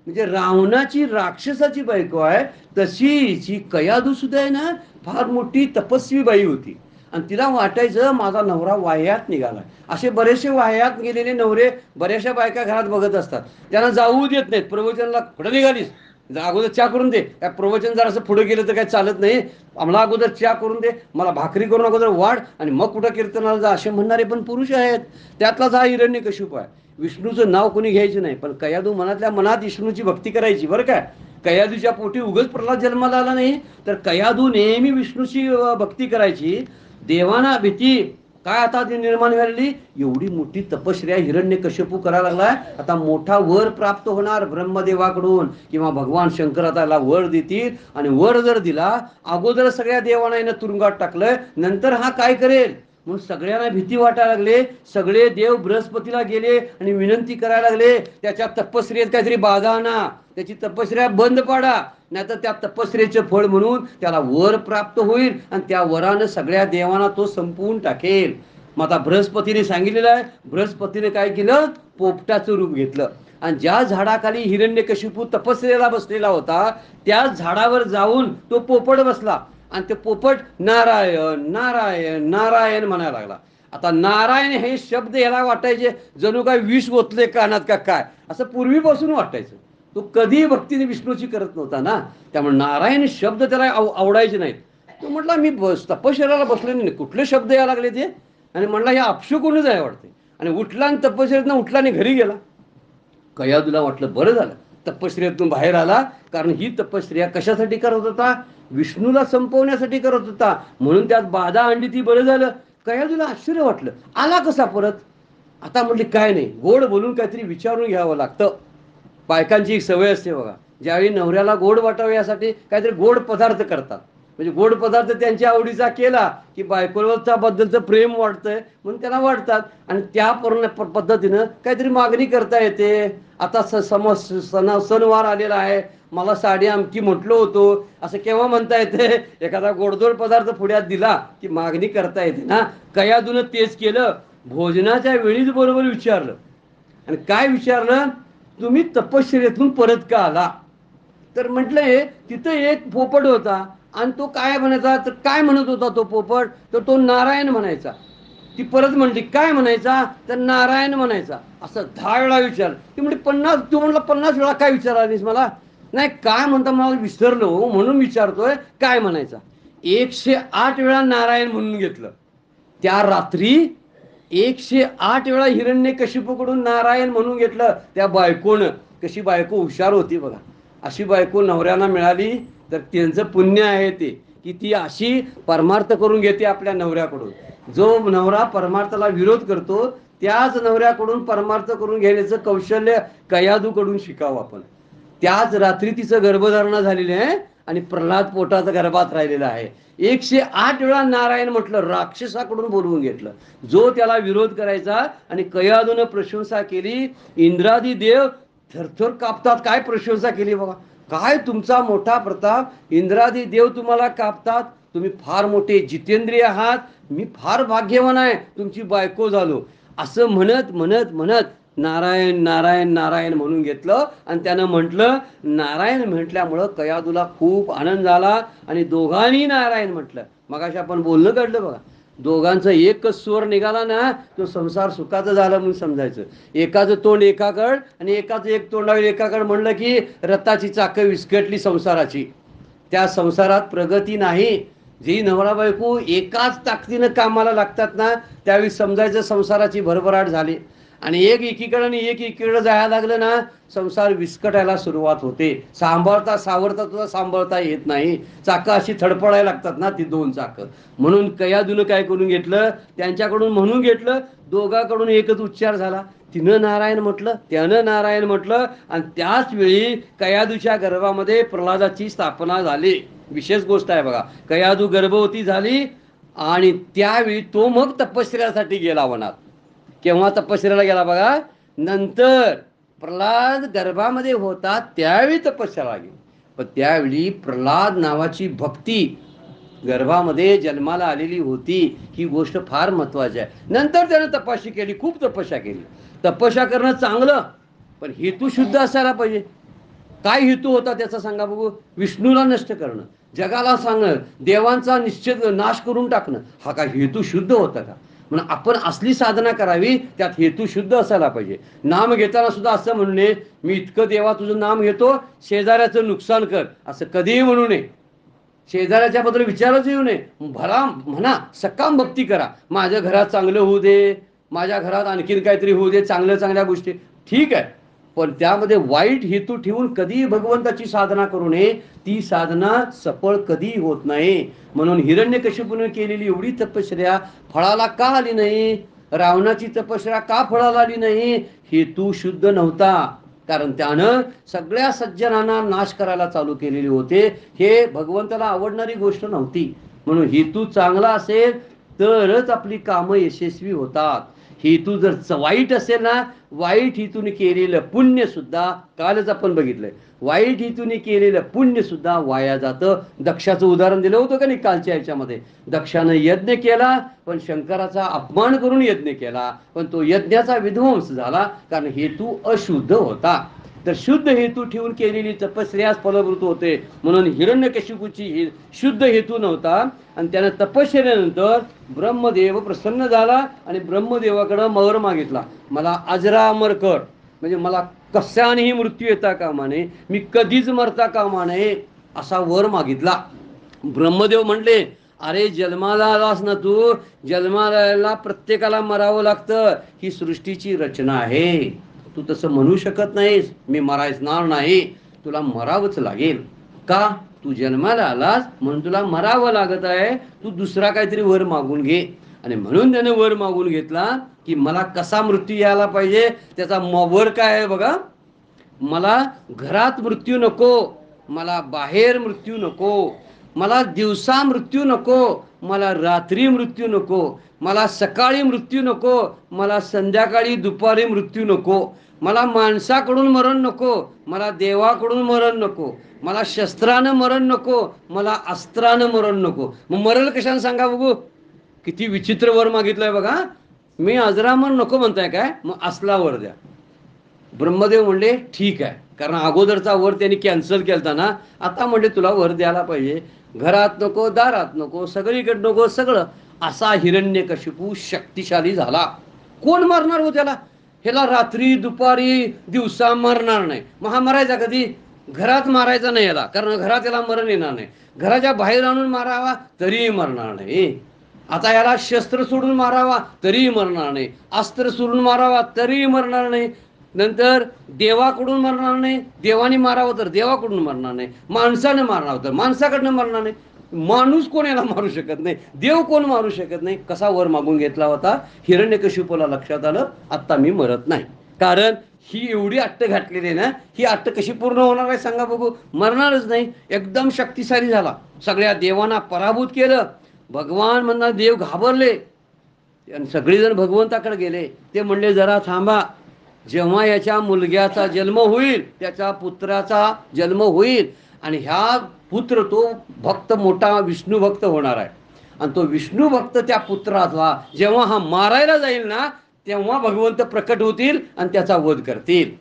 म्हणजे रावणाची राक्षसाची बायको आहे तशी जी कयाधू सुद्धा आहे ना, फार मोठी तपस्वी बाई होती. आणि तिला वाटायचं माझा नवरा वाह्यात निघाला. असे बरेचसे वाह्यात गेलेले नवरे बऱ्याचशा बायका घरात बघत असतात, त्यांना जाऊ देत नाहीत. प्रवचनाला कुठं निघालीस, अगोदर चहा करून दे. काय प्रवचन जर असं पुढे गेलं तर काय चालत नाही, आम्हाला अगोदर चहा करून दे, मला भाकरी करून अगोदर वाढ, आणि मग कुठं कीर्तनाला जा, असे म्हणणारे पण पुरुष आहेत. त्यातलाच हा हिरण्यकशिपू आहे. विष्णूचं नाव कोणी घ्यायचं नाही, पण कयाधू मनातल्या मनात विष्णूची भक्ती करायची बरं काय. कयाधूच्या पोटी उगाच प्रल्हाद जन्माला आला नाही, तर कयाधू नेहमी विष्णूची भक्ती करायची. देवाना भीती काय आता ती निर्माण झालेली, एवढी मोठी तपश्चर्या हिरण्यकशिपू करायला लागलाय, आता मोठा वर प्राप्त होणार ब्रह्मदेवाकडून, किंवा भगवान शंकर आता याला वर देतील. आणि वर जर दिला, अगोदर सगळ्या देवांना यानं तुरुंगात टाकलंय, नंतर हा काय करेल म्हणून सगळ्यांना भीती वाटायला लागले. सगळे देव बृहस्पतीला गेले आणि विनंती करायला लागले, त्याच्या तपश्चर्येत काहीतरी बाधा आणा, त्याची तपश्चर्या बंद पाडा, नाहीतर त्या तपश्चर्येचं फळ म्हणून त्याला वर प्राप्त होईल आणि त्या वरानं सगळ्या देवांना तो संपवून टाकेल. मग आता बृहस्पतीने सांगितलेलं आहे. बृहस्पतीने काय केलं, पोपटाचं रूप घेतलं, आणि ज्या झाडाखाली हिरण्यकशिपू तपश्चर्येला बसलेला होता त्याच झाडावर जाऊन तो पोपट बसला, आणि ते पोपट नारायण नारायण नारायण म्हणायला लागला. आता नारायण हे शब्द याला वाटायचे जणू काय विष ओतले कानात का काय, असं पूर्वीपासून वाटायचं. तो कधी भक्तीने विष्णूची करत नव्हता ना, त्यामुळे नारायण शब्द त्याला आवडायचे नाहीत. तो म्हटला मी तपश्चर्याला बसले नाही, कुठले शब्द यायला लागले ते, आणि म्हटला हे अपशकुनच आहे वाटते. आणि उठला आणि तपश्चर्येतनं उठला आणि घरी गेला. कयाधूला वाटलं बरं झालं तपश्चर्येतून बाहेर आला, कारण ही तपश्चर्या कशासाठी करत होता, विष्णूला संपवण्यासाठी करत होता, म्हणून त्यात बाधा आणली, ती बरं झालं. कयाधूला आश्चर्य वाटलं, आला कसा परत. आता म्हटली काय नाही, गोड बोलून काहीतरी विचारून घ्यावं लागतं. बायकांची एक सवय असते बघा, ज्यावेळी नवऱ्याला गोड वाटावे यासाठी काहीतरी गोड पदार्थ करतात. म्हणजे गोड पदार्थ त्यांच्या आवडीचा केला की बायकोच्या बद्दलचं प्रेम वाढतंय म्हणून त्यांना वाटतात, आणि त्या पद्धतीनं काहीतरी मागणी करता येते. आता सणवार आलेला आहे, मला साडी आमकी म्हटलो होतो, असं केव्हा म्हणता येते. एखादा गोडधोड पदार्थ पुढ्यात दिला की मागणी करता येते ना. कयाधूनं तेच केलं. भोजनाच्या वेळीच बरोबर विचारलं, आणि काय विचारलं, तुम्ही तपश्चर्येतून परत का आला. तर म्हटलंय तिथं एक पोपट होता, आणि तो काय म्हणायचा, तर काय म्हणत होता तो पोपट, तर तो नारायण म्हणायचा. ती परत म्हणली काय म्हणायचा, तर नारायण म्हणायचा. असं 10 वेळा विचार. ती म्हणजे 50, तू म्हणला 50 वेळा काय विचारालीस मला. नाही काय म्हणता मला विसरलो म्हणून विचारतोय, काय म्हणायचा. 108 वेळा नारायण म्हणून घेतलं. त्या रात्री 108 वेळा हिरण्यकशिपूकडून नारायण म्हणून घेतलं त्या बायकोनं. कशी बायको हुशार होती बघा. अशी बायको नवऱ्याला मिळाली तर त्यांचं पुण्य आहे ते, की ती अशी परमार्थ करून घेते आपल्या नवऱ्याकडून. जो नवरा परमार्थाला विरोध करतो त्याच नवऱ्याकडून परमार्थ करून घेण्याचं कौशल्य कयाधूकडून शिकावं आपण. त्याच रात्री तिचं गर्भधारणा झालेली आहे आणि प्रल्हाद पोटाचा गर्भात राहिलेला आहे. 108 वेळा नारायण म्हटलं, राक्षसाकडून बोलवून घेतलं जो त्याला विरोध करायचा. आणि कयाधूनं प्रशंसा केली. इंद्रादी देव थरथर कापतात. काय प्रशंसा केली बघा, काय तुमचा मोठा प्रताप, इंद्रादी देव तुम्हाला कापतात, तुम्ही फार मोठे जितेंद्रिय आहात, मी फार भाग्यवान आहे तुमची बायको झालो. असं म्हणत म्हणत म्हणत नारायण नारायण नारायण म्हणून घेतलं. आणि त्यानं म्हटलं, नारायण म्हटल्यामुळं कयाधूला खूप आनंद झाला आणि दोघांनी नारायण म्हटलं. मगाशी आपण बोलणं काढलं बघा, दोघांचं एकच स्वर निघाला ना, तो संसार सुखाचं झाला म्हणून समजायचं. एकाचं तोंड एकाकड आणि एकाचं एक तोंडावर एकाकड म्हणलं की रथाची चाकं विस्कटली संसाराची. त्या संसारात प्रगती नाही. जी नवरा बायको एकाच ताकदीनं कामाला लागतात ना, त्यावेळी समजायचं संसाराची भरभराट झाली. आणि एक एकीकडं आणि एक एकीकडं जायला लागलं ना, संसार विस्कटायला सुरुवात होते. सांभाळता सावरता तुला सांभाळता येत नाही. चाकं अशी थडपडायला लागतात ना, ती दोन चाकं. म्हणून कयादूनं काय करून घेतलं, त्यांच्याकडून म्हणून घेतलं, दोघांकडून एकच उच्चार झाला. तिनं नारायण म्हटलं, त्यानं नारायण म्हटलं, आणि त्याच वेळी कयादूच्या गर्भामध्ये प्रल्हादाची स्थापना झाली. विशेष गोष्ट आहे बघा. कयादू गर्भवती झाली आणि त्यावेळी तो मग तपश्चर्यासाठी गेला वनात. केव्हा तपश्चर्याला गेला बघा, नंतर प्रल्हाद गर्भामध्ये होता त्यावेळी तपश्चर्याला गेला. पण त्यावेळी प्रल्हाद नावाची भक्ती गर्भामध्ये जन्माला आलेली होती. ही गोष्ट फार महत्वाची आहे. नंतर त्यानं तपस्या केली, खूप तपस्या केली. तपस्या करणं चांगलं, पण हेतू शुद्ध असायला पाहिजे. काय हेतू होता त्याचा सांगा बघू. विष्णूला नष्ट करणं, जगाला सांगणं, देवांचा निश्चित नाश करून टाकणं, हा काय हेतू शुद्ध होता का? म्हणून आपण असली साधना करावी, त्यात हेतू शुद्ध असायला पाहिजे. नाम घेताना सुद्धा असं म्हणू नये, मी इतकं देवा तुझं नाम घेतो, शेजाऱ्याचं नुकसान कर, असं कधीही म्हणू नये. शेजाऱ्याच्या बद्दल विचारच येऊ नये. भला म्हणा, सकाम भक्ती करा, माझ्या घरात चांगलं होऊ दे, माझ्या घरात आणखीन काहीतरी होऊ दे, चांगल्या गोष्टी, ठीक आहे. पण त्यामध्ये वाईट हेतू ठेवून कधीही भगवंताची साधना करू नये. ती साधना सफळ कधीही होत नाही. म्हणून हिरण्यकशिपूने केलेली एवढी तपश्चर्या फळाला का आली नाही? रावणाची तपश्चर्या का फळाला आली नाही? हेतू शुद्ध नव्हता. कारण त्यानं सगळ्या सज्जनांना नाश करायला चालू केलेले होते. हे भगवंताला आवडणारी गोष्ट नव्हती. म्हणून हेतू चांगला असेल तरच आपली कामं यशस्वी होतात. हेतू जर वाईट असेल ना, वाईट हेतूने केलेलं पुण्य सुद्धा, कालच आपण बघितलंय, वाईट हेतूने केलेलं पुण्य सुद्धा वाया जातं. दक्षाचं उदाहरण दिलं होतं का नाही कालच्या याच्यामध्ये. दक्षानं यज्ञ केला, पण शंकराचा अपमान करून यज्ञ केला, पण तो यज्ञाचा विध्वंस झाला, कारण हेतू अशुद्ध होता. तर शुद्ध हेतू ठेवून केलेली तपश्चर्यास फलभूत होते. म्हणून हिरण्यकशिपूची शुद्ध हेतू नव्हता, आणि त्यानं तपश्चर्यानंतर ब्रह्मदेव प्रसन्न झाला आणि ब्रह्मदेवाकडं वर मागितला, मला अजरामर कर, म्हणजे मला कशानेही मृत्यू येता कामा नये, मी कधीच मरता कामा नये, असा वर मागितला. ब्रह्मदेव म्हणले, अरे जन्माला आलास ना तू, जन्माला प्रत्येकाला मरावं लागतं, ही सृष्टीची रचना आहे, तू तसं म्हणू शकत नाहीस, मी मरायचणार नाही, तुला मरावंच लागेल. का? तू जन्माला आलास म्हणून तुला मरावं लागत आहे, तू दुसरा काहीतरी वर मागून घे. आणि म्हणून त्याने वर मागून घेतला की मला कसा मृत्यू यायला पाहिजे. त्याचा वर काय आहे बघा, मला घरात मृत्यू नको, मला बाहेर मृत्यू नको, मला दिवसा मृत्यू नको, मला रात्री मृत्यू नको, मला सकाळी मृत्यू नको, मला संध्याकाळी दुपारी मृत्यू नको, मला माणसाकडून मरण नको, मला देवाकडून मरण नको, मला शस्त्रानं मरण नको, मला अस्त्रानं मरण नको. मग मरण कशाने सांगा बघू. किती विचित्र वर मागितलंय बघा. मी अजरामर नको म्हणताय काय, मग असला वर द्या. ब्रह्मदेव म्हणले ठीक आहे, कारण अगोदरचा वर त्यांनी कॅन्सल केलता ना, आता म्हणले तुला वर द्यायला पाहिजे, घरात नको, दारात नको, सगळीकडे नको, सगळं. असा हिरण्यकशिपू शक्तिशाली झाला. कोण मारणार हो त्याला? ह्याला रात्री दुपारी दिवसा मरणार नाही. मग हा मरायचा कधी? घरात मारायचा नाही याला, कारण घरात याला मरण येणार नाही. घराच्या बाहेर आणून मारावा तरीही मरणार नाही. आता याला शस्त्र सोडून मारावा तरीही मरणार नाही, अस्त्र सोडून मारावा तरीही मरणार नाही, नंतर देवाकडून मरणार नाही, देवाने मारावं तर देवाकडून मरणार नाही, माणसानं मारणार तर माणसाकडनं मरणार नाही. माणूस कोण याला मारू शकत नाही, देव कोण मारू शकत नाही. कसा वर मागून घेतला होता. हिरण्यकशिपूला लक्षात आलं, आत्ता मी मरत नाही, कारण ही एवढी अट्ट घातलेली आहे ना, ही अट्ट कशी पूर्ण होणार आहे सांगा बघू. मरणारच नाही. एकदम शक्तिशाली झाला, सगळ्या देवांना पराभूत केलं. भगवान म्हणणार, देव घाबरले आणि सगळेजण भगवंताकडे गेले. ते म्हणले जरा थांबा, जेव्हा याच्या मुलग्याचा जन्म होईल, त्याच्या पुत्राचा जन्म होईल, आणि ह्या पुत्र तो भक्त मोठा विष्णू भक्त होणार आहे, आणि तो विष्णू भक्त त्या पुत्राला जेव्हा हा मारायला जाईल ना, तेव्हा भगवंत प्रकट होतील आणि त्याचा वध करतील.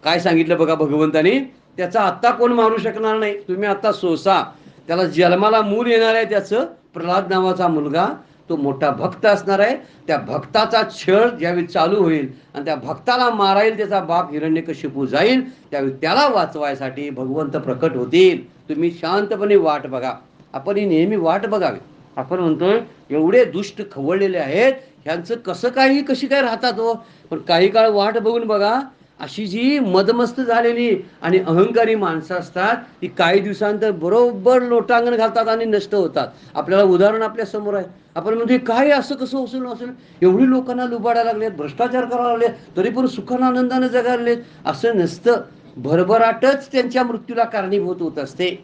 काय सांगितलं बघा भगवंतानी, त्याचा आत्ता कोण मारू शकणार नाही, तुम्ही आता सोसा. त्याला जन्माला मूल येणार आहे, त्याचं प्रल्हाद नावाचा मुलगा, तो मोठा भक्त असणार आहे. त्या भक्ताचा छळ ज्यावेळी चालू होईल आणि त्या भक्ताला मारायला त्याचा बाप हिरण्यकशिपू जाईल, त्यावेळी त्याला वाचवायसाठी भगवंत प्रकट होतील. तुम्ही शांतपणे वाट बघा. आपण ही नेहमी वाट बघावी. आपण म्हणतोय एवढे दुष्ट खवळलेले आहेत, ह्यांचं कसं काही कशी काय राहतात हो. पण काही काळ वाट बघून बघा, अशी जी मदमस्त झालेली आणि अहंकारी माणसं असतात ती काही दिवसांतर बरोबर लोटांगण घालतात आणि नष्ट होतात. आपल्याला उदाहरण आपल्या समोर आहे. आपण म्हणजे काय असं कसं असेल एवढी लोकांना लुबाडायला लागलेत, भ्रष्टाचार करायला लागले, तरी पण सुखानं आनंदानं जगायला लागलेत. असं नसतं. भरभराटच त्यांच्या मृत्यूला कारणीभूत होत असते.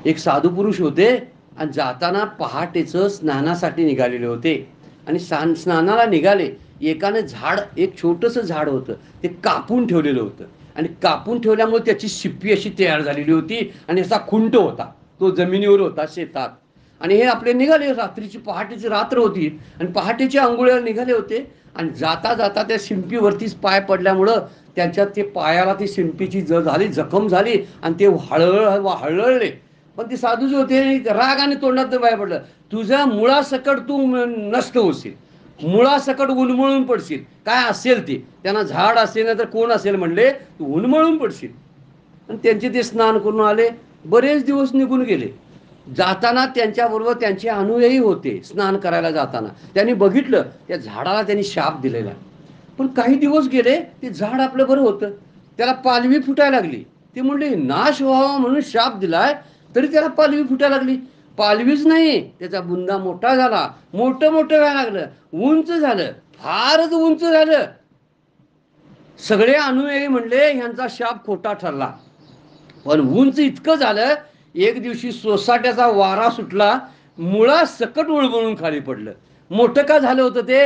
एक साधू पुरुष होते आणि जाताना पहाटेचं स्नानासाठी निघालेले होते आणि स्नानाला निघाले. एकाने झाड, एक छोटंसं झाड होतं, ते कापून ठेवलेलं होतं आणि कापून ठेवल्यामुळे त्याची शिप्पी अशी तयार झालेली होती आणि असा खुंट होता, तो जमिनीवर होता शेतात. आणि हे आपले निघाले, रात्रीची पहाटेची रात्र होती आणि पहाटेच्या अंघोळीला निघाले होते आणि जाता जाता त्या शिंपीवरतीच पाय पडल्यामुळं त्यांच्यात ते पायाला ती शिंपीची झाली, जखम झाली आणि ते हळहळले. पण ते साधू जे होते रागाने तोंडात बाहेर पडलं, तुझ्या मुळासकट तू नष्ट होशील, मुळासकट उन्मळून पडशील. काय असेल ते, त्यांना झाड असेल ना तर कोण असेल म्हणले, तू उन्मळून पडशील. आणि त्यांचे ते स्नान करून आले. बरेच दिवस निघून गेले. जाताना त्यांच्याबरोबर त्यांचे अनुयायी होते. स्नान करायला जाताना त्यांनी बघितलं त्या झाडाला त्यांनी शाप दिलेला. पण काही दिवस गेले, ते झाड आपलं बरं होतं, त्याला पालवी फुटायला लागली. ते म्हणले नाश व्हावा म्हणून शाप दिलाय, तरी त्याला पालवी फुटायला लागली. पालवीच नाही, त्याचा बुंदा मोठा झाला, मोठं व्हायला लागलं, उंच झालं, फारच उंच झालं. सगळे अनुयायी म्हणले ह्यांचा शाप खोटा ठरला. पण उंच इतकं झालं, एक दिवशी सोसाट्याचा वारा सुटला, मुळा सकट उळमळून खाली पडलं. मोठं का झालं होतं ते?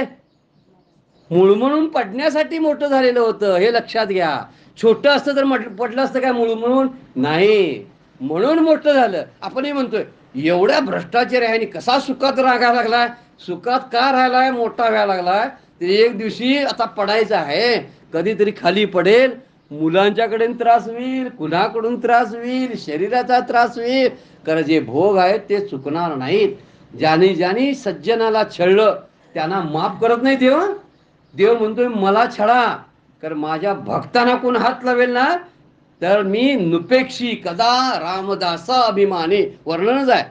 मुळमळून पडण्यासाठी मोठं झालेलं होतं, हे लक्षात घ्या. छोटं असतं तर पडलं असतं काय मुळमळून? नाही, म्हणून मोठं झालं. आपणही म्हणतोय एवढ्या भ्रष्टाचार आहे आणि कसा सुखात राहायला लागलाय, सुखात का राहायलाय, मोठा व्हायला लागलाय. ते एक दिवशी आता पडायचं आहे, कधीतरी खाली पडेल, मुलांच्याकडे त्रास होईल, कुणाकडून त्रास होईल, शरीराचा त्रास होईल, कारण जे भोग आहेत ते चुकणार नाहीत. ज्याने ज्याने सज्जनाला छळलं त्यांना माफ करत नाही देव. देव म्हणतोय मला छळा, कारण माझ्या भक्तांना कोण हात लावेल ना तर मी नुपेक्षी कदा रामदासा अभिमाने, वर्णनच आहे.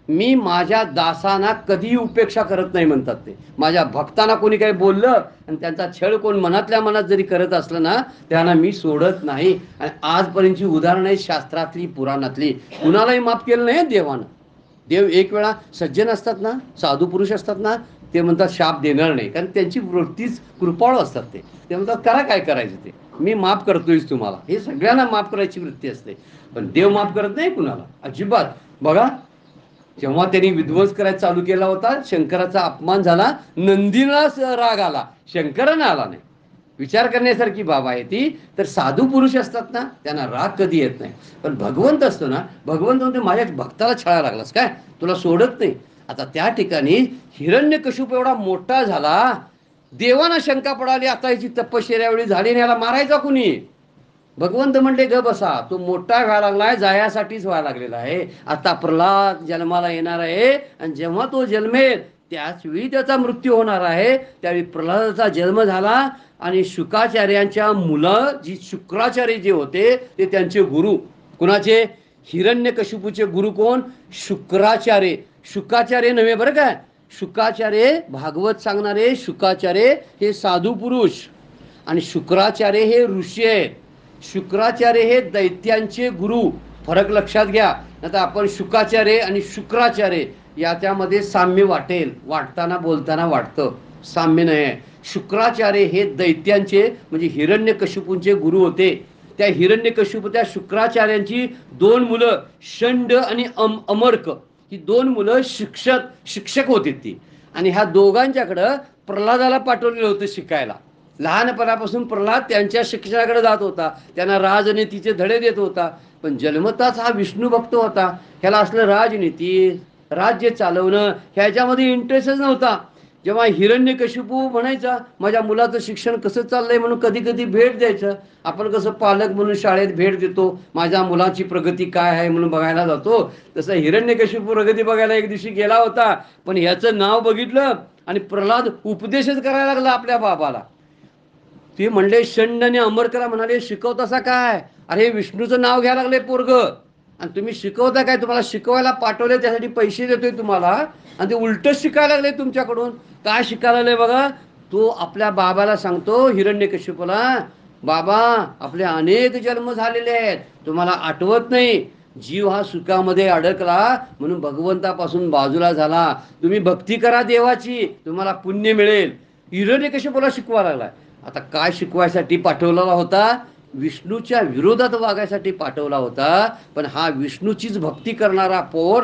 मी माझ्या दासांना कधीही उपेक्षा करत नाही म्हणतात ते. माझ्या भक्तांना कोणी काही बोललं आणि त्यांचा छळ कोण मनातल्या मनात जरी करत असलं ना, त्यांना मी सोडत नाही. आणि आजपर्यंतची उदाहरणं आहेत शास्त्रातली, पुराणातली, कुणालाही माफ केलं नाही देवानं. देव एक वेळा सज्जन असतात ना, साधू पुरुष असतात ना, ते म्हणतात शाप देणार नाही, कारण त्यांची वृत्तीच कृपाळू असतात. ते म्हणतात करा काय करायचं ते, मी माफ करतोयच तुम्हाला. हे सगळ्यांना माफ करायची वृत्ती असते, पण देव माफ करत नाही कुणाला अजिबात. बघा, जेव्हा त्यांनी विध्वंस करायला चालू केला होता, शंकराचा अपमान झाला, नंदीला राग आला, शंकरांना आला नाही. विचार करण्यासारखी बाब आहे ती. तर साधू पुरुष असतात ना, त्यांना राग कधी येत नाही. पण भगवंत असतो ना, भगवंत म्हणते माझ्या भक्ताला छळायला लागलास काय, तुला सोडत नाही. आता त्या ठिकाणी हिरण्यकशिप एवढा मोठा झाला, देवांना शंका पडाली, आता याची तपश्चर्या एवढी झाली आणि याला मारायचा कुणी. भगवंत म्हणले ग बसा, तो मोठा व्हायला लागलाय, जायासाठीच व्हायला लागलेला आहे. आता प्रल्हाद जन्माला येणार आहे आणि जेव्हा तो जन्मेल त्याचवेळी त्याचा मृत्यू होणार आहे. त्यावेळी प्रल्हादाचा जन्म झाला आणि शुकाचार्यांच्या मुलं जी शुक्राचार्य जे होते ते त्यांचे गुरु. कुणाचे? हिरण्यकशिपूचे गुरु कोण? शुक्राचार्य. शुकाचार्य नव्हे बरं काय, शुकाचार्य भागवत सांगणारे शुकाचार्य हे साधू पुरुष आणि शुक्राचार्य हे ऋषी आहेत. शुक्राचार्य हे दैत्यांचे गुरु. फरक लक्षात घ्या. आता आपण शुकाचार्य आणि शुक्राचार्य याच्यामध्ये साम्य वाटेल, वाटताना बोलताना वाटतं, साम्य नाही. शुक्राचार्य हे दैत्यांचे म्हणजे हिरण्यकशिपूंचे गुरु होते. त्या हिरण्यकशिपू त्या शुक्राचार्यांची दोन मुलं षंड आणि अमर्क, ही दोन मुलं शिक्षक होती ती. आणि ह्या दोघांच्याकडं प्रल्हादाला पाठवलेलं होतं शिकायला. लहानपणापासून प्रल्हाद त्यांच्या शिक्षणाकडे जात होता, त्यांना राजनीतीचे धडे देत होता. पण जन्मताच हा विष्णू भक्त होता, ह्याला असलं राजनीती, राज्य चालवणं ह्याच्यामध्ये इंटरेस्टच नव्हता. जेव्हा हिरण्यकशिपू म्हणायचा माझ्या मुलाचं शिक्षण कसं चाललंय म्हणून कधी कधी भेट द्यायचं. आपण कसं पालक म्हणून शाळेत भेट देतो, माझ्या मुलाची प्रगती काय आहे म्हणून बघायला जातो, तसं हिरण्यकशिपू प्रगती बघायला एक दिवशी गेला होता. पण ह्याचं नाव बघितलं आणि प्रल्हाद उपदेशच करायला लागला आपल्या बाबाला. ते म्हणले षंड आणि अमरकला म्हणाले शिकवतासा काय, अरे विष्णूचं नाव घ्यायला लागले पोरग. आणि तुम्ही शिकवता काय? तुम्हाला शिकवायला पाठवले, त्यासाठी पैसे देतोय तुम्हाला, आणि ते उलट शिकायला लागले तुमच्याकडून. काय शिकायला लागले बघा? तो आपल्या बाबाला सांगतो, हिरण्यकशिपूला, बाबा आपले अनेक जन्म झालेले आहेत, तुम्हाला आठवत नाही. जीव हा सुखामध्ये अडकला म्हणून भगवंतापासून बाजूला झाला. तुम्ही भक्ती करा देवाची, तुम्हाला पुण्य मिळेल. हिरण्यकशिपूला शिकवा लागलाय. आता काय शिकवायसाठी पाठवलेला होता? विष्णूच्या विरोधात वागायसाठी पाठवला होता. पण हा विष्णूचीच भक्ती करणारा पोर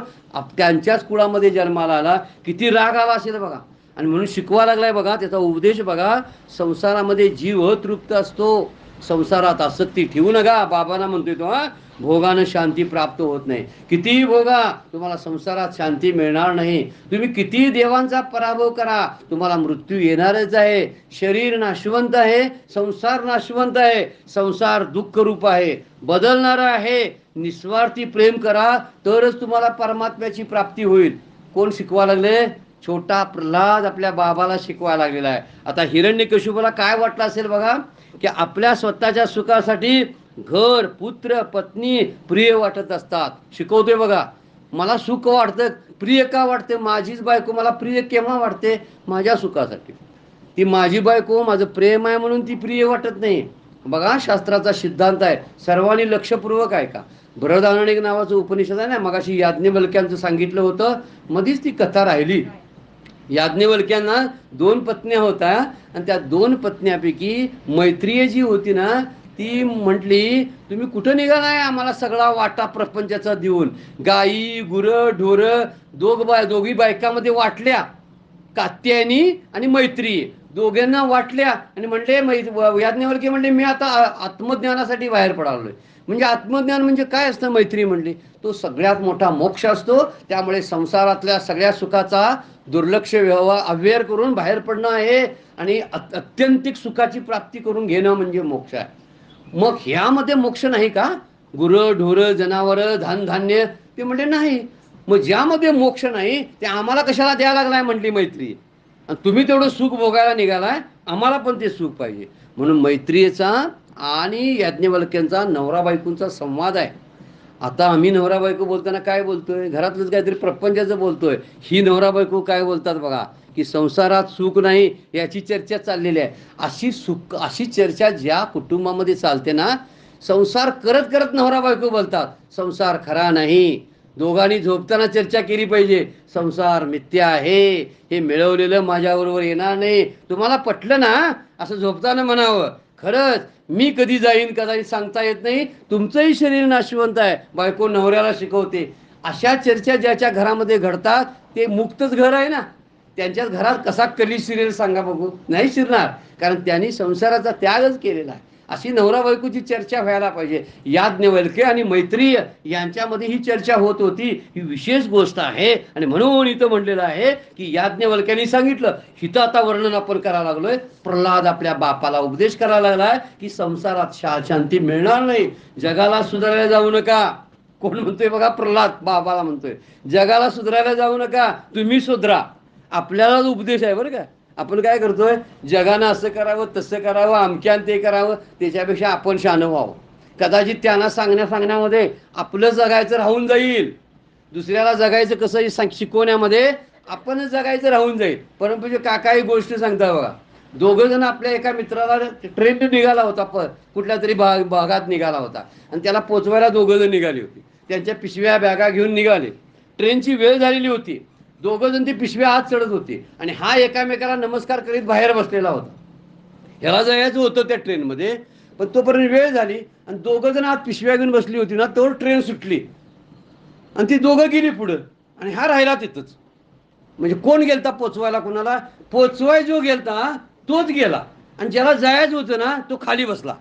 त्यांच्याच कुळामध्ये जन्माला आला. किती राग आला असेल बघा. आणि म्हणून शिकवा लागलाय बघा. त्याचा उपदेश बघा. संसारामध्ये जीव अतृप्त असतो, संसारात आसक्ती ठेवू नका, बाबांना म्हणतोय तो. भोगानं शांती प्राप्त होत नाही. कितीही भोगा, तुम्हाला संसारात शांती मिळणार नाही. तुम्ही कितीही देवांचा पराभव करा, तुम्हाला मृत्यू येणारच आहे. शरीर नाशवंत आहे, संसार नाशवंत आहे. संसार दुःख रूप आहे, बदलणारा आहे. निस्वार्थी प्रेम करा, तरच तुम्हाला परमात्म्याची प्राप्ती होईल. कोण शिकवा लागले? छोटा प्रल्हाद आपल्या बाबाला शिकवायला लागलेला आहे. आता हिरण्यकशिपूला काय वाटलं असेल बघा, की आपल्या स्वतःच्या सुखासाठी घर, पुत्र, पत्नी प्रिय वाटत असतात. शिकवतोय बघा, मला सुख वाटतं, प्रिय का वाटते? माझीच बायको मला प्रिय केव्हा वाटते? माझ्या सुखासाठी. ती माझी बायको, माझं प्रेम आहे म्हणून ती प्रिय वाटत नाही. बघा, शास्त्राचा सिद्धांत आहे, सर्वांनी लक्षपूर्वक ऐका. बृहदारण्यक नावाचं उपनिषद आहे ना, मगाशी याज्ञवल्क्यांचं सांगितलं होतं, मधीच ती कथा राहिली. याज्ञवल्क्यांना 2 पत्न्या होत्या, आणि त्या 2 पत्न्यापैकी मैत्रीय जी होती ना, ती म्हटली, तुम्ही कुठं निघालाय आम्हाला सगळा वाटा प्रपंचाचा देऊन? गाई, गुरं, ढोरं दोघी बायकामध्ये वाटल्या, कात्यायनी आणि मैत्री दोघांना वाटल्या. आणि म्हणले, याज्ञवल्क्य म्हणले, मी आता आत्मज्ञानासाठी बाहेर पडालोय. म्हणजे आत्मज्ञान म्हणजे काय असतं? मैत्री म्हणली, तो सगळ्यात मोठा मोक्ष असतो. त्यामुळे संसारातल्या सगळ्या सुखाचा दुर्लक्ष अव्यय करून बाहेर पडणं आहे, आणि अत्यंतिक सुखाची प्राप्ती करून घेणं म्हणजे मोक्ष आहे. मग ह्यामध्ये मोक्ष नाही का? गुरं, ढोरं, जनावरं, धान्य, ते म्हणजे नाही. मग ज्यामध्ये मोक्ष नाही ते आम्हाला कशाला द्यायला लागलाय? म्हटली मैत्री. आणि तुम्ही तेवढं सुख भोगायला निघालाय, आम्हाला पण ते सुख पाहिजे. म्हणून मैत्रीचा आणि याज्ञवल्क्यांचा नवरा बायकोंचा संवाद आहे. आता आम्ही नवरा बायको बोलताना काय बोलतोय? घरातलंच काहीतरी प्रपंचाचं बोलतोय. ही नवरा बायको काय बोलतात बघा, की संसारात सुख नाही याची चर्चा चाललेली आहे. अशी चर्चा ज्या कुटुंबामध्ये चालते ना, संसार करत करत नवरा बायको बोलतात, संसार खरा नाही. दोघांनी झोपताना चर्चा केली पाहिजे, संसार मिथ्या आहे, हे मिळवलेलं माझ्याबरोबर येणार नाही. तुम्हाला पटलं ना, असं झोपताना म्हणावं, खरंच मी कधी जाईन कदाचित सांगता येत नाही, तुमचंही शरीर नाशवंत आहे. बायको नवऱ्याला शिकवते. अशा चर्चा ज्याच्या घरामध्ये घडतात ते मुक्तच घर आहे ना. त्यांच्याच घरात कसा कली शिरेल सांगा बघू? नाही शिरणार, कारण त्यांनी संसाराचा त्यागच केलेला आहे. अशी नवरा बायकोची चर्चा व्हायला पाहिजे. याज्ञवल्क्य आणि मैत्रीय यांच्यामध्ये ही चर्चा होत होती. ही विशेष गोष्ट आहे. आणि म्हणून इथं म्हणलेलं आहे की याज्ञवल्क्यांनी सांगितलं, हिथं आता वर्णन आपण करायला लागलोय. प्रल्हाद आपल्या बापाला उपदेश करायला लागलाय की संसारात शांती मिळणार नाही, जगाला सुधारायला जाऊ नका. कोण म्हणतोय बघा? प्रल्हाद बाबाला म्हणतोय, जगाला सुधारायला जाऊ नका, तुम्ही सुधरा. आपल्यालाच उपदेश आहे बरं का. आपण काय करतोय? जगानं असं करावं, तसं करावं, अमक्यान ते करावं, त्याच्यापेक्षा आपण शहाणं व्हावं. कदाचित त्यांना सांगण्यामध्ये आपलं जगायचं राहून जाईल. दुसऱ्याला जगायचं कसं शिकवण्यामध्ये आपणच जगायचं राहून जाईल. परंतु काही गोष्टी सांगता बघा. 2 जण आपल्या एका मित्राला ट्रेन निघाला होता, कुठल्या तरी भागात निघाला होता, आणि त्याला पोचवायला 2 जण निघाली होती. त्यांच्या पिशव्या बॅगा घेऊन निघाले. ट्रेनची वेळ झालेली होती. 2 जण ती पिशव्या आत चढत होते, आणि हा एकामेकाला नमस्कार करीत बाहेर बसलेला होता. ह्याला जायचं होतं त्या ट्रेनमध्ये, पण तोपर्यंत वेळ झाली, आणि 2 जण आत पिशव्या घेऊन बसली होती ना, तोवर ट्रेन सुटली, आणि ती 2 गेली पुढं, आणि हा राहिला तिथंच. म्हणजे कोण गेलता पोचवायला? कोणाला पोचवाय जो गेलता तोच गेला, आणि ज्याला जायचं होतं ना तो खाली बसला.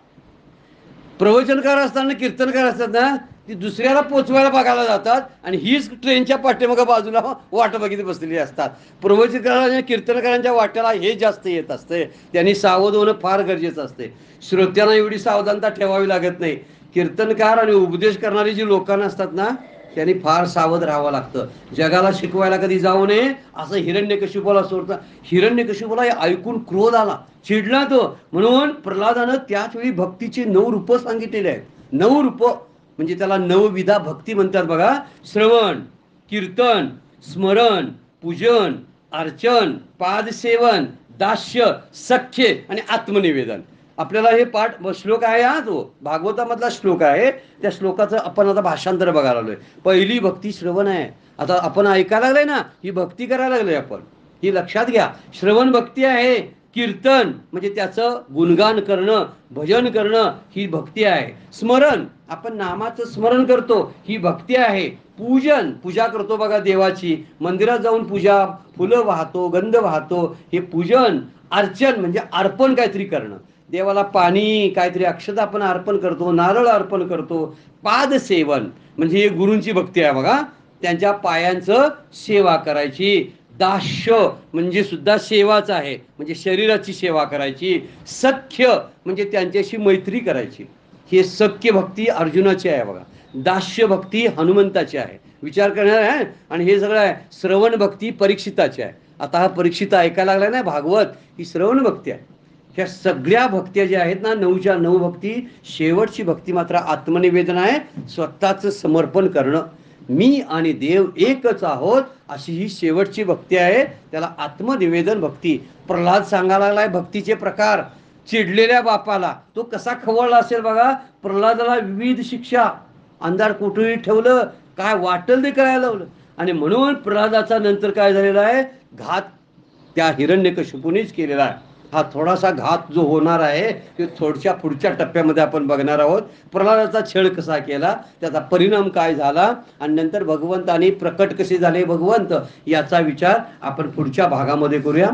प्रवचनकार असताना, कीर्तनकार असतात ना, ती दुसऱ्याला पोचवायला बघायला जातात, आणि हीच ट्रेनच्या पाठीमागं बाजूला वाट बघित बसलेली असतात. प्रवचनकारांच्या, कीर्तनकारांच्या वाट्याला हे जास्त येत असते. त्यांनी सावध होणं फार गरजेचं असते. श्रोत्यांना एवढी सावधानता ठेवावी लागत नाही. कीर्तनकार आणि उपदेश करणारी जी लोकांना असतात ना, त्यांनी फार सावध राहावं लागतं. जगाला शिकवायला कधी जाऊ नये असं हिरण्यकशिपूला सोडतं. हिरण्यकशिपूला हे ऐकून क्रोध आला, चिडला तो. म्हणून प्रल्हादानं त्याच वेळी भक्तीची 9 रूपं सांगितलेली आहेत. 9 रूपं म्हणजे त्याला नवविधा भक्ती म्हणतात बघा. श्रवण, कीर्तन, स्मरण, पूजन, अर्चन, पादसेवन, दास्य, सख्य आणि आत्मनिवेदन. आपल्याला हे श्लोक आहे हा, तो भागवतामधला श्लोक आहे. त्या श्लोकाचं आपण आता भाषांतर बघायला लागलोय. पहिली भक्ती श्रवण आहे. आता आपण ऐकायला लागलोय ना, ही भक्ती करायला लागलोय आपण, ही लक्षात घ्या. श्रवण भक्ती आहे. कीर्तन म्हणजे त्याचं गुणगान करणं, भजन करणं, ही भक्ती आहे. स्मरण, आपण नामाचं स्मरण करतो, ही भक्ती आहे. पूजन, पूजा करतो बघा देवाची, मंदिरात जाऊन पूजा, फुलं वाहतो, गंध वाहतो, हे पूजन. अर्चन म्हणजे अर्पण काहीतरी करणं, देवाला पाणी काहीतरी अक्षता आपण अर्पण करतो, नारळ अर्पण करतो. पादसेवन म्हणजे हे गुरूंची भक्ती आहे बघा, त्यांच्या पायांचं सेवा करायची. दास्य म्हणजे सुद्धा सेवाच आहे, म्हणजे शरीराची सेवा करायची. सख्य म्हणजे त्यांच्याशी मैत्री करायची. हे सख्य भक्ती अर्जुनाची आहे बघा. दास्य भक्ती हनुमंताची आहे, विचार करणार आहे. आणि हे सगळं आहे श्रवण भक्ती परीक्षिताची आहे. आता हा परीक्षित ऐकायला लागला ना भागवत, ही श्रवण भक्ती आहे. ह्या सगळ्या भक्त्या ज्या आहेत ना, 9च्या 9 भक्ती, शेवटची भक्ती मात्र आत्मनिवेदन आहे. स्वतःचं समर्पण करणं, मी आणि देव एकच आहोत, अशी ही शेवटची भक्ती आहे. त्याला आत्मनिवेदन भक्ती. प्रल्हाद सांगायला लागलाय भक्तीचे प्रकार. चिडलेल्या बापाला तो कसा खवळला असेल बघा. प्रल्हादाला विविध शिक्षा, अंधार कोठडी ठेवलं, काय वाटेल ते करायला लावलं. आणि म्हणून प्रल्हादाचा नंतर काय झालेला आहे, घात त्या हिरण्यकशिपूनेच केलेला आहे. हा थोडासा घात जो होणार आहे ते थोडच्या पुढच्या टप्प्यामध्ये आपण बघणार आहोत. प्रल्हादाचा छळ कसा केला, त्याचा परिणाम काय झाला, आणि नंतर भगवंताने प्रकट कसे झाले भगवंत, याचा विचार आपण पुढच्या भागामध्ये करूया.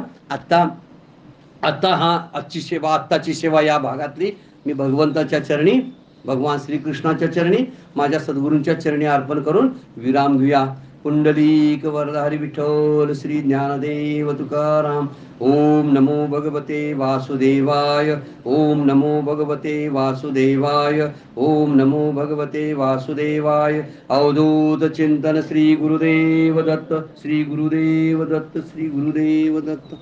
आजची सेवा, आत्ताची सेवा या भागातली मी भगवंताच्या चरणी, भगवान श्रीकृष्णाच्या चरणी, माझ्या सद्गुरूंच्या चरणी अर्पण करून विराम घेऊया. पुंडलीक वरदारी विठ्ठल श्री ज्ञानदेव तुकाराम. ओम नमो भगवते वासुदेवाय. ओम नमो भगवते वासुदेवाय. ओम नमो भगवते वासुदेवाय. अवधूत चिंतन श्री गुरुदेव दत्त. श्री गुरुदेव दत्त. श्री गुरुदेव दत्त.